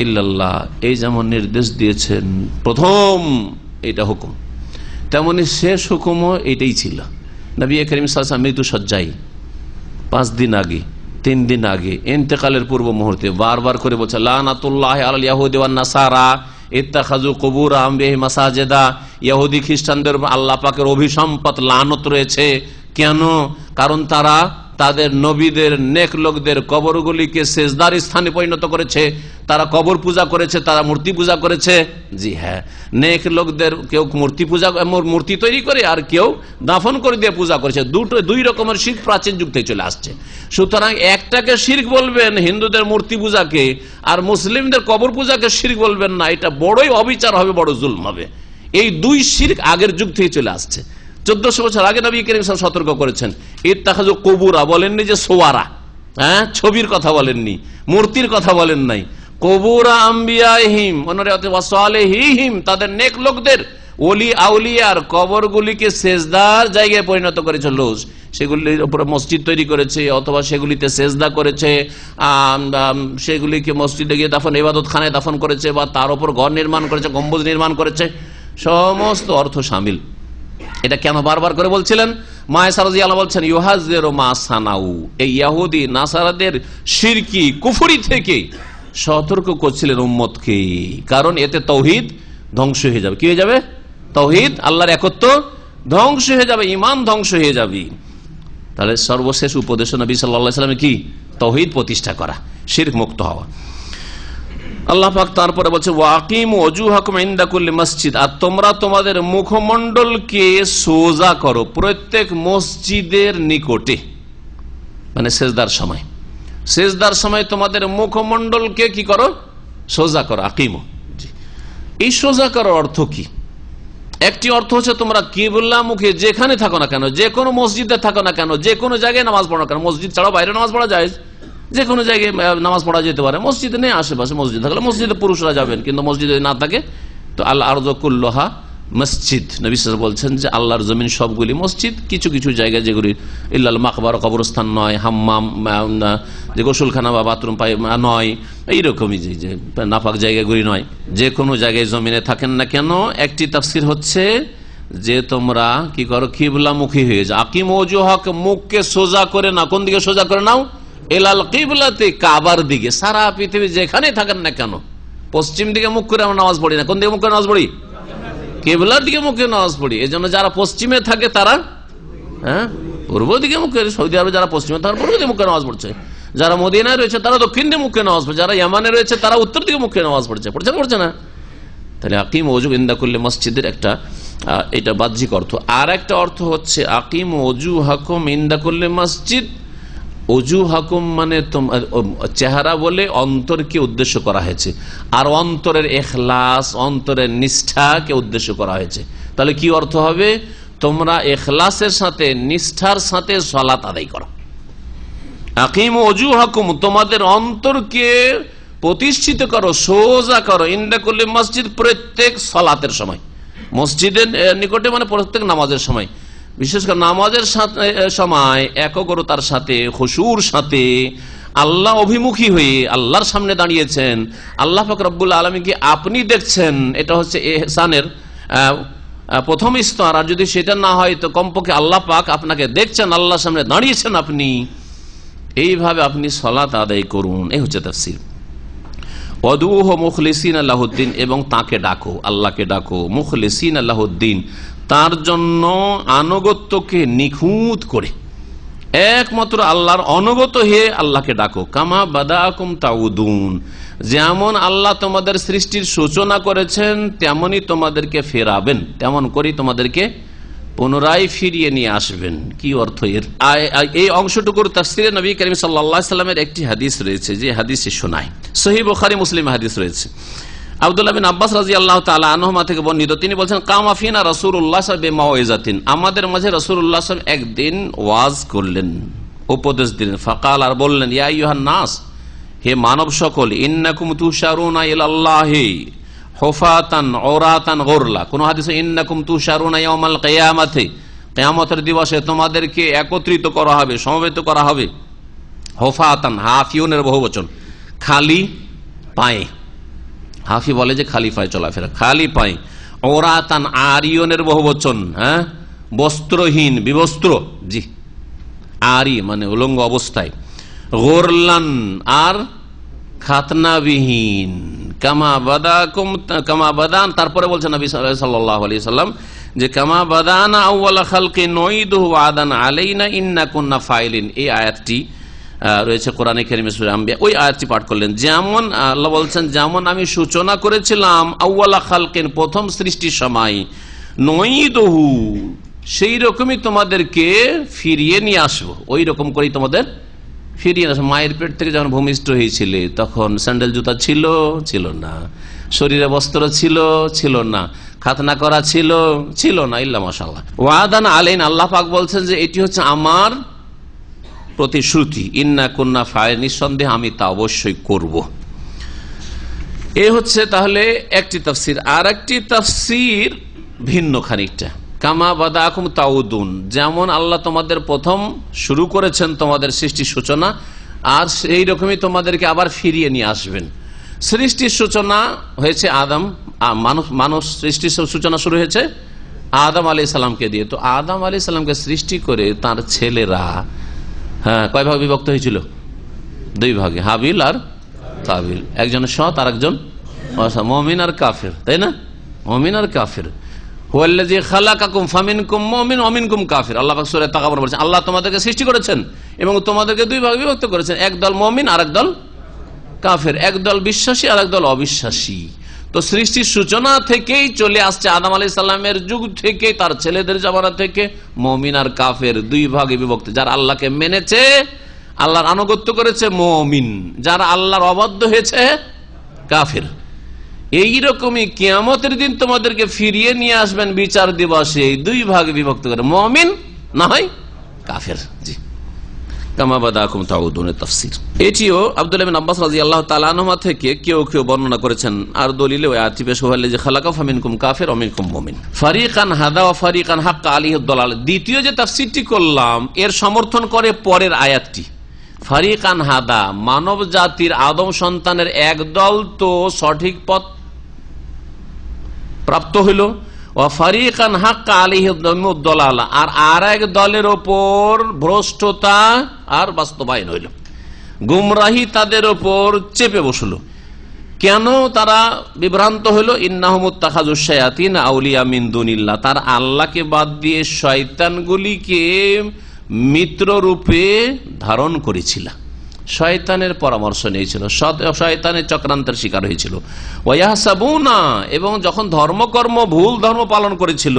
ইল্লাল্লাহ। এই যেমন নির্দেশ দিয়েছেন প্রথম এটা হুকুম, তেমনি শেষ হুকুমও এটাই ছিল। নবী করিম সাল্লাল্লাহু আলাইহি ওয়াসাল্লাম মৃত্যু সজ্জায় 5 দিন আগে 3 দিন আগে ইন্তেকালের পূর্ব মুহূর্তে বারবার করে বলছে লানাতুল্লাহি আলাল ইয়াহুদি ওয়ান নাসারা ইত্তাখাযু কুবুর আম্বিয়াহিম মাসাজিদা। ইহুদি খ্রিস্টানদের আল্লাহ পাকের অভিসম্পাত লানত রয়েছে। কেন? কারণ তারা তাদের নবীদের নেক লোকদের কবরগুলিকে সেজদার স্থানে পরিণত করেছে, তারা কবর পূজা করেছে, তারা মূর্তি পূজা করেছে। জি হ্যাঁ, নেক লোকদের কেউ মূর্তি তৈরি করে আর কেউ দাফন করে দিয়ে পূজা করেছে। দুই রকমের শিরক প্রাচীন যুগ থেকে চলে আসছে। সুতরাং একটাকে শিরক বলবেন হিন্দুদের মূর্তি পূজাকে, আর মুসলিমদের কবর পূজাকে শিরক বলবেন না, এটা বড়ই অবিচার হবে, বড় জুলম হবে। এই দুই শিরক আগের যুগ থেকে চলে আসছে। 1400 বছর আগে নবী করিম সাল্লাল্লাহু আলাইহি ওয়াসাল্লাম সতর্ক করেছেন। ইত্তাখাযু কুবুরা বলেননি যে সোয়ারা, ছবির কথা বলেননি, মূর্তির কথা বলেন নাই। কুবুরা আম্বিয়াহিম ওয়াসালিহিম, তাদের নেক লোকদের ওলি আউলিয়ার কবরগুলিকে সেজদার জায়গায় পরিণত করেছে লোক। সেগুলির উপরে মসজিদ তৈরি করেছে অথবা সেগুলিতে সেজদা করেছে, সেগুলিকে মসজিদে গিয়ে দাফন ইবাদত খানায় দাফন করেছে, বা তার উপর ঘর নির্মাণ করেছে, গম্বুজ নির্মাণ করেছে। সমস্ত অর্থ শামিল। এটা কেন বারবার করে বলছিলেন? মায়েশা রাদিয়াল্লাহু বলছেন ইউহাযিরু মা সানাউ, এই ইহুদি নাসারাদের শিরকি কুফরি থেকে সতর্ক করছিলেন উম্মতকে, কারণ এতে তাওহীদ ধ্বংস হয়ে যাবে। কি হয়ে যাবে? তাওহীদ, আল্লাহর একত্ব ধ্বংস হয়ে যাবে, ঈমান ধ্বংস হয়ে যাবে। তাহলে সর্বশেষ উপদেশ নবী সাল্লাল্লাহু আলাইহি ওয়াসাল্লামের কি? তাওহীদ প্রতিষ্ঠা করা, শিরক মুক্ত হওয়া। আল্লাহ পাক তারপরে বলছে ওয়াকিমু ওজুহাকুম ইনদা কুল্লি মসজিদ, আর তোমরা তোমাদের মুখমণ্ডলকে সোজা করো প্রত্যেক মসজিদের নিকটে, মানে সেজদার সময়। সেজদার সময় তোমাদের মুখমণ্ডলকে কি করো? সোজা করো। আকিমু, এই সোজা করার অর্থ কি? একটি অর্থ হচ্ছে তোমরা কিবলা মুখে যেখানে থাকো না কেন, যে কোনো মসজিদে থাকো না কেন, যে কোনো জায়গায় নামাজ পড়ো না কেন, মসজিদ ছাড়াও বাইরে নামাজ পড়া যায়, যে কোনো জায়গায় নামাজ পড়া যেতে পারে। মসজিদে নেই, আশেপাশে মসজিদ থাকলে মসজিদে পুরুষরা যাবেন, কিন্তু মসজিদে না থাকে তো আল্লাহ আরযু কুল্লুহা মসজিদ। নবী সাল্লাল্লাহু আলাইহি ওয়াসাল্লাম বলছেন যে আল্লাহর জমিন সবগুলি মসজিদ, কিছু কিছু জায়গায় যেগুলি ইল্লাল মাকবারা কবরস্থান নয়, হাম্মাম যে গোসলখানা বা বাথরুম পাই নয়, এইরকমই যে নাপাক জায়গাগুলি নয়, যে কোনো জায়গায় জমিনে থাকেন না কেন। একটি তাফসীর হচ্ছে যে তোমরা কি করো? কিবলামুখী হয়ে যাও। আকিমু ওজুহাক, মুখকে সোজা করে না। কোন দিকে সোজা করে নাও? এলাল কিবলাতে, কাবার দিকে। সারা পৃথিবী যেখানে থাকেন না কেন, পশ্চিম দিকে মুখ করে আমরা নামাজ পড়ি না। কোন দিকে মুখ করে নামাজ পড়ি? কিবলার দিকে মুখ করে নামাজ পড়ি। এই জন্য যারা পশ্চিমে থাকে তারা পূর্ব দিকে মুখ করে, সৌদি আরবে যারা পশ্চিমে তারা পূর্ব দিকে মুখ করে নামাজ পড়ছে, যারা মদিনায় রয়েছে তারা দক্ষিণ দিকে মুখ করে নামাজ পড়ছে, যারা ইয়ামানে রয়েছে তারা উত্তর দিকে মুখ করে নামাজ পড়ছে না। তাহলে আকিম ওজু ইনদা কুল্লি মসজিদের একটা এটা বাহ্যিক অর্থ। আর একটা অর্থ হচ্ছে আকিম ওজু হাকুম ইনদা কুল্লি মসজিদ। অজু হাকুম মানে চেহারা বলে অন্তরকে উদ্দেশ্য করা হয়েছে, আর অন্তরের এখলাস, অন্তরের নিষ্ঠাকে উদ্দেশ্য করা হয়েছে। তাহলে কি অর্থ হবে? তোমরা এখলাসের সাথে, নিষ্ঠার সাথে সালাত আদায় করো। আকিম অজু হাকুম, তোমাদের অন্তরকে প্রতিষ্ঠিত করো, সোজা করো। ইনদা কুল্লি মসজিদ, প্রত্যেক সালাতের সময়, মসজিদের নিকটে মানে প্রত্যেক নামাজের সময়, বিশেষ করে নামাজের সময় একগ্রতার সাথে, খুশুর সাথে, আল্লাহ অভিমুখী হয়ে আল্লাহর সামনে দাঁড়িয়েছেন, আল্লাহ পাক রব্বুল আলামিনকে আপনি দেখছেন। এটা হচ্ছে ইহসানের প্রথম স্তর। আর যদি সেটা না হয় তো কমপক্ষে আল্লাহ পাক আপনাকে দেখছেন, আল্লাহর সামনে দাঁড়িয়েছেন আপনি, এইভাবে আপনি সালাত আদায় করুন। এই হচ্ছে তাফসীর। ওয়াদুহু মুখলিসিনা লাহুদ্দিন, এবং তাকে ডাকো, আল্লাহকে ডাকো, মুখলিসিনা লাহুদ্দিন, তার জন্য আনুগত্যকে নিখুঁত করে, একমাত্র আল্লাহর অনুগত হয়ে আল্লাহকে ডাকো। কামা বাদাকুম তাউদুন, যেমন আল্লাহ তোমাদের সৃষ্টির সূচনা করেছেন তেমনই তোমাদেরকে ফেরাবেন, তেমন করেই তোমাদেরকে পুনরায় ফিরিয়ে নিয়ে আসবেন। কি অর্থ এর? এই অংশটুকুর তাফসীরে নবী করিম সাল্লাল্লাহু আলাইহি সাল্লামের একটি হাদিস রয়েছে, যে হাদিসে শোনায়, সহিহ বুখারী মুসলিম হাদিস রয়েছে। আব্দুল্লাহ বিন আব্বাস রাদিয়াল্লাহু তাআলা আনহুমা থেকে বর্ণিত, তিনি বলছেন কামা ফিনা রাসূলুল্লাহ সাল্লাল্লাহু আলাইহি বিমাউইযাতিন, আমাদের মাঝে রাসূলুল্লাহ সাল্লাল্লাহু আলাইহি একদিন ওয়াজ করলেন, উপদেশ দিলেন। ফাকাল, আর বললেন, ইয়া আইয়ুহান নাস, হে মানব সকল, ইন্নাকুম তুশারুনা ইলাল্লাহি হুফাতান উরাতান গুরলা। কোন হাদিসে ইন্নাকুম তুশারুনা ইয়াউমাল কিয়ামাতি, কিয়ামতের দিবসে তোমাদেরকে একত্রিত করা হবে, সমবেত করা হবে। হুফাতান, হাফিউনের বহুবচন, খালি পায়ে, হাফি বলে যে খালি পায়ে চলাফেরা, খালি পায়ে। ওরাতান, আরিয়নের বহুবচন, বস্ত্রহীন, বিবস্ত্র। জি, আরি মানে উলঙ্গ অবস্থায়। গোরলান আর খাতনাবিহীন, কামা বাদান। তারপরে বলছেন নবী সাল্লাল্লাহু আলাইহি সাল্লাম যে কামা বাদানা আউওয়ালা খালকি নুঈদুহু ওয়াদান আলাইনা ইন্না কুন্না ফাইলিন। এই আয়াতটি রয়েছে কোরআনে কারীমে সূরা আম্বিয়া। ওই আয়াতটি পাঠ করলেন, যেমন আল্লাহ বলছেন যেমন আমি সূচনা করেছিলাম আউওয়ালা খালকিন, প্রথম সৃষ্টির সময়, নুঈদুহু, সেই রকমই তোমাদেরকে ফিরিয়ে নিয়ে আসবো, ওই রকম করেই তোমাদের ফিরিয়ে আসবো। মায়ের পেট থেকে যখন ভূমিষ্ঠ হয়েছিলে তখন স্যান্ডেল জুতা ছিল ছিল না, শরীরে বস্ত্র ছিল না, খাতনা করা ছিল না, ইল্লা মাশাআল্লাহ। ওয়াদান আলাইনা, আল্লাহ পাক বলছেন যে এটি হচ্ছে আমার প্রতিশ্রুতি, ইন্না কুন্না ফাইল, নিঃসন্দেহে আমি তা অবশ্যই করব। এ হচ্ছে তাহলে একটি তাফসীর। আর একটি তাফসীর ভিন্ন খানিকটা, কামা বাদাকুম তাউদুন, যেমন আল্লাহ তোমাদের প্রথম শুরু করেছেন তোমাদের সৃষ্টির সূচনা, আর সেই রকমই তোমাদেরকে আবার ফিরিয়ে নিয়ে আসবেন। সৃষ্টির সূচনা হয়েছে আদম, মানুষ সৃষ্টির সূচনা শুরু হয়েছে আদম আলাইহিস সালামকে দিয়ে। তো আদম আলাইহিস সালামকে সৃষ্টি করে তার ছেলেরা কয় ভাগে বিভক্ত হয়েছিল? 2 ভাগে, হাবিল আর কাবিল। একজন সৎ আর একজন মুমিন আর কাফের, তাই না? মুমিন আর কাফের। হুয়াল্লাযী খালাকাকুম ফামিনকুম মুমিন ওয়া মিনকুম কাফির। আল্লাহ পাক সূরা তাকাবুর বলেছেন আল্লাহ তোমাদেরকে সৃষ্টি করেছেন এবং তোমাদেরকে 2 ভাগে বিভক্ত করেছেন, একদল মুমিন আর একদল কাফের, একদল বিশ্বাসী আর একদল অবিশ্বাসী। তো সৃষ্টির সূচনা থেকেই চলে আসছে আদম আলাইহিস সালামের যুগ থেকে, তার ছেলেদের জামানা থেকে মুমিন আর কাফের 2 ভাগে বিভক্ত। যারা আল্লাহকে মেনেছে, আল্লাহর আনুগত্য করেছে, মুমিন। যারা আল্লাহর অবাধ্য হয়েছে, কাফের। এইরকমই কিয়ামতের দিন তোমাদেরকে ফিরিয়ে নিয়ে আসবেন বিচার দিবসে 2 ভাগে বিভক্ত করে, মুমিন না হয় কাফের। জি, কামা বাদাকুম তাউদুন তাফসীর। এটিও আব্দুল্লাহ ইবনে আব্বাস রাদিয়াল্লাহু তাআলা আনহুমা থেকে কেউ বর্ণনা করেছেন। আর দলিলে ওই আয়াতটি পেশ হলো যে খালাকা ফামিনকুম কাফির ওয়া মিনকুম মুমিন, ফারিকান হাদা ওয়া ফারিকান হাক্কা আলাইহিদ দালাল। দ্বিতীয় যে তাফসীরটি করলাম এর সমর্থন করে পরের আয়াতটি, ফারিকান হাদা, মানব জাতির আদম সন্তানের একদল তো সঠিক পথ প্রাপ্ত হইল, ওয়া ফারিকান হাক্কা আলাইহিদ দালাল, আর এক দলের ওপর ভ্রষ্টতা আর বাস্তবায়ন হইল, গুমরাহি তাদের ওপর চেপে বসল। কেন তারা বিভ্রান্ত হইল? ইন্নাহুম ইত্তাখাযুশ শায়াতিন আউলিয়া মিন দুনিল্লাহ, তার আল্লাহকে বাদ দিয়ে শয়তানগুলিকে মিত্র রূপে ধারণ করেছিল, শয়তানের পরামর্শ নিয়েছিল, শয়তানের চক্রান্তের শিকার হয়েছিল। ওয়াহসাবুনা, এবং যখন ধর্মকর্ম ভুল ধর্ম পালন করেছিল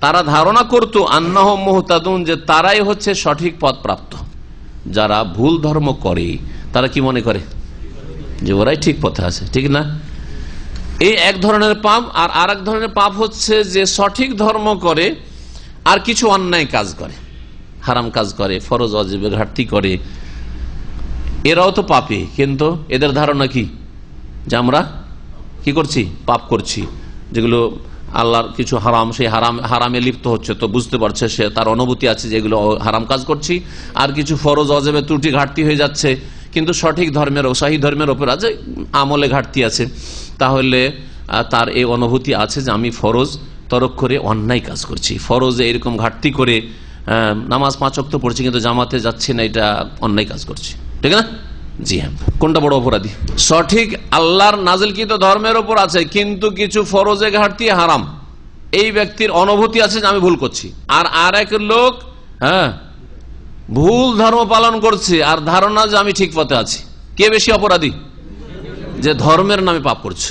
তারা ধারণা করত আন্নাহুম মুহতাদুন, যে তারাই হচ্ছে সঠিক পথ প্রাপ্ত। যারা ভুল ধর্ম করে তারা কি মনে করে যে ওরাই ঠিক পথে আছে, ঠিক না? এই এক ধরনের পাপ। আর এক ধরনের পাপ হচ্ছে যে সঠিক ধর্ম করে আর কিছু অন্যায় কাজ করে, হারাম কাজ করে, ফরজ ওয়াজিবের ঘাটতি করে, এরাও তো পাপী। কিন্তু এদের ধারণা কি যে আমরা কি করছি? পাপ করছি। যেগুলো আল্লাহর কিছু হারাম, সেই হারামে লিপ্ত হচ্ছে, তো বুঝতে পারছে, সে তার অনুভূতি আছে যে এগুলো হারাম কাজ করছি। আর কিছু ফরজ ওয়াজিবে ত্রুটি ঘাটতি হয়ে যাচ্ছে, কিন্তু সঠিক ধর্মের, সহি ধর্মের ওপর আছে আমলে ঘাটতি আছে। তাহলে তার এই অনুভূতি আছে যে আমি ফরজ তরক করে অন্যায় কাজ করছি, ফরজে এরকম ঘাটতি করে নামাজ 5 ওয়াক্ত পড়ছি কিন্তু জামাতে যাচ্ছি না, এটা অন্যায় কাজ করছি, ঠিক না? জি হ্যাঁ। কোনটা বড় অপরাধী? সঠিক আল্লাহর নাজিলকৃত ধর্মের ওপর আছে কিন্তু কিছু ফরজে ঘাটতি, হারাম, এই ব্যক্তির অনুভূতি আছে যে আমি ভুল করছি। আর এক লোক ভুল ধর্ম পালন করছে আর ধারণা যে আমি ঠিক পথে আছি। কে বেশি অপরাধী? যে ধর্মের নামে পাপ করছে,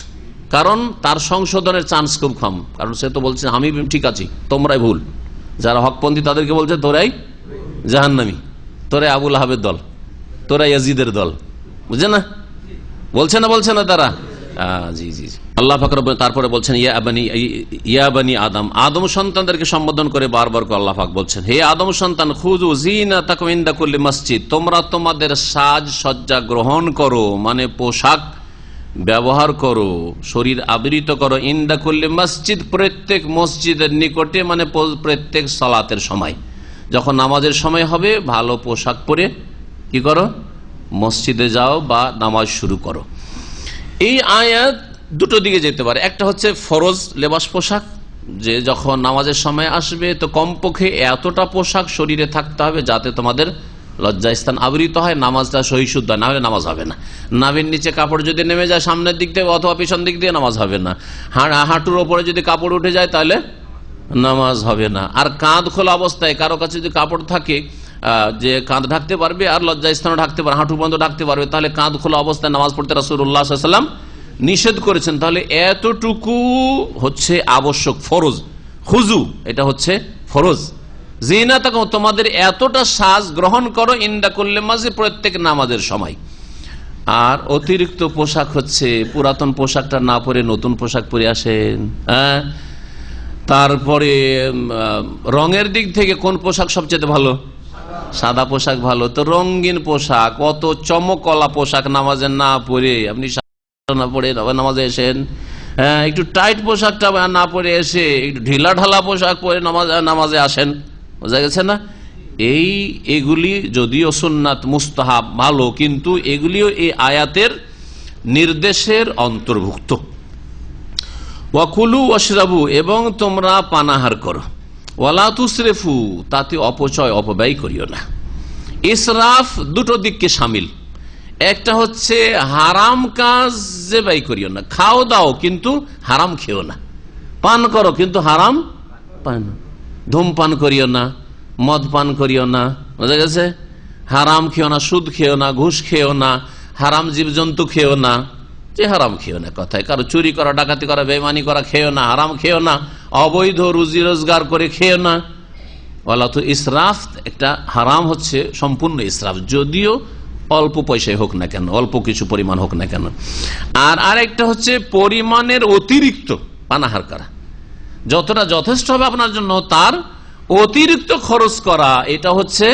কারণ তার সংশোধনের চান্স খুব কম, কারণ সে তো বলছে আমি ঠিক আছি, তোমরাই ভুল। যারা হকপন্থী তাদেরকে বলছে তোরাই জাহান্নামী, তোরাই আবুল আহাবের দল, তোরাই ইয়াজিদের দল, বুঝছে না? বলছে না তারা? জি জি। আল্লাহ পাক রব্বুল তারপরে বলছেন ইয়া বানি আদম, আদম সন্তানদেরকে সম্বোধন করে বারবার করে আল্লাহ পাক বলছেন হে আদম সন্তান, খুযু যিনাতাকুম ইনদা কুল্লি মসজিদ, তোমরা তোমাদের সাজ সজ্জা গ্রহণ করো, মানে পোশাক ব্যবহার করো, শরীর আবৃত করো, ইনদা কুল্লি মসজিদ, প্রত্যেক মসজিদের নিকটে, মানে প্রত্যেক সালাতের সময়, যখন নামাজের সময় হবে ভালো পোশাক পরে কি করো? মসজিদে যাও বা নামাজ শুরু করো। এই আয়াত দুটো দিকে যেতে পারে। একটা হচ্ছে ফরজ লেবাস পোশাক, যে যখন নামাজের সময় আসবে তো কমপক্ষে এতটা পোশাক শরীরে থাকতে হবে যাতে তোমাদের লজ্জাস্থান আবৃত হয়, নামাজটা সহিশুদ্ধ, না হলে নামাজ হবে না। নাভির নিচে কাপড় যদি নেমে যায় সামনের দিক থেকে অথবা পিছন দিক দিয়ে, নামাজ হবে না। হাঁটুর ওপরে যদি কাপড় উঠে যায় তাহলে নামাজ হবে না। আর কাঁধ খোলা অবস্থায় কারো কাছে যদি কাপড় থাকে যে কাঁধ ঢাকতে পারবে আর লজ্জাস্থানও ঢাকতে পারবে, হাঁটু পর্যন্ত ঢাকতে পারবে, তাহলে কাঁধ খোলা অবস্থায় নামাজ পড়তে রাসূলুল্লাহ সাল্লাল্লাহু আলাইহি ওয়াসাল্লাম নিষেধ করেছেন। তাহলে এতটুকু হচ্ছে আবশ্যক, ফরজ। খুজু, এটা হচ্ছে ফরজ। জিনাতাকুম, তোমাদের এতটা সাজ গ্রহণ করো ইনদা কুল্লি মাসজিদ, প্রত্যেক নামাজের সময়। আর অতিরিক্ত পোশাক হচ্ছে পুরাতন পোশাকটা না পরে নতুন পোশাক পরে আসেন। তারপরে রঙের দিক থেকে কোন পোশাক সবচেয়ে ভালো? সাদা পোশাক ভালো। তো রঙিন পোশাক, অত চমকলা পোশাক নামাজে না পরে আপনি না পরে নামাজে এসেন, একটু টাইট পোশাকটা না পরে এসে একটু ঢিলা ঢালা পোশাক পরে নামাজে আসেন, বোঝা গেছে না? এগুলি যদিও সুন্নাত মুস্তাহাব ভালো, কিন্তু এগুলিও এই আয়াতের নির্দেশের অন্তর্ভুক্ত। ওয়াকুলু ওয়াশরাবু, এবং তোমরা পানাহার করো। ওয়ালা তুসরিফু, তাতে অপচয় অপব্যয় করিও না। ইসরাফ দুটো দিককে শামিল। একটা হচ্ছে হারাম কাজে ব্যয় করিও না, খাও দাও কিন্তু হারাম খেও না, পান করো কিন্তু হারাম পান, ধূমপান করিও না, মদ পান করিও না, বুঝা গেছে? হারাম খেও না, সুদ খেও না, ঘুষ খেও না, হারাম জীবজন্তু খেও না, যে হারাম খেও না কথায়, কারো চুরি করা, ডাকাতি করা, বেঈমানি করা খেও না, হারাম খেও না, অবৈধ রুজি রোজগার করে খেও না। ওয়ালা তো ইসরাফ, একটা হারাম হচ্ছে সম্পূর্ণ ইসরাফ, যদিও অল্প পয়সায় হোক না কেন, অল্প কিছু পরিমাণ হোক না কেন। আর আরেকটা হচ্ছে পরিমাণের অতিরিক্ত পানাহার করা, যতটা যথেষ্ট হবে আপনার জন্য তার অতিরিক্ত খরচ করা, এটা হচ্ছে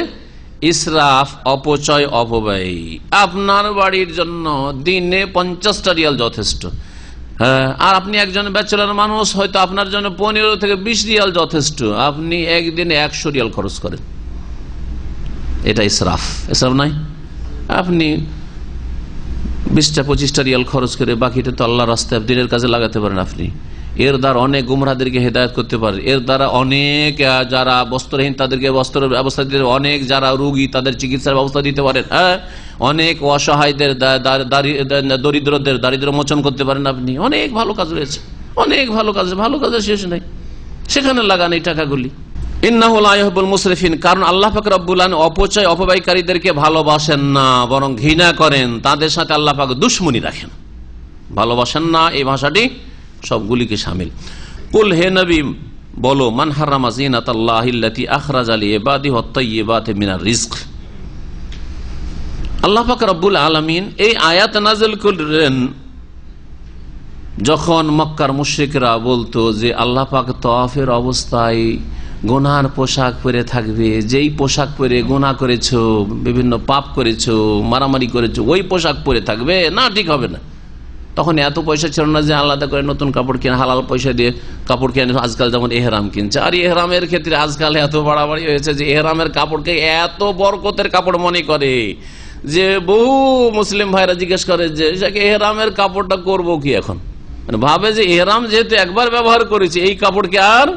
ইসরাফ, অপচয় অপব্যয়। আপনার বাড়ির জন্য দিনে 50টা রিয়াল যথেষ্ট, আর আপনি একজন ব্যাচেলর মানুষ, হয়তো আপনার জন্য 15 থেকে 20 রিয়াল যথেষ্ট, আপনি একদিনে 100 রিয়াল খরচ করেন, এটা ইসরাফ। ইসরাফ নাই? আপনি 20-25টা রিয়াল খরচ করে বাকিটা তো আল্লাহর রাস্তায় দিনের কাজে লাগাতে পারেন। আপনি এর দ্বারা অনেক গুমরাহদেরকে হেদায়েত করতে পারেন, এর দ্বারা অনেক যারা বস্ত্রহীন তাদেরকে বস্ত্রের ব্যবস্থা দিতে, অনেক যারা রোগী তাদের চিকিৎসার ব্যবস্থা দিতে পারেন, অনেক অসহায়দের, দরিদ্রদের দারিদ্র মোচন করতে পারেন। আপনি অনেক ভালো কাজ রয়েছে, অনেক ভালো কাজ, ভালো কাজের শেষ নেই, সেখানে লাগান এই টাকাগুলি। ইন্নাহু লা ইউহিব্বুল মুসরিফিন, কারণ আল্লাহ পাক রব্বুল আলামিন অপচয় অপব্যয়কারীদেরকে ভালোবাসেন না, বরং ঘৃণা করেন, তাদের সাথে আল্লাহ পাক দুশমনি রাখেন। ভালোবাসেন না এই ভাষাটি সবগুলিকে শামিল। কুল, হে নবী বলো, মান হারামা যিনাতাল্লাহিল্লাতী আখরাজা লিইবাদিহি ওয়াত তাইয়্যিবাতি মিনার রিজক। আল্লাহ পাক রব্বুল আলামিন এই আয়াত নাযিল করলেন যখন মক্কার মুশরিকরা বলতো যে আল্লাহ পাক তাওয়াফের অবস্থায় গুনার পোশাক পরে থাকবে, যেই পোশাক পরে গুনাহ করেছো, বিভিন্ন পাপ করেছো, মারামারি করেছো, ওই পোশাক পরে থাকবে না, ঠিক হবে না। তখন এত পয়সা ছিল না যে আলাদা করে নতুন কাপড় কিনে, হালাল পয়সা দিয়ে কাপড় কিনে, আজকাল যেমন এহরাম কিনছে। আর এহরামের ক্ষেত্রে আজকাল এত বাড়াবাড়ি হয়েছে যে এহরামের কাপড়কে এত বরকতের কাপড় মনে করে যে বহু মুসলিম ভাইরা জিজ্ঞেস করে যে এহরামের কাপড়টা করবো কি এখন, মানে ভাবে যে এহরাম যেহেতু একবার ব্যবহার করেছি, এই কাপড়কে আর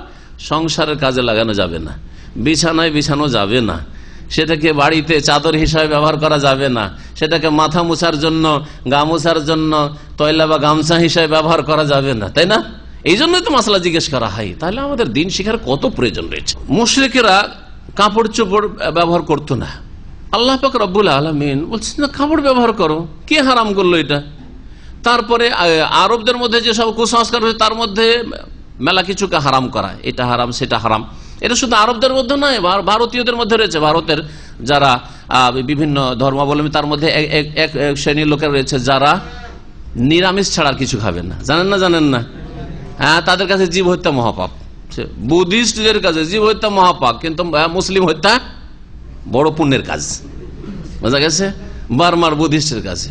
সংসারের কাজে লাগানো যাবে না, বিছানায় বিছানো যাবে না, সেটাকে বাড়িতে চাদর হিসাবে ব্যবহার করা যাবে না, সেটাকে মাথা মুছার জন্য, গা মুছার জন্য তয়লা বা গামছা হিসাবে ব্যবহার করা যাবে না, তাই না? এই জন্যই তো মাসলা জিজ্ঞেস করা হয়। তাহলে আমাদের দিন শিখার কত প্রয়োজন রয়েছে। মুশরিকেরা কাপড় চোপড় ব্যবহার করতো না, আল্লাহ পাক রব্বুল আলামিন বলছেন না কাপড় ব্যবহার করো, কে হারাম করলো এটা? তারপরে আরবদের মধ্যে যেসব কুসংস্কার হয়েছে তার মধ্যে মেলা কিছুকে হারাম করা, এটা হারাম সেটা হারাম। এটা শুধু আরবদের মধ্যে নয়, ভারতীয়দের মধ্যে রয়েছে। ভারতের যারা বিভিন্ন ধর্মাবলম্বী তার মধ্যে এক শ্রেণীর লোকের রয়েছে যারা নিরামিষ ছাড়া কিছু খাবেন না। জানেন না? জানেন না? হ্যাঁ, তাদের কাছে জীব হত্যা মহাপাপ। বুদ্ধিস্টদের কাছে জীব হত্যা মহাপাপ, কিন্তু মুসলিম হত্যা বড় পুণ্যের কাজ, বোঝা গেছে? বার্মার বুদ্ধিস্টের কাছে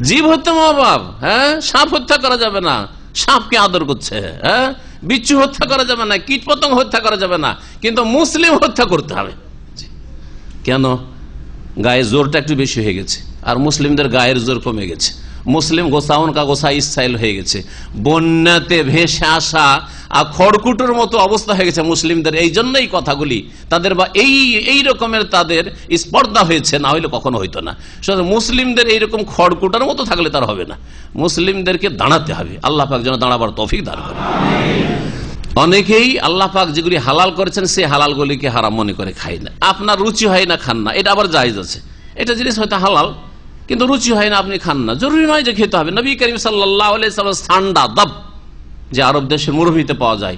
জীব হত্যা মহাপাপ। হ্যাঁ, সাপ হত্যা করা যাবে না, সাপকে আদর করছে। হ্যাঁ, বিচ্ছু হত্যা করা যাবে না, কীট পতঙ্গ হত্যা করা যাবে না, কিন্তু মুসলিম হত্যা করতে হবে। কেন? গায়ের জোরটা একটু বেশি হয়ে গেছে, আর মুসলিমদের গায়ের জোর কমে গেছে। মুসলিম গোসাউন কা গোসা ইসরাইল হয়ে গেছে। বন্যাতে ভেসে আসা আর খড়কুটোর মতো অবস্থা হয়ে গেছে মুসলিমদের। এই জন্যই কথাগুলি তাদের বা এই রকমের তাদের স্পর্ধা হয়েছে, না হইলে কখনো হইতো না। মুসলিমদের এইরকম খড়কুটোর মতো থাকলে তার হবে না, মুসলিমদেরকে দাঁড়াতে হবে। আল্লাহ পাক যেন দাঁড়াবার তৌফিক দান করে। অনেকেই আল্লাহ পাক যেগুলি হালাল করেছেন সেই হালালগুলিকে হারাম মনে করে খায় না। আপনার রুচি হয় না, খান না, এটা আবার জায়েজ আছে। এটা জিনিস হয়তো হালাল কিন্তু রুচি হয় না, আপনি খান না, জরুরি নয় যে খেতে হবে। নবী করিম সাল্লাল্লাহু আলাইহি ওয়াসাল্লাম ঠান্ডা দাব যে আরব দেশের মরুভূমিতে পাওয়া যায়,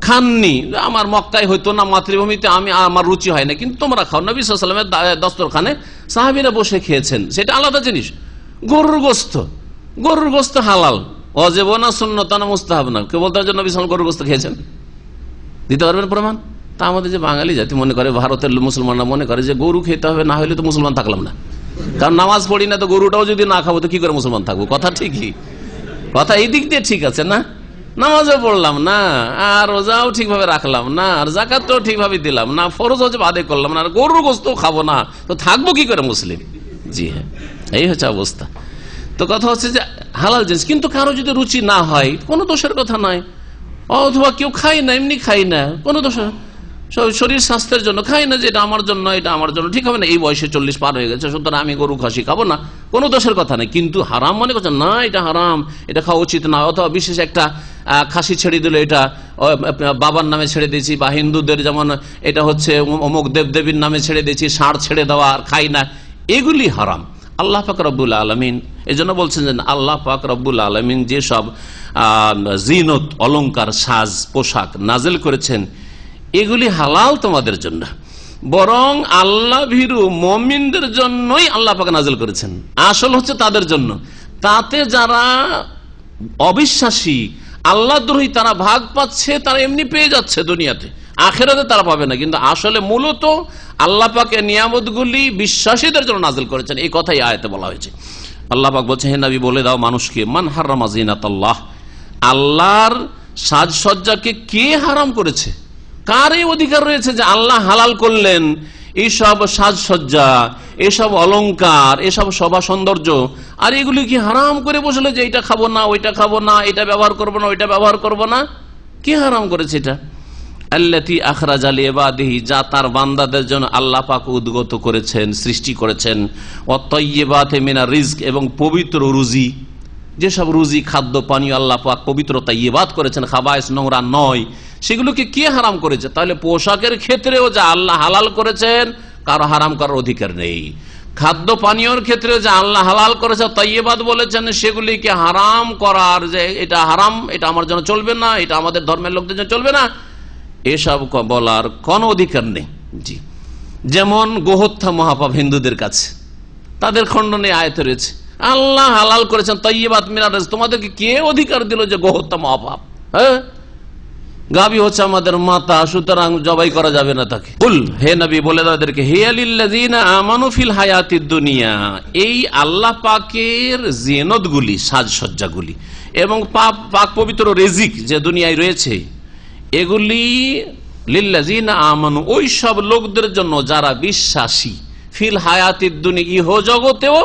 খাননি। আমার মক্কায় হইতো না, মাতৃভূমিতে আমার রুচি হয় না, কিন্তু তোমরা খাও। নবী সাল্লাল্লাহু আলাইহি ওয়াসাল্লামের দস্তরখানে সাহাবীরা বসে খেয়েছেন, সেটা আলাদা জিনিস। গরুর গোশত হালাল, ওয়াজিব না, সুন্নত না, মুস্তাহাব না। কেউ বলতে হবে নবী সাল্লাল্লাহু আলাইহি ওয়াসাল্লাম গরুর গোশত খেয়েছেন? দিতে পারবেন প্রমাণ? তা আমাদের যে বাঙালি জাতি মনে করে, ভারতের মুসলমানরা মনে করে যে গরু খেতে হবে, না হলে তো মুসলমান থাকলাম না। কারণ নামাজ পড়ি না, তো গরুটাও যদি না খাবো তো কি করে মুসলমান থাকবো? কথা ঠিকই, কথা এই দিক দিয়ে ঠিক আছে না? নামাজও পড়লাম না, আর রোজাও ঠিকভাবে রাখলাম না, আর যাকাতও ঠিকভাবে দিলাম না, ফরজ ওয়াজিব আদায় করলাম না, আর গরুর গোশত খাবো না, তো থাকবো কি করে মুসলিম? জি হ্যাঁ, এই হচ্ছে অবস্থা। তো কথা হচ্ছে যে হালাল জিনিস, কিন্তু কারো যদি রুচি না হয় কোনো দোষের কথা নয়, অথবা কেউ খাই না, এমনি খাই না, কোনো দোষ, শরীর স্বাস্থ্যের জন্য খাই না, যে এটা আমার জন্য, এটা আমার জন্য ঠিক হবে না, এই বয়সে 40 পার হয়ে গেছে, সুতরাং আমি গরু খাসি খাবো না, কোনো দোষের কথা নেই। কিন্তু হারাম মনে করছে না, এটা হারাম, এটা খাওয়া উচিত না। অথবা বিশেষ একটা খাসি ছেড়ে দিল, এটা বাবার নামে ছেড়ে দিয়েছি, বা হিন্দুদের যেমন এটা হচ্ছে অমুক দেবদেবীর নামে ছেড়ে দিয়েছি, ষাঁড় ছেড়ে দেওয়া আর খাই না, এগুলি হারাম। আল্লাহ পাক রব্বুল আলামিন এই জন্য বলছেন যে আল্লাহ পাক রব্বুল আলামিন যেসব জিনত, অলংকার, সাজ, পোশাক নাজিল করেছেন, এগুলি হালাল তোমাদের জন্য, বরং আল্লাহ ভীরু মুমিনদের জন্যই আল্লাহ পাক নাজিল করেছেন। আসল হচ্ছে তাদের জন্য। তাতে যারা অবিশ্বাসী, আল্লাহদ্রোহী, তারা ভাগ পাচ্ছে, তারা এমনি পেয়ে যাচ্ছে দুনিয়াতে, আখিরাতে তারা পাবে না। কিন্তু আসলে মূলত আল্লাহ পাকের নিয়ামতগুলি বিশ্বাসীদের জন্য নাজিল করেছেন, এই কথাই আয়াতে বলা হয়েছে। আল্লাহ পাক বলছেন, হে নবী বলে দাও মানুষকে, মান হারামা জিনাতাল্লাহ, আল্লাহর সাজসজ্জাকে কে হারাম করেছে? কার এই অধিকার রয়েছে যে আল্লাহ হালাল করলেন এইসব সাজসজ্জা, এসব অলংকার, এসব শোভা সৌন্দর্য, আর এগুলি কি হারাম করে বসলে যে এটা খাবো না, ওইটা খাবো না, এটা ব্যবহার করবো না, ওইটা ব্যবহার করবো না? কে হারাম করেছে এটা? আল্লাতী আখরাজা লিইবাদিহি, যা তার বান্দাদের জন্য আল্লাহ পাক উদ্গত করেছেন, সৃষ্টি করেছেন। ওয়াত-তাইয়্যিবাতি মিনার রিজক, এবং পবিত্র রুজি, যেসব রুজি, খাদ্য পানীয় আল্লাহ পাক পবিত্র তাইয়্যিবাত করেছেন, খাবায়েস নোংরা নয়, সেগুলোকে কে হারাম করেছে? তাহলে পোশাকের ক্ষেত্রেও যা আল্লাহ হালাল করেছেন, কারো হারাম করার অধিকার নেই। খাদ্য পানীয়র ক্ষেত্রে যা আল্লাহ হালাল করেছে, তাইয়্যিবাত বলেছেন, সেগুলিকে হারাম করার যে এটা হারাম, এটা আমার জন্য চলবে না, এটা আমাদের ধর্মের লোকদের জন্য চলবে না, এসব বলার কোন অধিকার নেই। জি, যেমন গোহত্যা মহাপাপ হিন্দুদের কাছে, তাদের খণ্ডনে আয়াতে রয়েছে আল্লাহ হালাল করেছেন তাইয়্যিবাত মিনার রিজক, তোমাদেরকে কে অধিকার দিল যে গোহত্যা মহাপাপ? হ্যাঁ, গাবি হচ্ছে আমাদের মাতা, সুতরাং জবাই করা যাবে না তাকে। কুল, হে নবী বলে দাও এদেরকে, হিয়া লিল্লাযিনা আমানু ফিল হায়াতিদ দুনিয়া, এই আল্লাহ পাকের জিনাতগুলি, সাজসজ্জাগুলি এবং পাক পবিত্র রিজিক যে দুনিয়ায় রয়েছে, এগুলি লিল্লাযিনা আমানু, ওই সব লোকদের জন্য যারা বিশ্বাসী, ফিল হায়াতিদ দুনিয়া, ইহ জগতেও,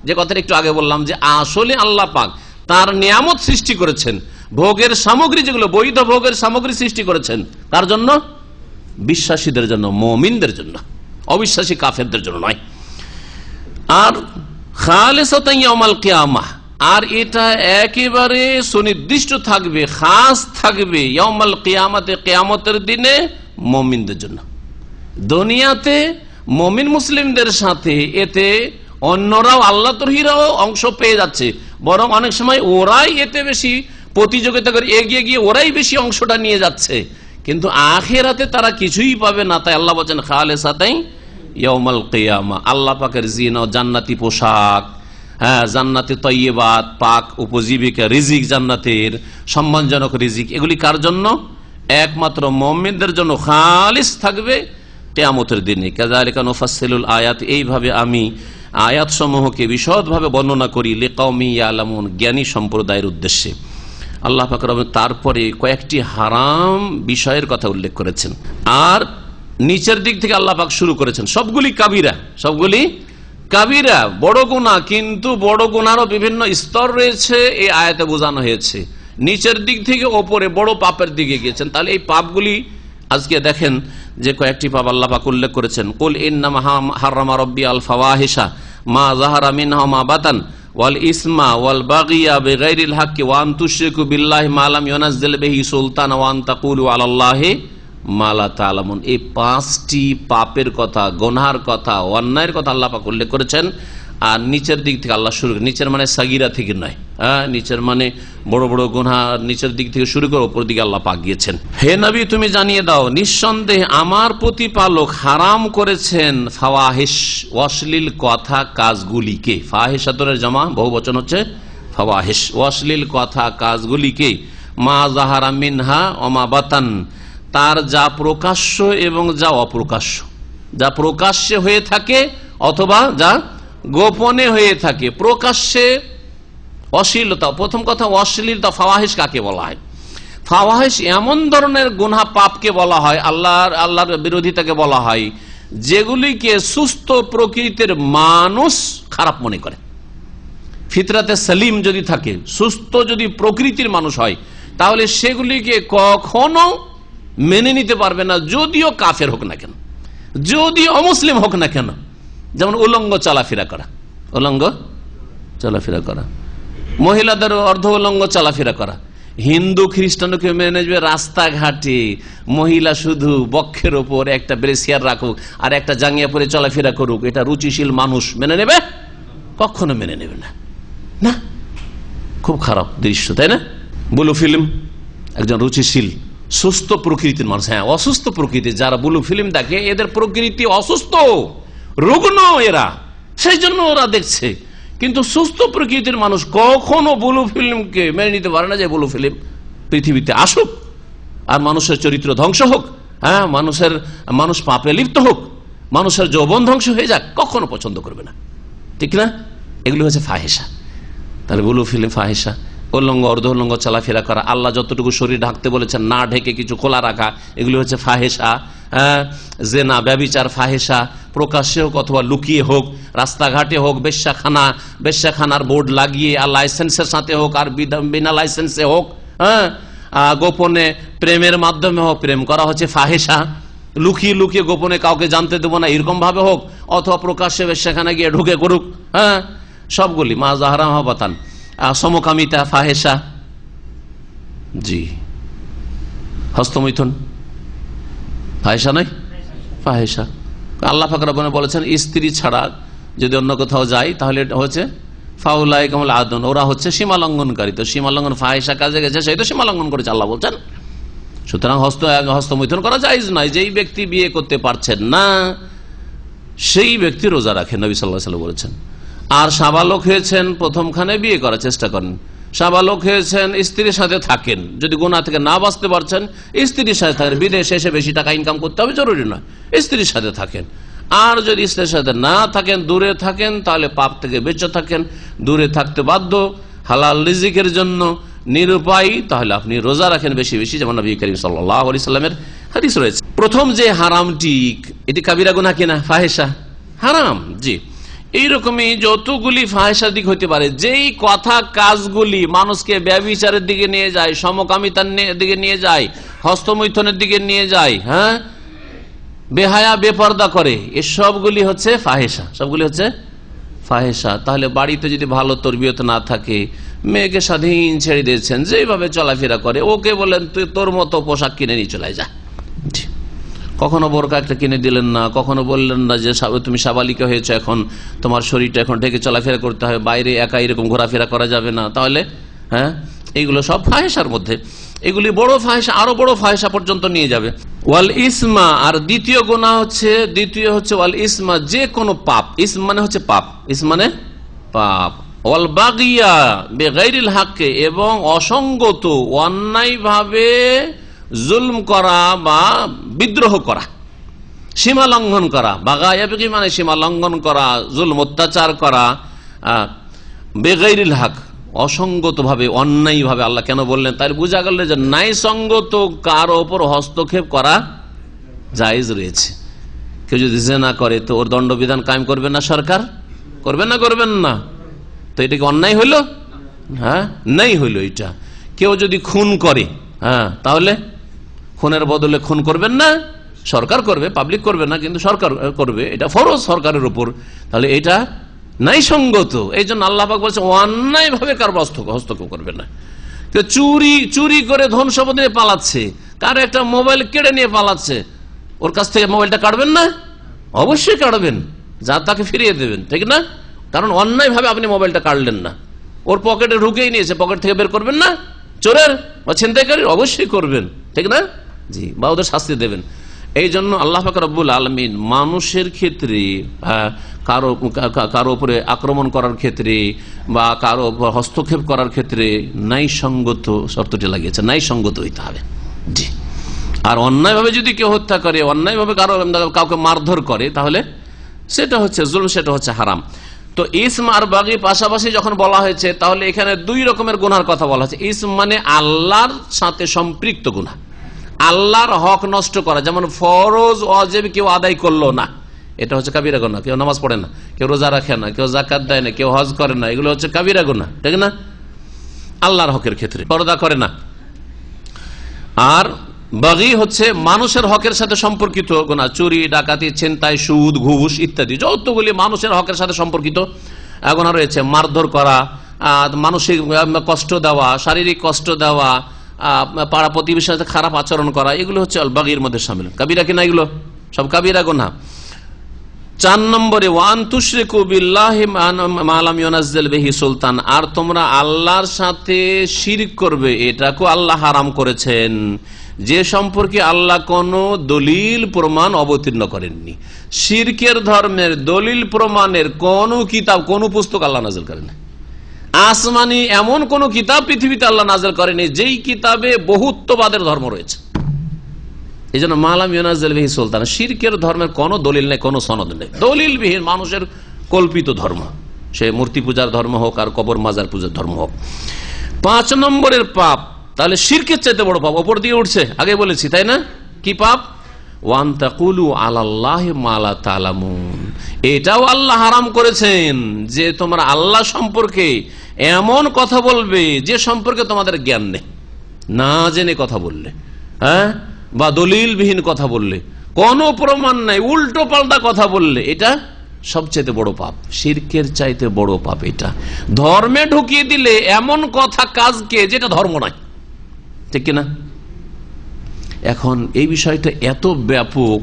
যে কথাটা একটু আগে বললাম যে আসলে আল্লাহ পাক তার নিয়ামত সৃষ্টি করেছেন, ভোগের সামগ্রী, যেগুলো বৈধ ভোগের সামগ্রী সৃষ্টি করেছেন, তার জন্য? বিশ্বাসীদের জন্য, মুমিনদের জন্য, অবিশ্বাসী কাফেরদের জন্য নয়। আর খালিসাতান ইয়াউমাল কিয়ামাহ, আর এটা একেবারে সুনির্দিষ্ট থাকবে, খাস থাকবে ইয়াউমাল কিয়ামাতে, কিয়ামতের দিনে মুমিনদের জন্য। দুনিয়াতে মুমিন মুসলিমদের সাথে এতে অন্যরাও, আল্লাহ তরহিরাও অংশ পেয়ে যাচ্ছে, বরং অনেক সময় ওরাই এতে বেশি প্রতিযোগিতা করে এগিয়ে গিয়ে ওরাই বেশি অংশটা নিয়ে যাচ্ছে, কিন্তু আখিরাতে তারা কিছুই পাবে না। তাই আল্লাহ বলেন খালিসাতান ইয়াউমাল কিয়ামা, আল্লাহ পাকের জিনাত, জান্নাতি পোশাক, হ্যাঁ, জান্নাতি তাইয়্যিবাত, পাক উপজীবিকা রিজিক, জান্নাতের সম্মানজনক রিজিক, এগুলি কার জন্য? একমাত্র মুমিনদের জন্য খালিস থাকবে কিয়ামতের দিনে। কাযালিকা নুফাসসিলুল আয়াত, এইভাবে আমি আয়াত সমূহকে বিশদভাবে বর্ণনা করি, লিকাওমি ইয়ালামুন, জ্ঞানী সম্প্রদায়ের উদ্দেশ্যে। আল্লাহ পাক তারপরে কয়েকটি হারাম বিষয়ের কথা উল্লেখ করেছেন, আর নিচের দিক থেকে আল্লাহ পাক শুরু করেছেন, সবগুলি কাবিরা, সবগুলি কাবিরা, বড় গুনাহ, কিন্তু বড় গুনাহরও বিভিন্ন স্তর রয়েছে, এই আয়াতে বোঝানো হয়েছে। নিচের দিক থেকে ওপরে বড় পাপের দিকে গিয়েছেন। তাহলে এই পাপগুলি আজকে দেখেন যে কয়েকটি পাপ আল্লাহ পাক উল্লেখ করেছেন। কুল ইন্নামা হারামা রাব্বি আল ফাওয়াহিশা মা যাহারা মিনহা মা বাতান ওয়াল ইসমা ওয়াল বাগিয়া বিগাইরিল হাক্কি ওয়া আন তুশরিকু বিল্লাহি মা লাম ইউনাজ্জিল বিহি সুলতানা ওয়া আন তাকুলু আলাল্লাহি মা লা তা'লামুন। এই পাঁচটি পাপের কথা, গুনাহের কথা, অন্যায়ের কথা আল্লাহ পাক উল্লেখ করেছেন। আর নিচের দিক থেকে আল্লাহ শুরু, নিচের মানে সাগিরা থেকে নয়, নিচের মানে বড় বড় গুনাহ, নিচের দিক থেকে শুরু করে উপর দিকে আল্লাহ পাক গিয়েছেন। হে নবী তুমি জানিয়ে দাও, নিঃসন্দেহে আমার প্রতিপালক হারাম করেছেন ফাওয়াহিশ, অশ্লীল কথা কাজগুলিকে। ফাহিশাতুর জামা বহু বচন হচ্ছে ফাওয়াহিশ, অশ্লীল কথা কাজগুলিকে। মা যাহারা মিনহা ওয়া মা বাতান, তার যা প্রকাশ্য এবং যা অপ্রকাশ্য, যা প্রকাশ্যে হয়ে থাকে অথবা যা গোপনে হয়ে থাকে। প্রকাশ্যে অশ্লীলতা, প্রথম কথা অশ্লীলতা, ফাওয়াহিশ কাকে বলা হয়? ফাওয়াহিশ এমন ধরনের গুনাহ পাপকে বলা হয়, আল্লাহর বিরোধিতাকে বলা হয়, যেগুলিকে সুস্থ প্রকৃতির মানুষ খারাপ মনে করে। ফিতরাতে সালিম যদি থাকে, সুস্থ যদি প্রকৃতির মানুষ হয়, তাহলে সেগুলিকে কখনো মেনে নিতে পারবে না, যদিও কাফের হোক না কেন, যদিও অমুসলিম হোক না কেন। যেমন উলঙ্গ চলাফেরা করা, উলঙ্গ চলাফেরা করা, মহিলাদের অর্ধ উলঙ্গ চলাফেরা করা। হিন্দু খ্রিস্টানকে মেনে নেবে রাস্তাঘাটে মহিলা শুধু বক্ষের ওপর একটা ব্রেসিয়ার রাখুক আর একটা জাঙ্গিয়া পরে চলাফেরা করুক, এটা রুচিশীল মানুষ মেনে নেবে? কখনো মেনে নেবে না। না, খুব খারাপ দৃশ্য, তাই না? ব্লু ফিল্ম, একজন রুচিশীল সুস্থ প্রকৃতির মানুষ, হ্যাঁ অসুস্থ প্রকৃতি যারা ব্লু ফিল্ম দেখে, এদের প্রকৃতি অসুস্থ, রুগ্ন এরা, সেই জন্য ওরা দেখছে। কিন্তু সুস্থ প্রকৃতির মানুষ কখনো ব্লু ফিল্মকে মেনে নিতে পারে না যে ব্লু ফিল্ম পৃথিবীতে আসুক আর মানুষের চরিত্র ধ্বংস হোক, হ্যাঁ মানুষ পাপে লিপ্ত হোক, মানুষের যৌবন ধ্বংস হয়ে যাক, কখনো পছন্দ করবে না, ঠিক না? এগুলো হচ্ছে ফাহিশা। তাহলে ব্লু ফিল্ম ফাহিশা, উলঙ্গ অর্ধ উলঙ্গ চলাফেরা করা, আল্লাহ যতটুকু শরীর ঢাকতে বলেছেন না ঢেকে কিছু খোলা রাখা, এগুলো হচ্ছে ফাহিশা। জেনা ব্যভিচার ফাহিশা, প্রকাশ্যে হোক অথবা লুকিয়ে হোক, রাস্তাঘাটে হোক, বেশ্যাখানার বোর্ড লাগিয়ে আর লাইসেন্সের সাথে হোক আর বিনা লাইসেন্সে হোক, গোপনে প্রেমের মাধ্যমে হোক, প্রেম করা হচ্ছে ফাহিশা। লুকিয়ে লুকিয়ে গোপনে কাউকে জানতে দেবো না এরকম ভাবে হোক, অথবা প্রকাশ্যে বেশ্যাখানা গিয়ে ঢুকে করুক, সবগুলি মা যাহারা মা বাতান। সমকামিতা ফাহিশা, জি। হস্তমৈথুন ফাহিশা নয়? ফাহিশা। আল্লাহ পাক রব্বুল বলেছেন স্ত্রী ছাড়া যদি অন্য কোথাও যায় তাহলে হচ্ছে ফাউলাইকা হুমুল আদুন, ওরা হচ্ছে সীমা লঙ্ঘনকারী। তো সীমা লঙ্ঘন ফাহিশা কাজে গেছে, সেই তো সীমা লঙ্ঘন করেছে আল্লাহ বলছেন। সুতরাং হস্তমৈথুন করা জায়েজ নয়। যেই ব্যক্তি বিয়ে করতে পারছেন না সেই ব্যক্তি রোজা রাখেন, নবী সাল্লাল্লাহু আলাইহি ওয়াসাল্লাম বলেছেন। আর সাবালক হয়েছেন, প্রথমখানে বিয়ে করার চেষ্টা করেন। সাবালক হয়েছেন, স্ত্রীর সাথে থাকেন, যদি গুনাহ থেকে না বাঁচতে পারছেন স্ত্রীর সাথে থাকেন। বিদেশে এসে বেশি টাকা ইনকাম করতে হবে জরুরি নয়, স্ত্রীর সাথে থাকেন। আর যদি স্ত্রীর সাথে না থাকেন, দূরে থাকেন, তাহলে পাপ থেকে বেঁচে থাকেন। দূরে থাকতে বাধ্য, হালাল রিজিকের জন্য নিরুপায়ী, তাহলে আপনি রোজা রাখেন বেশি বেশি, যেমন নবী করিম সাল্লাল্লাহু আলাইহি সাল্লামের হাদিস রয়েছে। প্রথম যে হারামটি, এটি কাবিরা গুনাহ কিনা? ফাহিশা, হারাম, জি। এইরকমই যতগুলি ফাহিশার দিক হইতে পারে, যেই কথা কাজগুলি মানুষকে ব্যভিচারের দিকে নিয়ে যায়, সমকামিতার দিকে নিয়ে যায়, হস্তমৈথুনের দিকে নিয়ে যায়, হ্যাঁ, বেহায়া বেপর্দা করে, এসবগুলি হচ্ছে ফাহিশা, সবগুলি হচ্ছে ফাহিশা। তাহলে বাড়িতে যদি ভালো তরবিয়ত না থাকে, মেয়েকে স্বাধীন ছেড়ে দিয়েছেন, যেভাবে চলাফেরা করে, ওকে বলেন তুই তোর মতো পোশাক কিনে নিয়ে চলে যা। কখনো বোরকা একটা কিনে দিলেন না, কখনো বললেন না যে তুমি সাবালিকা হয়েছে, এখন তোমার শরীরটা এখন ঢেকে চলাফেরা করতে হবে, বাইরে একা এরকম ঘোরাফেরা করা যাবে না। তাহলে হ্যাঁ, এইগুলো সব ফাহিশার মধ্যে। এগুলি বড় ফাহিশা, আরো বড় ফাহিশা পর্যন্ত নিয়ে যাবে। ওয়াল ইসমা, আর দ্বিতীয় গুনাহ হচ্ছে, ওয়াল ইসমা, যে কোনো পাপ। ইসম মানে হচ্ছে পাপ, ইসম মানে পাপ। ওয়াল বাগিয়া বিগাইরিল হাক্কে, এবং অসঙ্গত অন্যায়ভাবে জুলম করা বা বিদ্রোহ করা, সীমা লঙ্ঘন করা। বাগায়াবগি মানে সীমা লঙ্ঘন করা, জুলম অত্যাচার করা। বেগাইরিল হক, অসঙ্গত ভাবে, অন্যায় ভাবে। আল্লাহ কেন বললেন? তাই বোঝা গেল যে ন্যায় সঙ্গত কারো ওপর হস্তক্ষেপ করা জায়েজ রয়েছে। কেউ যদি জিনা করে তো ওর দণ্ডবিধান কায়েম করবে না সরকার? করবেন না? তো এটা কি অন্যায় হইল? হ্যাঁ, নাই হইল এটা। কেউ যদি খুন করে, হ্যাঁ, তাহলে খুনের বদলে খুন করবেন না, সরকার করবে, পাবলিক করবে না, কিন্তু সরকার করবে, এটা ফরজ সরকারের উপর। তাহলে এটা নাই সঙ্গত। এই জন্য আল্লাহ পাক বলছে অন্যায় ভাবে কারো হস্তক্ষেপ করবে না। চুরি করে ধন সম্পদ নিয়ে পালাচ্ছে, কারো একটা মোবাইল কেড়ে নিয়ে পালাচ্ছে, ওর কাছ থেকে মোবাইলটা কাটবেন না? অবশ্যই কাটবেন, যা তাকে ফিরিয়ে দেবেন, ঠিক না? কারণ অন্যায় ভাবে আপনি মোবাইলটা কাটলেন না, ওর পকেটে ঢুকেই নিয়েছে, পকেট থেকে বের করবেন না? চোরের বা ছিনতাইকারীর অবশ্যই করবেন, ঠিক না? জি, বা ওদের শাস্তি দেবেন। এই জন্য আল্লাহ পাক রব্বুল আলামিন মানুষের ক্ষেত্রে কারো উপরে আক্রমণ করার ক্ষেত্রে বা কারো উপর হস্তক্ষেপ করার ক্ষেত্রে ন্যায়সঙ্গত শর্তটি লাগিয়েছে, ন্যায়সঙ্গত হইতে হবে। জি, আর অন্যায়ভাবে যদি কেউ হত্যা করে, অন্যায়ভাবে কাউকে মারধর করে, তাহলে সেটা হচ্ছে জুলম, সেটা হচ্ছে হারাম। তো ইসম আর বাগি পাশাপাশি যখন বলা হয়েছে, তাহলে এখানে দুই রকমের গুনার কথা বলা হয়েছে। ইসম মানে আল্লাহর সাথে সম্পৃক্ত গুনাহ, আল্লাহর হক নষ্ট করা, যেমন ফরজ ওয়াজিব কেউ আদায় করলো না, এটা হচ্ছে কাবিরা গুনাহ। কেউ নামাজ পড়ে না, কেউ রোজা রাখে না, কেউ যাকাত দেয় না, কেউ হজ করে না, এগুলো হচ্ছে কাবিরা গুনাহ, ঠিক না? আল্লাহর হকের ক্ষেত্রে পর্দা করে না। আর বাগী হচ্ছে মানুষের হকের সাথে সম্পর্কিত গুনাহ, চুরি, ডাকাতি, ছিনতাই, সুদ, ঘুষ ইত্যাদি যতগুলি মানুষের হকের সাথে সম্পর্কিত গুনাহ রয়েছে। মারধর করা, মানসিক কষ্ট দেওয়া, শারীরিক কষ্ট দেওয়া, পাড়া প্রতিবেশীর সাথে খারাপ আচরণ করা, এগুলো হচ্ছে আল বাগীর মধ্যে শামিল। কাবিরা কিনা এগুলো সব কাবিরা গুনাহ। 4 নম্বরে ওয়ান তুশরিকু বিল্লাহি মা লাম ইউনাজ্জিল বিহি সুলতান, আর তোমরা আল্লাহর সাথে শিরক করবে, এটাকে আল্লাহ হারাম করেছেন যে সম্পর্কে আল্লাহ কোনো দলিল প্রমাণ অবতীর্ণ করেননি। শিরকের ধর্মের দলিল প্রমাণের কোন কিতাব, কোন পুস্তক আল্লাহ নাযিল করেন। আসমানি এমন কোন কিতাব পৃথিবীতে আল্লাহ নাযিল করেনি যেই কিতাবে বহুত্ববাদের ধর্ম রয়েছে। এই জন্য মালাম ইউনাজ্জিল বিহি সুলতান, শিরকের ধর্মের কোন দলিল নেই, কোন সনদ নেই, দলিলবিহীন মানুষের কল্পিত ধর্ম, সে মূর্তি পূজার ধর্ম হোক আর কবর মাজার পূজার ধর্ম হোক। 5 নম্বরের পাপ, তাহলে শিরকের চাইতে বড় পাপ ওপর দিয়ে উঠছে, আগে বলেছি তাই না? কি পাপ? ওয়ান তাকুলু আলাল্লাহি মা লা তা'লামুন, এটাও আল্লাহ হারাম করেছেন যে তোমরা আল্লাহ সম্পর্কে এমন কথা বলবে যে সম্পর্কে তোমাদের জ্ঞান নেই, না জেনে কথা বললে, হ্যাঁ, বা দলিলবিহীন কথা বললে, কোনো প্রমাণ নাই, উল্টো পাল্টা কথা বললে, এটা সবচেয়ে বড় পাপ, শিরকের চাইতে বড় পাপ। এটা ধর্মে ঢুকিয়ে দিলে এমন কথা কাজকে যেটা ধর্ম নয়, ঠিক কিনা? এখন এই বিষয়টা এত ব্যাপক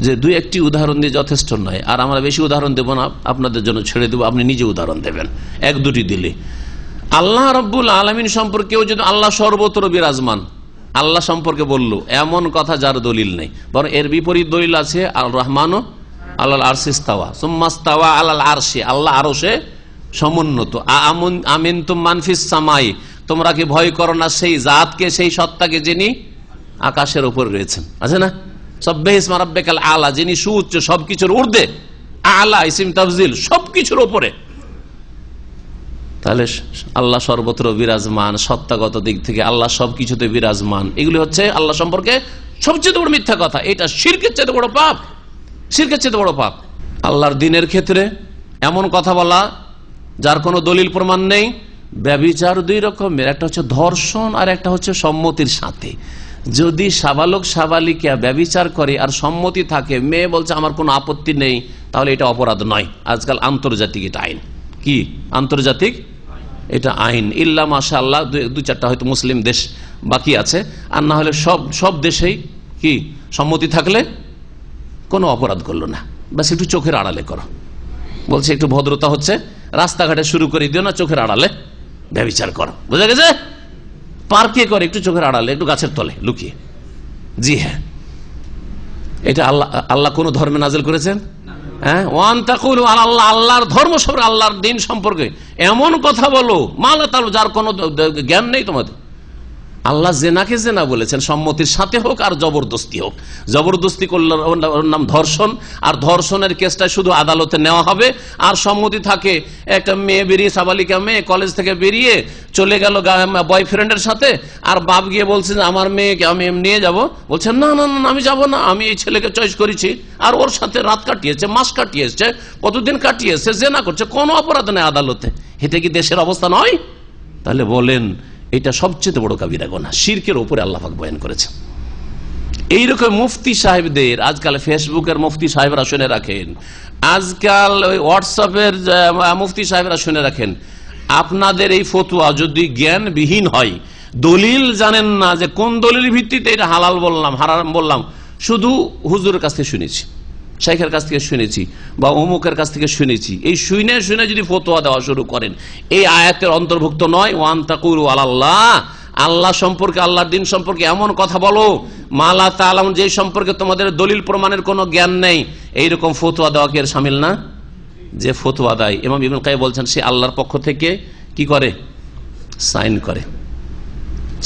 যে 2-1টি উদাহরণ দিয়ে যথেষ্ট নয়, আর আমরা বেশি উদাহরণ দেব না, আপনাদের জন্য ছেড়ে দেবো, আপনি নিজে উদাহরণ দেবেন 1-2টি দিলে। আল্লাহ রাব্বুল আলামিন সম্পর্কেও যদি আল্লাহ সর্বত্র বিরাজমান, আল্লাহ সম্পর্কে বলল এমন কথা যার দলিল নেই, বরং এর বিপরীত দলিল আছে। আল রহমানও আল্লাহ আরশে ইস্তাওয়া, সুম্মা ইস্তাওয়া আলাল আরশি, আল্লাহ আরশে সমুন্নত। আমিনতুম মান ফিস সামাই, তোমরা কি ভয় করো না সেই জাতকে, সেই সত্তাকে যিনি আকাশের উপর রয়েছেন, আছে না? সাব্বিহ ইসমা রাব্বিকাল আলা, যিনি সুউচ্চ, সবকিছুর ঊর্ধ্বে, আলা ইসিম তাফজিল, সবকিছুর উপরে। তাহলে আল্লাহ সর্বত্র বিরাজমান, সত্তাগত দিক থেকে আল্লাহ সবকিছুতে বিরাজমান, এগুলি হচ্ছে আল্লাহ সম্পর্কে সবচেয়ে বড় মিথ্যা কথা। এটা শিরকের চেয়ে বড় পাপ, শিরকের চেয়ে বড় পাপ। আল্লাহর দ্বীনের ক্ষেত্রে এমন কথা বলা যার কোনো দলিল প্রমাণ নেই। ব্যভিচার 2 রকমের, একটা হচ্ছে ধর্ষণ আর একটা হচ্ছে সম্মতির সাথে। যদি সাবালক সাবালিকা ব্যভিচার করে আর সম্মতি থাকে, মেয়ে বলছে আমার কোনো আপত্তি নেই, তাহলে এটা অপরাধ নয়। আজকাল আন্তর্জাতিক এটা আইন, কি আন্তর্জাতিক এটা আইন, ইল্লা মাশাআল্লাহ 2-4টা হয়তো মুসলিম দেশ বাকি আছে, আর না হলে সব দেশেই কি সম্মতি থাকলে কোনো অপরাধ করলো না, বাস একটু চোখের আড়ালে করো, বলছে একটু ভদ্রতা হচ্ছে, রাস্তাঘাটে শুরু করে দিও না, চোখের আড়ালে ব্যভিচার করো, বুঝা গেছে? পার্কে করে একটু চোখের আড়ালে, একটু গাছের তলে লুকিয়ে। জি হ্যাঁ, এটা আল্লাহ কোন ধর্মে নাজিল করেছেন? হ্যাঁ, ওয়ান তাকুলু আলাল্লাহ, আল্লাহর ধর্ম সম্পর্কে, আল্লাহর দ্বীন সম্পর্কে এমন কথা বলো মা লা তা'লামুন, যার কোনো জ্ঞান নেই তোমাদের। আল্লাহ জেনাকে জেনা বলেছেন, সম্মতির সাথে হোক আর জবরদস্তি হোক। জবরদস্তি করলে ওর নাম ধর্ষণ, আর ধর্ষণের কেসটা শুধু আদালতে নেওয়া হবে। আর সম্মতি থাকে, একটা মেয়ে বেরিয়ে, সাবালিকা মেয়ে কলেজ থেকে বেরিয়ে চলে গেল বয়ফ্রেন্ডের সাথে, আর বাপ গিয়ে বলছে আমার মেয়েকে আমি নিয়ে যাব, বলছেন না না না আমি যাব না, আমি এই ছেলেকে চয়েস করেছি, আর ওর সাথে রাত কাটিয়েছে, মাস কাটিয়েছে, কতদিন কাটিয়েছে, জেনা করছে, কোনো অপরাধ নেই আদালতে। এতে কি দেশের অবস্থা নয়? তাহলে বলেন এটা সবচেয়ে বড় কাবিরা গুনাহ, শিরকের উপরে আল্লাহ পাক বয়ান করেছেন। এইরকম মুফতি সাহেবদের, আজকাল ফেসবুকের মুফতি সাহেবরা শুনে রাখেন, আজকাল ওই হোয়াটসঅ্যাপের মুফতি সাহেবরা শুনে রাখেন, আপনাদের এই ফতোয়া যদি জ্ঞানবিহীন হয়, দলিল জানেন না যে কোন দলিলের ভিত্তিতে এটা হালাল বললাম হারাম বললাম, শুধু হুজুরের কাছ থেকে শুনেছি, শাইখের কাছ থেকে শুনেছি বা অমুকের কাছ থেকে শুনেছি, এই শুনে শুনে যদি ফতোয়া দেওয়া শুরু করেন, এই আয়াতের অন্তর্ভুক্ত নয়। ওয়ান তাকুলু আলাল্লাহ, আল্লাহ সম্পর্কে, আল্লাহর দিন সম্পর্কে এমন কথা বলো মালা তাআলাম, যে সম্পর্কে তোমাদের দলিল প্রমাণের কোনো জ্ঞান নেই, এইরকম ফতোয়া দেওয়া কি এর শামিল না? যে ফতোয়া দেয়, ইমাম ইবনুল কাইয়্যিম বলছেন, সে আল্লাহর পক্ষ থেকে কি করে? সাইন করে।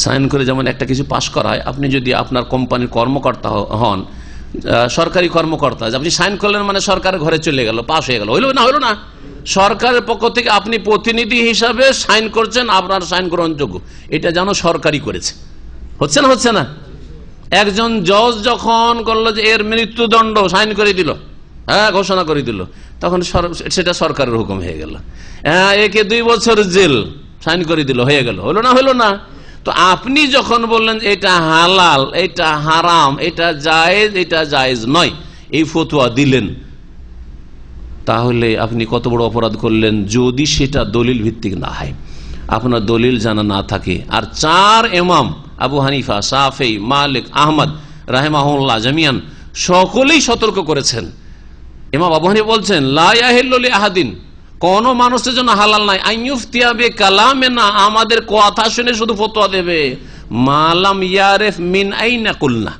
সাইন করে যেমন একটা কিছু পাশ করায়, আপনি যদি আপনার কোম্পানির কর্মকর্তা হন, সরকারি কর্মকর্তা, আপনি সাইন করলেন মানে সরকারের ঘরে চলে গেল, পাশ হয়ে গেল, হইল না? হইল না? সরকারের পক্ষ থেকে আপনি প্রতিনিধি হিসাবে সাইন করছেন, আপনার সাইন গ্রহণযোগ্য, এটা যেন সরকারি করেছে। হচ্ছে না? হচ্ছে না? একজন জজ যখন করলো যে এর মৃত্যুদণ্ড, সাইন করে দিল, হ্যাঁ, ঘোষণা করে দিল, তখন সেটা সরকারের হুকুম হয়ে গেল। হ্যাঁ, একে 2 বছর জেল, সাইন করে দিল, হয়ে গেল। হলো না? হলো না? তো আপনি যখন বললেন এটা হালাল, এটা হারাম, এটা জায়েজ, এটা জায়েজ নয়, এই ফতোয়া দিলেন, তাহলে আপনি কত বড় অপরাধ করলেন যদি সেটা দলিল ভিত্তিক না হয়, আপনার দলিল জানা না থাকে। আর 4 ইমাম আবু হানিফা, শাফেঈ, মালিক, আহমদ রাহিমাহুল্লাহ জামিয়ান সকলেই সতর্ক করেছেন। ইমাম আবু হানিফা বলছেন, লা ইয়াহিল্লু লিআহাদিন, কোন মানুষের জন্য হালাল নাই, আইয়ুফতিয়া বিকালামিনা, আমাদের কথা শুনে শুধু ফতোয়া দেবে, মালাম ইয়ারিফ মিন আইনা কুলনা,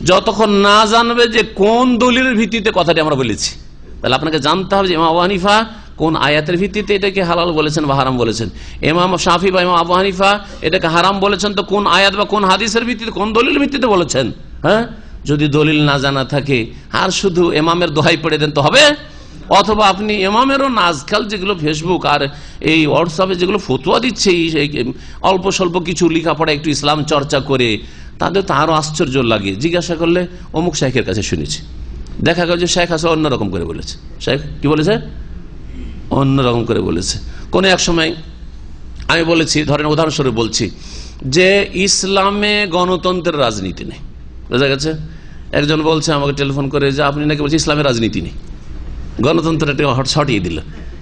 যতক্ষণ না জানবে যে কোন দলিলের ভিত্তিতে কথাটি আমরা বলেছি। তাহলে আপনাকে জানতে হবে যে ইমাম আবু হানিফা কোন আয়াতের ভিত্তিতে এটাকে হালাল বলেছেন বা হারাম বলেছেন, ইমাম শাফি বা ইমাম আবু হানিফা এটাকে হারাম বলেছেন তো কোন আয়াত বা কোন হাদিসের ভিত্তিতে, কোন দলিলের ভিত্তিতে বলেছেন। হ্যাঁ, যদি দলিল না জানা থাকে আর শুধু ইমামের দোহাই পড়ে দেন তো হবে? অথবা আপনি ইমামেরও না, আজকাল যেগুলো ফেসবুক আর এই হোয়াটসঅ্যাপে যেগুলো ফতোয়া দিচ্ছে, অল্প স্বল্প কিছু লেখাপড়া একটু ইসলাম চর্চা করে, তাদের তো আরো আশ্চর্য লাগে। জিজ্ঞাসা করলে অমুক শেখের কাছে শুনেছি, দেখা গেল যে শেখ আসলে অন্যরকম করে বলেছে। শেখ কি বলেছে? অন্যরকম করে বলেছে। কোন এক সময় আমি বলেছি, ধরেন উদাহরণস্বরূপ বলছি, যে ইসলামে গণতন্ত্রের রাজনীতি নেই, বোঝা গেছে? একজন বলছে আমাকে টেলিফোন করে যে আপনি নাকি বলছে ইসলামের রাজনীতি নেই, গণতন্ত্রটা ছটিয়ে দিল,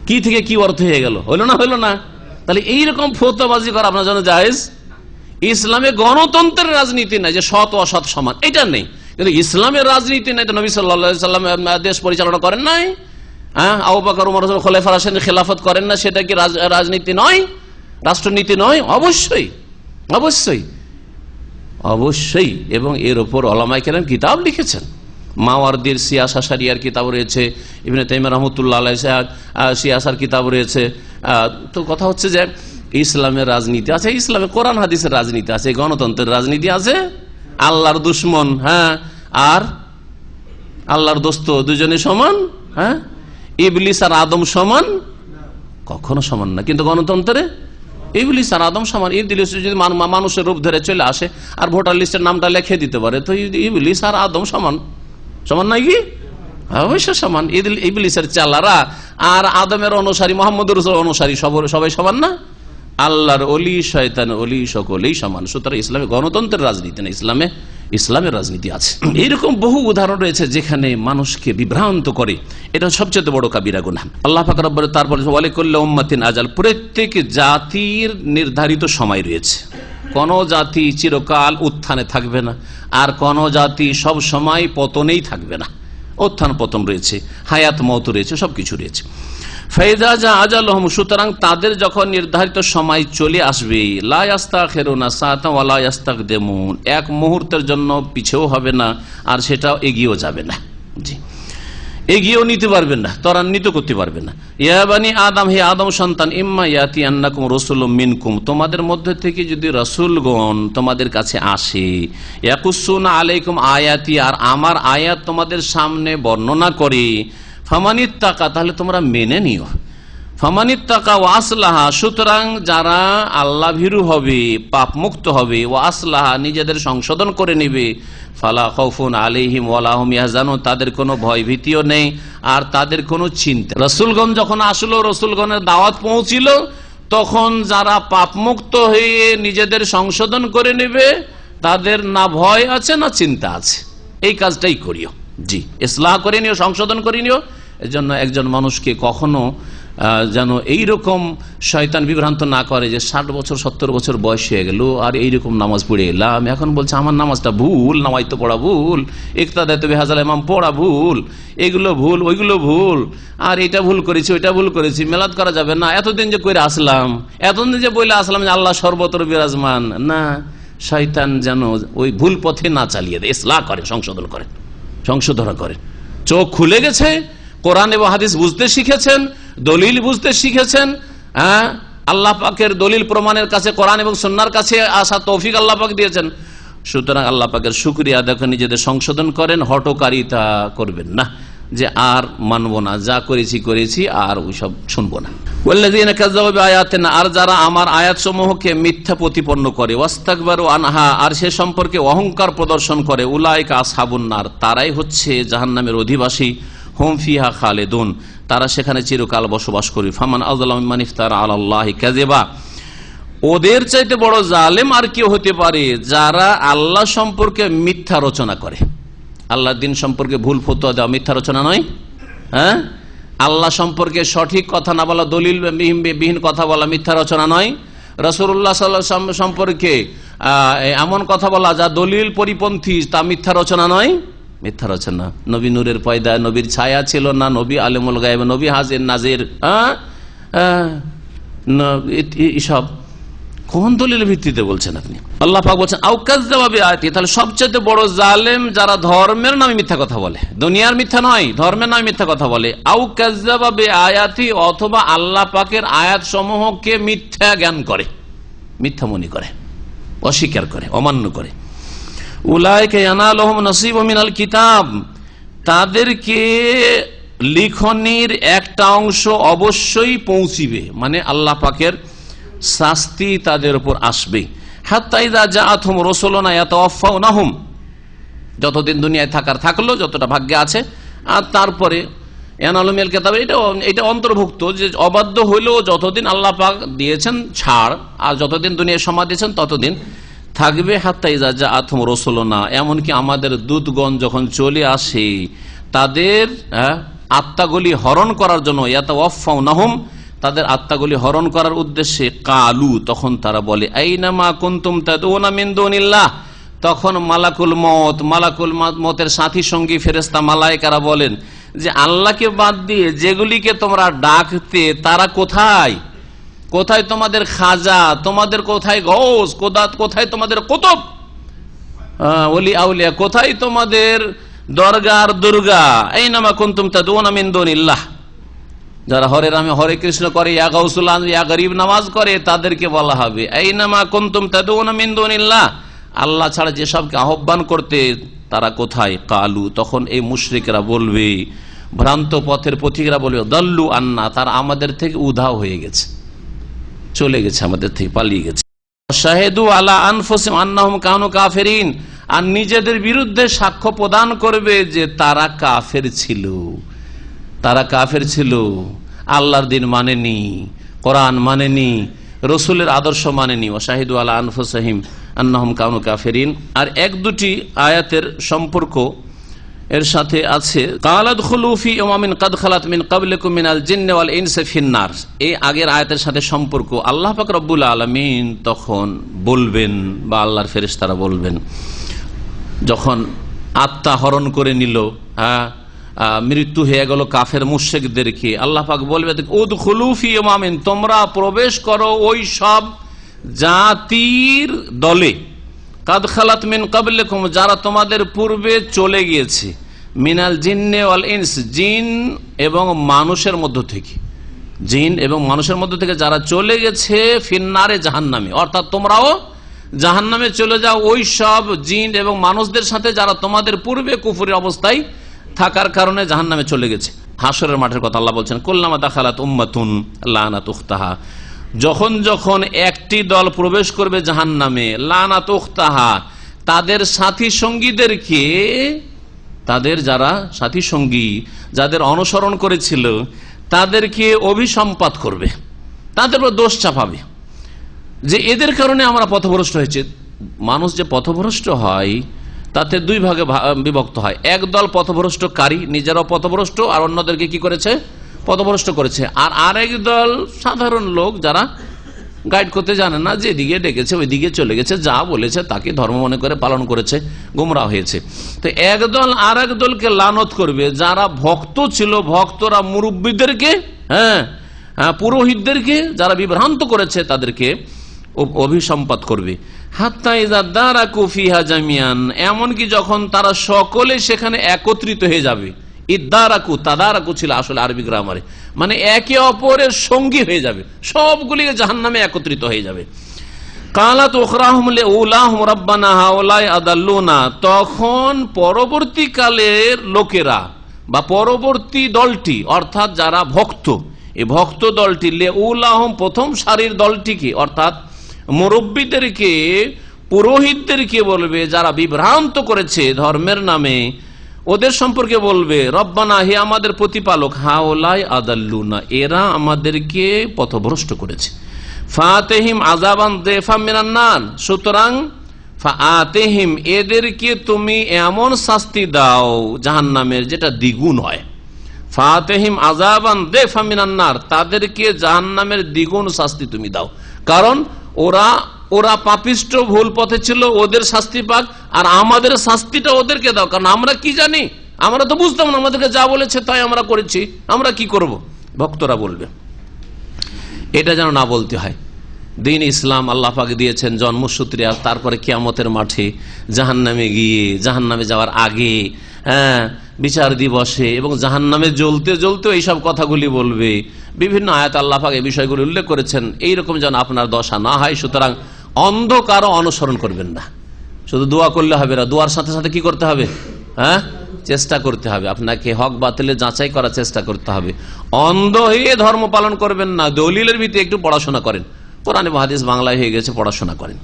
কি থেকে কি অর্থ হয়ে গেল? হইলো না? হইলো না? তাহলে এইরকম ফতোয়াবাজি করা আপনার জন্য জায়েজ? ইসলামে গণতন্ত্রের রাজনীতি নাই, যে সৎ অসৎ সমান, এটা নেই, কিন্তু ইসলামের রাজনীতি নাই তো নবী সাল্লাল্লাহু আলাইহি সাল্লাম দেশ পরিচালনা করেন নাই? হ্যাঁ, আবু বকর ওমর খোলাফা রাশিদিন খেলাফত করেন না, সেটা কি রাজনীতি নয়? রাষ্ট্রনীতি নয়? অবশ্যই, অবশ্যই, অবশ্যই। এবং এর উপর উলামায়ে কেরাম কিতাব লিখেছেন, মাওয়ারদির সিয়াসা শরিয়ার কিতাব রয়েছে, ইবনে তাইমিয়া রাহমাতুল্লাহ আলাইহি সিয়াসার কিতাব রয়েছে। তো কথা হচ্ছে যে ইসলামের রাজনীতি আছে, ইসলামে কোরআন হাদিসের রাজনীতি আছে, গণতন্ত্রের রাজনীতি আছে। আল্লাহর দুশ্মন, হ্যাঁ, আর আল্লাহর দোস্ত দুজনে সমান? হ্যাঁ, ইবলিস আর আদম সমান? কখনো সমান না। কিন্তু গণতন্ত্রে ইবলিস আর আদম সমান। ইবলিস যদি মানুষের রূপ ধরে চলে আসে আর ভোটার লিস্টের নামটা লিখে দিতে পারে, তো ইবলিস আর আদম সমান? সমান নাই কি? অবশ্যই সমান। ইবলিসের চালারা আর আদমের অনুসারী, মোহাম্মদের অনুসারী সবাই সমান না? আল্লাহর ওলি, শয়তান ওলি, সকলেই সমান। সুতরাং ইসলামে গণতন্ত্রের রাজনীতি না, ইসলামের রাজনীতি আছে। এইরকম বহু উদাহরণ রয়েছে যেখানে মানুষকে বিভ্রান্ত করে, এটা সবচেয়ে বড় কাবিরা গুনাহ। আল্লাহ পাক রব্বুল তারপরে ওয়ালিকুল্লি উম্মাতিন আজাল, প্রত্যেক জাতির নির্ধারিত সময় রয়েছে। কোন জাতি চিরকাল উত্থানে থাকবে না, আর কোন জাতি সব সময় পতনেই থাকবে না। উত্থান পতন রয়েছে, হায়াত মওত রয়েছে, সবকিছু রয়েছে। ফাইজা জা আজালুহুম, সুতরাং তাদের যখন নির্ধারিত সময় চলে আসবে, লা ইস্তাখিরুনা সাআতান ওয়া লা ইস্তাকদিমুন, এক মুহূর্তের জন্য পিছেও হবে না আর সেটাও এগিয়েও যাবে না। জি, এগিয়েও নিতে পারবেন না, ত্বরান্বিত করতে পারবেন না। ইয়া বানি আদম, হে আদম সন্তান, ইম্মা ইয়াতিয়ান্নাকুম রাসূলুম মিনকুম, তোমাদের মধ্যে থেকে যদি রাসূলগণ তোমাদের কাছে আসে, ইয়াকুসুনা আলাইকুম আয়াতি, আর আমার আয়াত তোমাদের সামনে বর্ণনা করে, ফামানিত্তাকা, তাহলে তোমরা মেনে নিও। ফামানিত্তাকা ওয়া আসলাহা, সুতরাং যারা আল্লাহ ভীরু হবে, পাপ মুক্ত হবে, ওয়া আসলাহা, নিজেদের সংশোধন করে নেবে, ফালা খাউফুন আলাইহিম ওয়া লা হুম ইয়াহজানুন, তাদের কোনো ভয় ভীতিও নেই আর তাদের কোনো চিন্তা। রাসূলগণ যখন আসলো, রাসূলগণের দাওয়াত পৌঁছিল, তখন যারা পাপমুক্ত হয়ে নিজেদের সংশোধন করে নেবে তাদের না ভয় আছে না চিন্তা আছে। এই কাজটাই করিও, জি, ইসলাহ করে নিও, সংশোধন করে নিও। এজন্য একজন মানুষকে কখনো যেন এইরকম শয়তান বিভ্রান্ত না করে যে 60 বছর 70 বছর বয়স হয়ে গেল আর এইরকম নামাজ পড়ে এলাম, এখন বলছে আমার নামাজটা ভুল, নামাজ তো পড়া ভুল, ইকতাদায়ে বিহাযাল ইমাম পড়া ভুল, এগুলো ভুল, ওইগুলো ভুল, আর এটা ভুল করেছি, ওইটা ভুল করেছি, মেলাদ করা যাবে না, এতদিন যে করে আসলাম, এতদিন যে বলে আসলাম যে আল্লাহ সর্বত্র বিরাজমান, না, শয়তান যেন ওই ভুল পথে না চালিয়ে দেয়। ইসলাহ করেন, সংশোধন করেন, সংশোধন করেন। চোখ খুলে গেছে, কোরআন এবং হাদিস বুঝতে শিখেছেন, দলিল বুঝতে শিখেছেন, আল্লাহ পাকের দলিল প্রমাণের কাছে, কোরআন এবং সুন্নাহর কাছে আসা তৌফিক আল্লাহ পাক দিয়েছেন। সুতরাং আল্লাহ পাকের শুকরিয়া দেখে নিজেদের সংশোধন করেন, হটকারিতা করবেন না যে আর মানবো না, যা করেছি করেছি, আর ওইসব শুনবো না। ওয়াল্লাযীনা কাযযাবু বিআয়াতিনা, আর যারা আমার আয়াতসমূহকে মিথ্যা প্রতিপন্ন করে, ওয়াস্তাকবারু আনহা, আর সে সম্পর্কে অহংকার প্রদর্শন করে, উলাইকা আসহাবুন নার, তারাই হচ্ছে জাহান্নামের অধিবাসী, হুম ফিহা খালিদুন, তারা সেখানে চিরকাল বসবাস করবে। ফামান আযলামু মিম্মান ইফতারা আলাল্লাহি কাযিবা, ওদের চাইতে বড় জালেম আর কেউ হতে পারে যারা আল্লাহ সম্পর্কে মিথ্যা রচনা করে। আল্লাহর দিন সম্পর্কে ভুল ফতোয়া দেওয়া মিথ্যা রচনা নয়? হ্যাঁ, আল্লাহ সম্পর্কে সঠিক কথা না বলা, দলিল বিহীন কথা বলা মিথ্যা রচনা নয়? রাসূলুল্লাহ সাল্লাল্লাহু আলাইহি ওয়াসাল্লাম সম্পর্কে এমন কথা বলা যা দলিল পরিপন্থী, তা মিথ্যা রচনা নয়? মিথ্যা রচনা। নবী নূরের পয়দা, নবীর ছায়া ছিল না, নবী আলেমুল গায়েব, নবী হাজির নাজির, এসব কোন দলিলের ভিত্তিতে বলছেন আপনি? আল্লাহ পাক বলছেন আও কাযযাবা বিআয়াতি, তাহলে সবচেয়ে বড় জালেম যারা ধর্মের নামে মিথ্যা কথা বলে, দুনিয়ার মিথ্যা নয়, ধর্মের নামে মিথ্যা কথা বলে। আও কাযযাবা বিআয়াতি, অথবা আল্লাহ পাকের আয়াত সমূহকে মিথ্যা জ্ঞান করে, মিথ্যা মনে করে, অস্বীকার করে, অমান্য করে। উলাইকা ইয়ানালুহুম নাসীবুম মিনাল কিতাব, তাদেরকে লিখনির একটা অংশ অবশ্যই পৌঁছিবে, মানে আল্লাহ পাকের শাস্তি তাদের উপর আসবে। হাত্তা ইযা জাআতহুম রাসূলুনা ইয়াতাওয়াফাউনাহুম, যতদিন দুনিয়ায় থাকার থাকলো, যতটা ভাগ্যে আছে, আর তারপরে ইয়ানালুহুম মিনাল কিতাব, এটা অন্তর্ভুক্ত যে অবাধ্য হইলেও যতদিন আল্লাহ পাক দিয়েছেন ছাড়, আর যতদিন দুনিয়ায় সময় দিয়েছেন ততদিন থাকবে। হাত্তা ইযা জাআতহুম রাসূলুনা, এমনকি আমাদের দূতগণ যখন চলে আসে তাদের আত্মাগুলি হরণ করার জন্য, ইয়াতাওয়াফাউনাহুম, তাদের আত্মাগুলি হরণ করার উদ্দেশ্যে, কালু, তখন তারা বলে, আইনা মা কুনতুম তাদউনা মিন দুনিল্লাহ, তখন মালাকুল মতের সাথী সঙ্গী ফেরেশতা মালায়েকারা বলেন যে আল্লাহকে বাদ দিয়ে যেগুলিকে তোমরা ডাকতে তারা কোথায়? কোথায় তোমাদের খাজা, তোমাদের কোথায় গৌস, কোথায় তোমাদের কুতুব, ওলি আউলিয়া, কোথায় তোমাদের দরগার দুর্গা? আইনা মা কুনতুম তাদউনা মিন দুনিল্লাহ, যারা হরে রামে হরে কৃষ্ণ করে, ইয়া গাউসুল আজম, ইয়া গরিব নামাজ করে, তাদেরকে বলা হবে আইনা মা কুনতুম তাদউনা মিন দুনিল্লাহ, আল্লাহ ছাড়া যেসবকে আহ্বান করতে তারা কোথায়? কালু, তখন এই মুশরিকরা বলবে, ভ্রান্ত পথের পথিকরা বলবে, দাল্লু আন্না, তারা আমাদের থেকে উধাও হয়ে গেছে, চলে গেছে, আমাদের থেকে পালিয়ে গেছে। শাহেদু আলা আনফুসিহিম আন্নাহুম কানু কাফিরিন, আর নিজেদের বিরুদ্ধে সাক্ষ্য প্রদান করবে যে তারা কাফের ছিল, তারা কাফের ছিল, আল্লাহর দিন মানেনি, কোরআন মানেনি, রসুলের আদর্শ মানেনি। ওয়াশাহিদু আলা আনফুসিহিম আন্নাহুম কানু কাফিরিন। আর এক দুটি আয়াতের সম্পর্ক এর সাথে আছে, কালাদ খুলুফি উমামিন কাদ খালাত মিন ক্বাবলিকুম মিনাল জিন্নি ওয়াল ইনসি ফিন্নার, এই আগের আয়াতের সাথে সম্পর্ক। আল্লাহ পাক রব্বুল আলামিন তখন বলবেন, বা আল্লাহর ফেরেশতারা বলবেন, যখন আত্মা হরণ করে নিল, মৃত্যু হয়ে গেল কাফের মুশরিকদেরকে, আল্লাহ পাক বলবে, উদখুলু ফি উমামিন, তোমরা প্রবেশ করো ওই সব জাতির দলে, কাদ খালাত মিন ক্বাবলিকুম, যারা তোমাদের পূর্বে চলে গিয়েছে, মিনাল জিন্নি ওয়াল ইনস, জিন এবং মানুষের মধ্য থেকে, জিন এবং মানুষের মধ্য থেকে যারা চলে গেছে, ফিন্নারে, জাহান্নামে, অর্থাৎ তোমরাও জাহান্নামে চলে যাও ওই সব জিন এবং মানুষদের সাথে যারা তোমাদের পূর্বে কুফরের অবস্থায় থাকার কারণে জাহান্নামে চলে গেছে। হাসরের মাঠের কথা আল্লাহ বলছেন, কুল্লামা দাখালাত উম্মাতুন লানাত উখতাহা, যখন যখন একটি দল প্রবেশ করবে জাহান্নামে, লানাত উখতাহা, তাদের সাথী সঙ্গীদেরকে, তাদের যারা সাথী সঙ্গী যাদের অনুসরণ করেছিল তাদেরকে অভিসম্পাত করবে, তাদের উপর দোষ চাপাবে যে এদের কারণে আমরা পথভ্রষ্ট হয়েছে। মানুষ যে পথভ্রষ্ট হয় তাতে দুই ভাগে বিভক্ত হয়। একদল পথভ্রষ্টকারী, নিজেরাও পথভ্রষ্ট আর অন্যদেরকে কি করেছে, পথভ্রষ্ট করেছে। আর আরেক দল সাধারণ লোক যারা গাইড করতে জানে না, যেদিকে ডেকেছে ওই দিকে চলে গেছে, যা বলেছে তাকে ধর্ম মনে করে পালন করেছে, গোমরা হয়েছে। তো একদল আর এক দলকে লানত করবে, যারা ভক্ত ছিল, ভক্তরা মুরব্বীদেরকে, পুরোহিতদেরকে যারা বিভ্রান্ত করেছে তাদেরকে অভিসম্পাত করবে। হাত্তা ইযা দারাকু ফিহা জামিয়ান, এমনকি যখন তারা সকলে সেখানে একত্রিত হয়ে যাবে। ইদারাকু, তাদারাকু ছিল আসলে আরবি গ্রামারে, মানে একে অপরের সঙ্গী হয়ে যাবে, সবগুলিকে জাহান্নামে একত্রিত হয়ে যাবে। কালাত উখরাহুম লিউলাহুম রাব্বানা হাউলাই আদাল্লুনা, তখন পরবর্তীকালের লোকেরা বা পরবর্তী দলটি, অর্থাৎ যারা ভক্ত, এই ভক্ত দলটি, লিউলাহুম প্রথম সারির দলটিকে, অর্থাৎ মুরব্বীদেরকে, পুরোহিতদেরকে বলবে যারা বিভ্রান্ত করেছে ধর্মের নামে, ওদের সম্পর্কে বলবে রব্বানা, হে আমাদের প্রতিপালক, হাওলাই আদাল্লুনা, এরা আমাদেরকে পথভ্রষ্ট করেছে। ফাতেহিম আযাবান যায়ফাম মিনান নার, সুতরাং ফাতেহিম, এদেরকে তুমি এমন শাস্তি দাও জাহান্নামের যেটা দ্বিগুণ হয়। ফাতেহিম আযাবান যায়ফাম মিনান নার, তাদেরকে জাহান্নামের দ্বিগুণ শাস্তি তুমি দাও। কারণ ওরা পাপিষ্ট, ভুল পথে ছিল, ওদের শাস্তি পাক, আর আমাদের শাস্তিটা ওদেরকে দাও। কারণ আমরা কি জানি, আমরা তো বুঝতাম না, আমাদেরকে যা বলেছে তাই আমরা করেছি, আমরা কি করব। ভক্তরা বলবে, এটা যেন না বলতে হয়। দিন ইসলাম আল্লাহ পাক দিয়েছেন জন্মসূত্রে, আর তারপরে কিয়ামতের মাঠে জাহান্নামে গিয়ে, জাহান্নামে যাওয়ার আগে, বিচার দিবসে এবং জাহান্নামে জ্বলতে জ্বলতে এইসব কথাগুলি বলবে। বিভিন্ন আয়াত আল্লাহ পাক এই বিষয়গুলি উল্লেখ করেছেন, এইরকম যেন আপনার দশা না হয়। সুতরাং অন্ধকারও অনুসরণ করবেন না। শুধু দোয়া করলে হবে না, দোয়ার সাথে সাথে কি করতে হবে, চেষ্টা করতে হবে, আপনাকে হক বাতিলে যাচাই করার চেষ্টা করতে হবে। অন্ধ হয়ে ধর্ম পালন করবেন না, দলিলের ভিত্তিতে একটু পড়াশোনা করেন, কোরআন হাদিস বাংলায় হয়ে গেছে, পড়াশোনা করেন।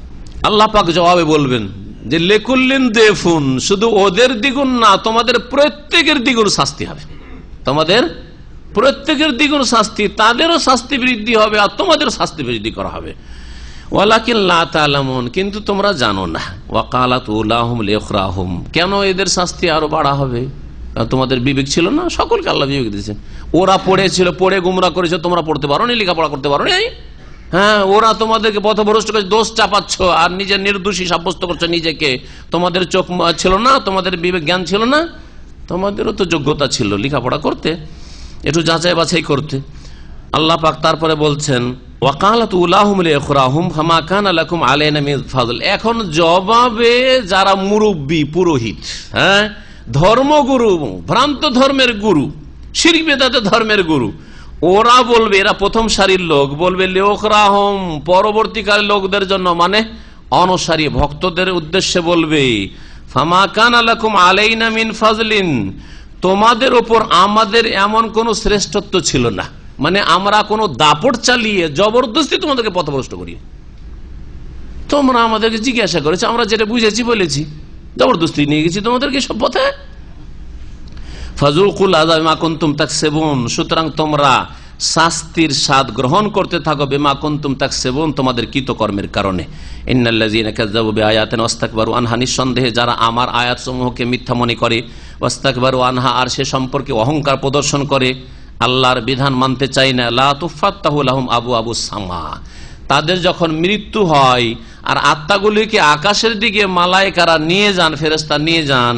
আল্লাহ পাক জবাবে বলবেন যে লেকুল্লিন দেফুন, শুধু ওদের দ্বিগুণ না, তোমাদের প্রত্যেকের দ্বিগুণ শাস্তি হবে, তোমাদের প্রত্যেকের দ্বিগুণ শাস্তি, তাদেরও শাস্তি বৃদ্ধি হবে আর তোমাদের শাস্তি বৃদ্ধি করা হবে। ওয়ালাকিন লা তা'লামুন, কিন্তু তোমরা জানো না। ওয়াকালাত উলাহুম লিউখরাহুম, কেন এদের শাস্তি আরো বাড়া হবে? তোমাদের বিবেক ছিল না? সকলকে আল্লাহ বিবেক দিয়েছেন। ওরা পড়েছিল, পড়ে গুমরা করেছে, তোমরা পড়তে পারো নি, লেখাপড়া করতে পারো নি। ওরা তোমাদেরকে পথভ্রষ্ট করে দোষ চাপাচ্ছ আর নিজে নির্দোষী সাব্যস্ত করছো নিজেকে। তোমাদের চোখ ছিল না, তোমাদের বিবেক জ্ঞান ছিল না, তোমাদেরও তো যোগ্যতা ছিল লেখাপড়া করতে, একটু যাচাই বাছাই করতে। আল্লাহ পাক তারপরে বলছেন ওয়াকালাত উলাহুম লিউখরাহুম ফামা কানা লাকুম আলাইনা মিন ফাযল। এখন জবাবে যারা মুরব্বী, পুরোহিত, ধর্মগুরু, ভ্রান্ত ধর্মের গুরু, শিরক বিদআতের ধর্মের গুরু, ওরা বলবে, এরা প্রথম সারির লোক বলবে লিউখরাহুম, পরবর্তীকালের লোকদের জন্য, মানে অনুসারী ভক্তদের উদ্দেশ্যে বলবে ফামা কানা লাকুম আলাইনা মিন ফাযলিন, তোমাদের ওপর আমাদের এমন কোন শ্রেষ্ঠত্ব ছিল না, মানে আমরা কোনো দাপট চালিয়ে জবরদস্তি তোমাদেরকে পথভ্রষ্ট করি। তোমরা আমাদেরকে জিজ্ঞাসা করেছো, আমরা যেটা বুঝেছি বলেছি, জবরদস্তি নিয়ে গেছি তোমাদেরকে সব পথে। ফাযুকুল আযাব বিমা কুনতুম তাকসিবুন, সুতরাং তোমরা শাস্তির স্বাদ গ্রহণ করতে থাকো বিমা কুনতুম তাকসিবুন, তোমাদের কৃতকর্মের কারণে। ইন্নাল্লাযীনা কাযযাবু বিআয়াতিনা ওয়াস্তাকবারু আনহা, নিঃসন্দেহে যারা আমার আয়াতসমূহকে মিথ্যা মনে করে, ওয়াস্তাকবারু আনহা, আর সে সম্পর্কে অহংকার প্রদর্শন করে, আল্লাহর বিধান মানতে চায় না, লা তুফাত্তাহু লাহুম আবওয়াবুস সামা, তাদের যখন মৃত্যু হয় আর আত্মাগুলিকে আকাশের দিকে মালায়েকারা নিয়ে যান, ফেরেশতা নিয়ে যান,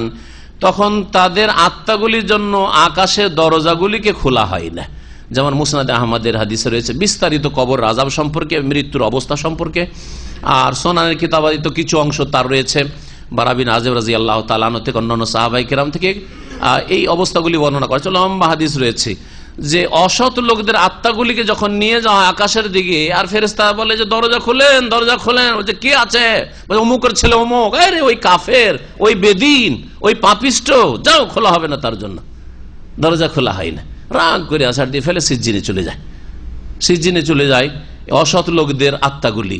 তখন তাদের আত্মাগুলির জন্য আকাশের দরজাগুলিকে খোলা হয় না। যেমন মুসনাদে আহমদের হাদিসে রয়েছে বিস্তারিত কবর আযাব সম্পর্কে, মৃত্যুর অবস্থা সম্পর্কে। আর সুনানের কিতাবাদিত কিছু অংশ তার রয়েছে বারা বিন আযিব রাদিয়াল্লাহু তাআলা আনহু থেকে, অন্যান্য সাহাবায়ে কেরাম থেকে এই অবস্থাগুলি বর্ণনা করেছে। লম্বা হাদিস রয়েছে যে অসৎ লোকদের আত্মাগুলিকে যখন নিয়ে যাওয়া হয় আকাশের দিকে, আর ফেরেশতা বলে যে দরজা খোলেন, দরজা খোলেন, যে কে আছে? অমুকের ছেলে অমুক, আরে ওই কাফের, ওই বেদিন, ওই পাপিষ্ট, যাও, খোলা হবে না তার জন্য। দরজা খোলা হয় না, রাগ করে আছাড় দিয়ে ফেলে সিজ্জিনে চলে যায়। সিজ্জিনে চলে যায় অসৎ লোকদের আত্মাগুলি।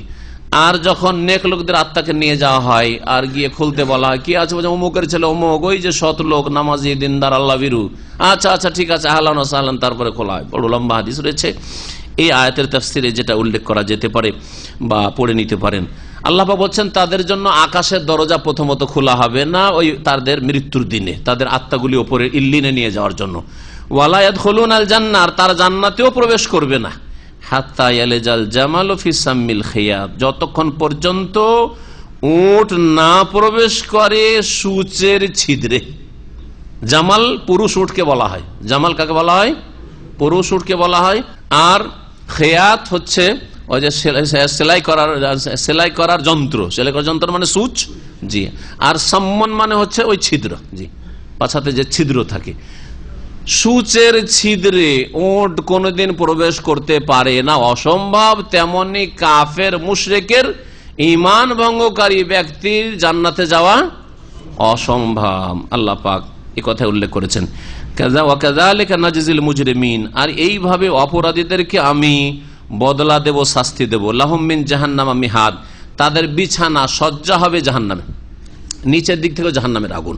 আর যখন নেক লোকদের আত্মাকে নিয়ে যাওয়া হয় আর গিয়ে খুলতে বলা হয়, কি আছে? অমুকের ছেলে অমুক, ওই যে সৎ লোক, নামাজি, দিনদার, আল্লাহ বিরু, আচ্ছা আচ্ছা ঠিক আছে, আহলান ওয়া সাহলান, তারপরে খোলা হয়। বড় লম্বা হাদিস রয়েছে। এই আয়াতের তাফসিরে যেটা উল্লেখ করা যেতে পারে বা পড়ে নিতে পারেন, আল্লাহ পাক বলছেন তাদের জন্য আকাশের দরজা প্রথমত খোলা হবে না ওই তাদের মৃত্যুর দিনে, তাদের আত্মাগুলি ওপরে ইল্লিনে নিয়ে যাওয়ার জন্য। ওয়ালা ইয়াদখুলুনাল জান্নাহ, তার জান্নাতেও প্রবেশ করবে না। হাত্তা ইয়ালিজাল জামালু ফি সাম্মিল খিয়াত, যতক্ষণ পর্যন্ত উট না প্রবেশ করে সূচের ছিদ্রে। জামাল পুরুষ উটকে বলা হয়, জামাল কাকে বলা হয়? পুরুষ উটকে বলা হয়। আর খেয়াত হচ্ছে ওই যে সেলাই করার যন্ত্র, সেলাই করার যন্ত্র মানে সূচ, জি। আর সম্মান মানে হচ্ছে ওই ছিদ্র, জি, পাছাতে যে ছিদ্র থাকে। সূচের ছিদ্রে উট কোনদিন প্রবেশ করতে পারে না, অসম্ভব। তেমনি কাফের মুশরিকের ঈমান ভঙ্গকারী ব্যক্তির জান্নাতে যাওয়া অসম্ভব। আল্লাহ পাক এই কথা উল্লেখ করেছেন, কাযালিকা নাজিজিল মুজরিমিন, আর এইভাবে অপরাধীদেরকে আমি বদলা দেব, শাস্তি দেব। লাহুম মিন জাহান্নামা মিহাদ, তাদের বিছানা সজ্জা হবে জাহান্নামে, নিচের দিক থেকে জাহান্নামের আগুন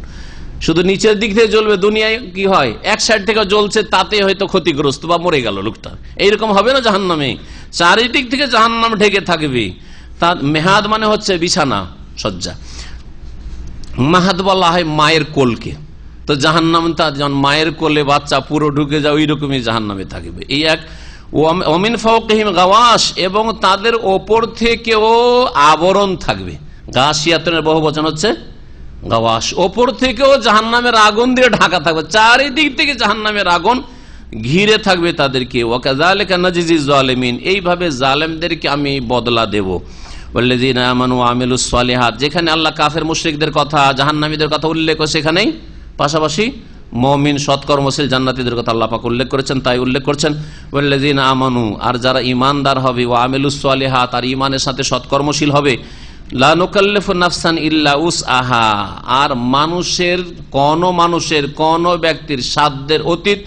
শুধু নিচের দিক থেকে জ্বলবে। দুনিয়ায় কি হয়, এক সাইড থেকে জ্বলছে, তাতে হয়তো ক্ষতিগ্রস্ত বা মরে গেল লোকটা, এইরকম হবে না জাহান্নামে। চারিদিক থেকে জাহান্নাম ঢেকে থাকবে। তার মেহাদ মানে হচ্ছে বিছানা সজ্জা। মাহাদ বলা হয় মায়ের কোলকে, তো জাহান্নাম তা যেমন মায়ের কোলে বাচ্চা পুরো ঢুকে যায়, ওই রকমই জাহান্নামে থাকবে। এই এক। ওমিন ফাওকিহিম গাওয়াশ, এবং তাদের ওপর থেকেও আবরণ থাকবে। গাশিয়াতুনের বহু বচন হচ্ছে গাওয়াশ। ওপর থেকেও জাহান্নামের আগুন দিয়ে ঢাকা থাকবে, চারিদিক থেকে জাহান্নামের আগুন ঘিরে থাকবে তাদেরকে। ওয়াকাযালিকা নাজিজিজ জালিমিন, এইভাবে জালেমদেরকে আমি বদলা দেব। ওয়াল্লাযীনা আমানু ওয়া আমিলুস সালিহাত, যেখানে আল্লাহ কাফের মুশরিকদের কথা, জাহান্নামীদের কথা উল্লেখ করে, সেখানেই পাশাপাশি মুমিন সৎকর্মশীল জান্নাতীদের কথা আল্লাহ পাক উল্লেখ করেছেন। তাই উল্লেখ করছেন ওয়াল্লাযীনা আমানু, আর যারা ঈমানদার হবে, ওয়া আমিলুস সালিহাত, আর ঈমানের সাথে সৎকর্মশীল হবে, লা নুকাল্লিফু নাফসান ইল্লা উসআহা, আর মানুষের কোন ব্যক্তির সাধ্যের অতীত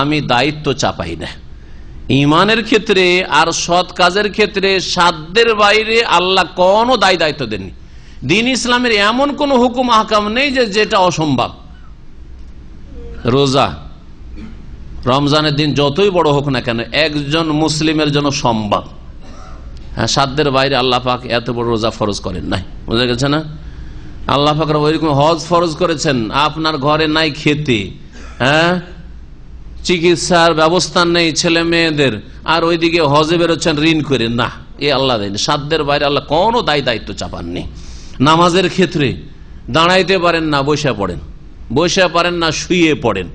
আমি দায়িত্ব চাপাই না। ঈমানের ক্ষেত্রে আর সৎ কাজের ক্ষেত্রে সাধ্যের বাইরে আল্লাহ কোনো দায়িত্ব দেননি। দ্বীন ইসলামের এমন কোন হুকুম আহকাম নেই যেটা অসম্ভব। রোজা, রমজানের দিন যতই বড় হোক না কেন, একজন মুসলিমের জন্য সম্ভব। হ্যাঁ, সাধ্যের বাইরে আল্লাহ পাক এত বড় রোজা ফরজ করেন নাই, বুঝা গেছে না? আল্লাহ পাক ওইরকম হজ ফরজ করেছেন, আপনার ঘরে নাই খেতে, হ্যাঁ, চিকিৎসার ব্যবস্থা নেই ছেলে মেয়েদের, আর ওইদিকে হজে বেরোচ্ছেন ঋণ করে, না, এ আল্লাহ দেন। সাধ্যের বাইরে আল্লাহ কোনো দায়িত্ব চাপাননি। নামাজের ক্ষেত্রে দাঁড়াইতে পারেন না, বসে পড়েন, বসে পারেন না, শুয়ে পড়েন,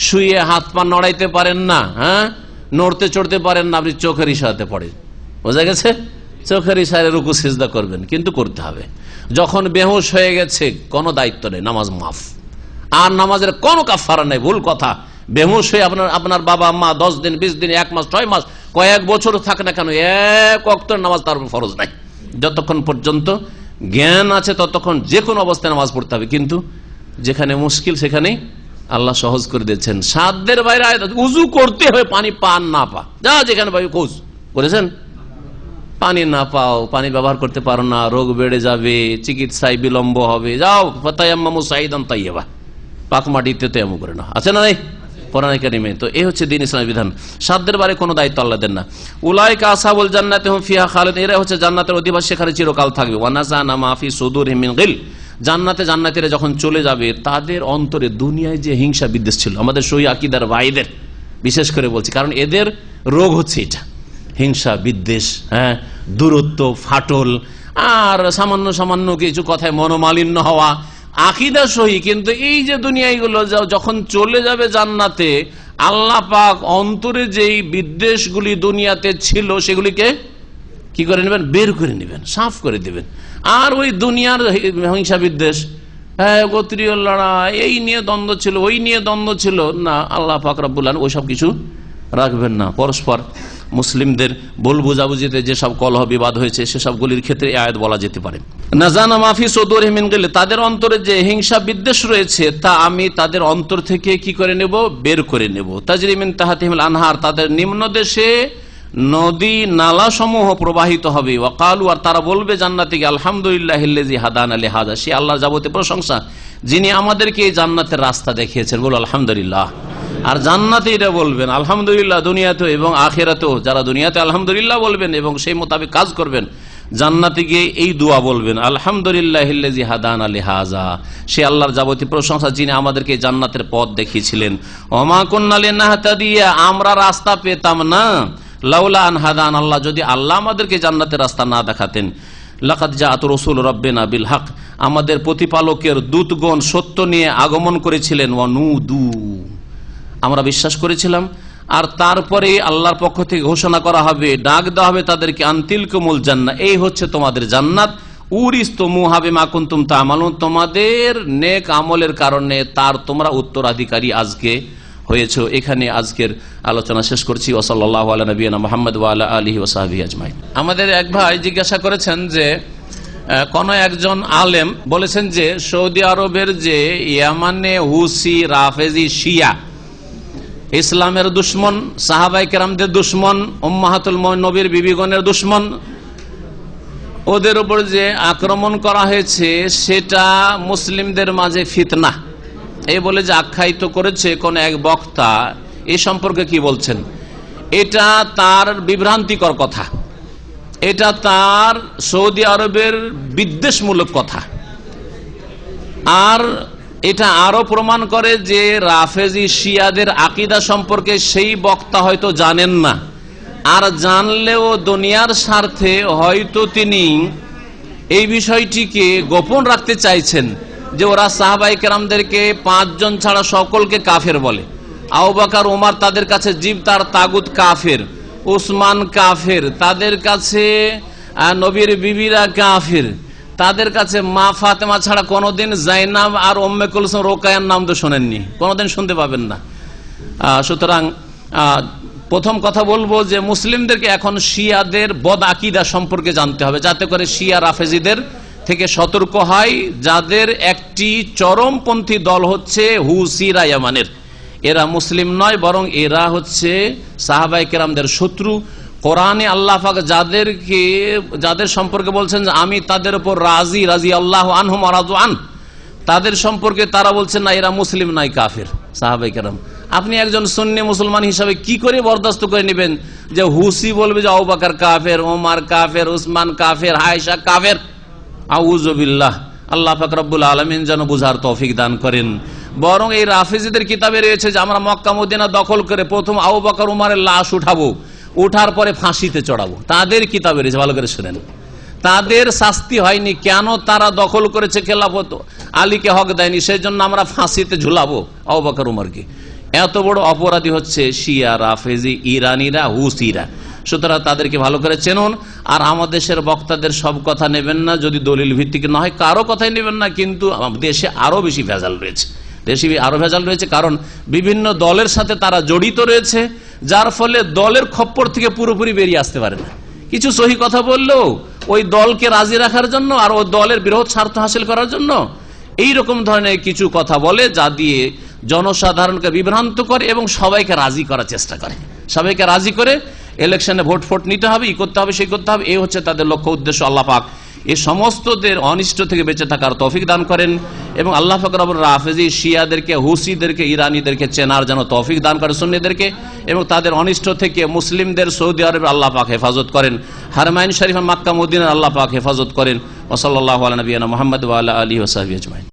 শুয়ে হাত পা নড়াইতে পারেন না, হ্যাঁ, নড়তে চড়তে পারেন না, আপনি চোখের ইশারাতে পড়েন, বোঝা গেছে? চোখের ইশারায় রুকু সিজদা করবেন, কিন্তু করতে হবে। যখন বেহুশ হয়ে গেছে কোনো দায়িত্ব নেই, নামাজ মাফ। আর নামাজের কোনো কাফারা নেই, ভুল কথা। বেহুশ হয়ে আপনার বাবা মা 10 দিন 20 দিন 1 মাস 6 মাস কয়েক বছর থাকে না কেন, এক ওয়াক্তের নামাজ তার ফরজ নাই। যতক্ষণ পর্যন্ত জ্ঞান আছে ততক্ষণ যে কোনো অবস্থায় নামাজ পড়তে হবে, কিন্তু যেখানে মুশকিল সেখানেই আল্লাহ সহজ করে দিয়েছেন। সাধ্যের বাইরে উজু করতে হবে, পানি পান না পা, যা যেখানে পাই খোঁজ করেছেন, পানি না পাও, পানি ব্যবহার করতে পারো না, রোগ বেড়ে যাবে, চিকিৎসায় বিলম্ব হবে, যাও ফাতায়াম্মামু সাইদান তাইয়্যিবা, পাক মাটিতে তায়াম্মুম করে নাও, আছে না? নাই কোরআনে কারিমে। তো এই হচ্ছে দ্বীন ইসলামের বিধান। সাধ্যের বাইরে কোনো দায়িত্ব আল্লাহ দেন না। উলাইকা আসহাবুল জান্নাতি হুম ফিহা খালিদুন, এরা হচ্ছে জান্নাতের অধিবাসী, সেখানে চিরকাল থাকবে। ওয়া নাযানা মা ফি সুদুরিহিম মিন গিল, জান্নাতীরা যখন চলে যাবে তাদের অন্তরে দুনিয়ায় যে হিংসা বিদ্বেষ ছিল, আমাদের সহি আকীদার ভাইদের বিশেষ করে বলছি, কারণ এদের রোগ হচ্ছে এটা, হিংসা বিদ্বেষ, হ্যাঁ, দূরত্ব, ফাটল, আর সামান্য কিছু কথায় মনোমালিন্য হওয়া, আকীদা সহি। কিন্তু এই যে দুনিয়াগুলো যখন চলে যাবে জান্নাতে, আল্লাহ পাক অন্তরে যেই বিদ্বেষগুলি দুনিয়াতে ছিল সেগুলিকে কি করে নেবেন? বের করে নেবেন, সাফ করে দিবেন। আর ওই দুনিয়ার হিংসা বিদ্বেষ, হ্যাঁ, গোত্রীয় লড়াই, এই নিয়ে দ্বন্দ্ব ছিল, ওই নিয়ে দ্বন্দ্ব ছিল, না, আল্লাহ পাক রব্বুল আলামিন ওইসব কিছু রাখবেন না। পরস্পর মুসলিমদের ভুল বুঝাবুঝিতে যেসব কলহ বিবাদ হয়েছে সেসবগুলির ক্ষেত্রে এই আয়াত বলা যেতে পারে। নাযানা মা ফি সুদুরিহিম মিন গিল, তাদের অন্তরে যে হিংসা বিদ্বেষ রয়েছে তা আমি তাদের অন্তর থেকে কি করে নেব? বের করে নেব। তাজরি মিন তাহতিহিল আনহার, তাদের নিম্ন দেশে নদী নালা সমূহ প্রবাহিত হবে। ওয়াকালু, আর তারা বলবে জান্নাতীকে, আলহামদুলিল্লাহিল্লাযী হাদানা লিহাযা, সে আল্লাহর যাবতীয় প্রশংসা যিনি আমাদেরকে এই জান্নাতের রাস্তা দেখিয়েছেন। বলো আলহামদুলিল্লাহ। আর জান্নাতে এটা বলবেন আলহামদুলিল্লাহ দুনিয়াতে এবং আখিরাতেও। যারা দুনিয়াতে আলহামদুলিল্লাহ বলবেন এবং সেই মোতাবেক কাজ করবেন, জান্নাতে গিয়ে এই দোয়া বলবেন আলহামদুলিল্লাহিল্লাযী হাদানা লিহাযা, সে আল্লাহর যাবতীয় প্রশংসা যিনি আমাদেরকে জান্নাতের পথ দেখিয়েছিলেন। ওমা কুন্না লিনাহতাদিয়া, আমরা রাস্তা পেতাম না লাউলা আন হাদান আল্লাহ, যদি আল্লাহ আমাদেরকে জান্নাতের রাস্তা না দেখাতেন। লাকাদ জাআত রাসূল রাব্বিনা বিল হক, আমাদের প্রতিপালকের দূতগণ সত্য নিয়ে আগমন করেছিলেন। ওয়ানুদু, আমরা বিশ্বাস করেছিলাম। আর তারপরে আল্লাহর পক্ষ থেকে ঘোষণা করা হবে, ডাক দেওয়া হবে তাদেরকে, আনতিলকুমুল জান্নাহ, এই হচ্ছে তোমাদের জান্নাত। উরিসতুমুহা বিমা কুনতুম তা'মালুন, তোমাদের নেক আমলের কারণে তার তোমরা উত্তরাধিকারী আজকে হয়েছে। এখানে আজকের আলোচনা শেষ করছি। ওয়া সাল্লাল্লাহু আলা নবিয়িনা মুহাম্মদ ওয়া আলা আলিহি ওয়া সাহবিহি আজমাইন। আমাদের এক ভাই জিজ্ঞাসা করেছেন যে কোন একজন আলেম বলেছেন যে সৌদি আরবের যে ইয়ামানে হুসি রাফেজি শিয়া ইসলামের দুশ্মন, সাহাবায়ে কেরামদের দুশ্মন, উম্মাহাতুল মুমিনিন নবীর বিবিগণের দুশ্মন, ওদের উপর যে আক্রমণ করা হয়েছে সেটা মুসলিমদের মাঝে ফিতনা, এই বলে যে আখ্যায়িত করেছে কোন এক বক্তা। এ সম্পর্কে কি বলছেন? এটা তার বিভ্রান্তিকর কথা, এটা তার সৌদি আরবের বিদ্বেষমূলক কথা। আর এটা আরো প্রমাণ করে যে রাফেজি শিয়াদের আকীদা সম্পর্কে সেই বক্তা হয়তো জানেন না, আর জানলেও দুনিয়ার স্বার্থে হয়তো তিনি এই বিষয়টিকে গোপন রাখতে চাইছেন যে ওরা সাহাবায়ে কেরামদেরকে 5 জন ছাড়া সকলকে কাফের বলে। আবু বকর ওমর তাদের কাছে জীব তার তাগুত কাফের, উসমান কাফের, তাদের কাছে নবীর বিবিরা কাফের, তাদের কাছে মা ফাতেমা ছাড়া কোনোদিন জাইনাব আর উম্মে কুলসুম রোকায়ার নাম তো শোনেননি, কোনোদিন শুনতে পাবেন না। সুতরাং প্রথম কথা বলবো যে মুসলিমদেরকে এখন শিয়াদের বদ আকীদা সম্পর্কে জানতে হবে, যাতে করে শিয়া রাফেজিদের থেকে সতর্ক হয়, যাদের একটি চরমপন্থী দল হচ্ছে হুসিরা ইয়ামানের। এরা মুসলিম নয়, বরং এরা হচ্ছে সাহাবায়ে কেরামদের শত্রু। কোরআনে আল্লাহ পাক যাদের সম্পর্কে বলছেন যে আমি তাদের উপর রাজি, রাদিয়াল্লাহু আনহুম ওয়া রাদু আন, তাদের সম্পর্কে তারা বলছেন না এরা মুসলিম নাই, কাফের সাহাবায়ে কেরাম। আপনি একজন সুন্নি মুসলমান হিসাবে কি করে বরদাস্ত করে নেবেন যে হুসি বলবে যে আবু বকর কাফের, ওমর কাফের, উসমান কাফের, আয়েশা কাফের? আউযু বিল্লাহ। আল্লাহ পাক রব্বুল আলামিন যেন বুঝার তৌফিক দান করেন। বরং এই রাফেজিদের কিতাবে রয়েছে যে আমরা মক্কা মদিনা দখল করে প্রথম আবু বকর ওমরের লাশ উঠাবো, উঠার পরে ফাঁসিতে চড়াবো। তাদের কিতাবে রয়েছে, ভালো করে শুনেন। তাদের শাস্তি হয়নি, কেন? তারা দখল করেছে খেলাফত, আলীকে হক দেয়নি, সেই জন্য আমরা ফাঁসিতে ঝুলাবো আবু বকর ওমরকে। এত বড় অপরাধী হচ্ছে শিয়া, রাফেজি, ইরানিরা, হুসিরা। সুতরাং তাদেরকে ভালো করে চেনুন। আর আমাদের দেশের বক্তাদের সব কথা নেবেন না, যদি দলিল ভিত্তিক না হয় কারো কথাই নেবেন না। কিন্তু দেশে আরো বেশি ভেজাল রয়েছে, দেশে আরো ভেজাল রয়েছে, কারণ বিভিন্ন দলের সাথে তারা জড়িত রয়েছে, যার ফলে দলের খপ্পর থেকে পুরোপুরি বেরিয়ে আসতে পারে না। কিছু সহি কথা বললেও ওই দলকে রাজি রাখার জন্য আর ওই দলের বৃহৎ স্বার্থ হাসিল করার জন্য এইরকম ধরনের কিছু কথা বলে, যা দিয়ে জনসাধারণকে বিভ্রান্ত করে এবং সবাইকে রাজি করার চেষ্টা করে। সবাইকে রাজি করে ইলেকশনে ভোট নিতে হবে, ই করতে হবে, সেই করতে হবে, এই হচ্ছে তাদের লক্ষ্য উদ্দেশ্য। আল্লাহ পাক এই সমস্তদের অনিষ্ট থেকে বেঁচে থাকার তৌফিক দান করেন এবং আল্লাহ পাক রব্বুল রাফেজি শিয়াদেরকে, হুসিদেরকে, ইরানিদেরকে চেনার জন্য তৌফিক দান করে সুন্নিদেরকে, এবং তাদের অনিষ্ট থেকে মুসলিমদের সৌদি আরবে আল্লাহ পাক হেফাজত করেন। হারমাইন শরীফ, মক্কা মদিনার আল্লাহ পাক হেফাজত করেন। ওয়া সাল্লাল্লাহু আলা নবিয়িনা মুহাম্মদ ওয়া আলা আলিহি ওয়া সাহবিহি আজমাইন।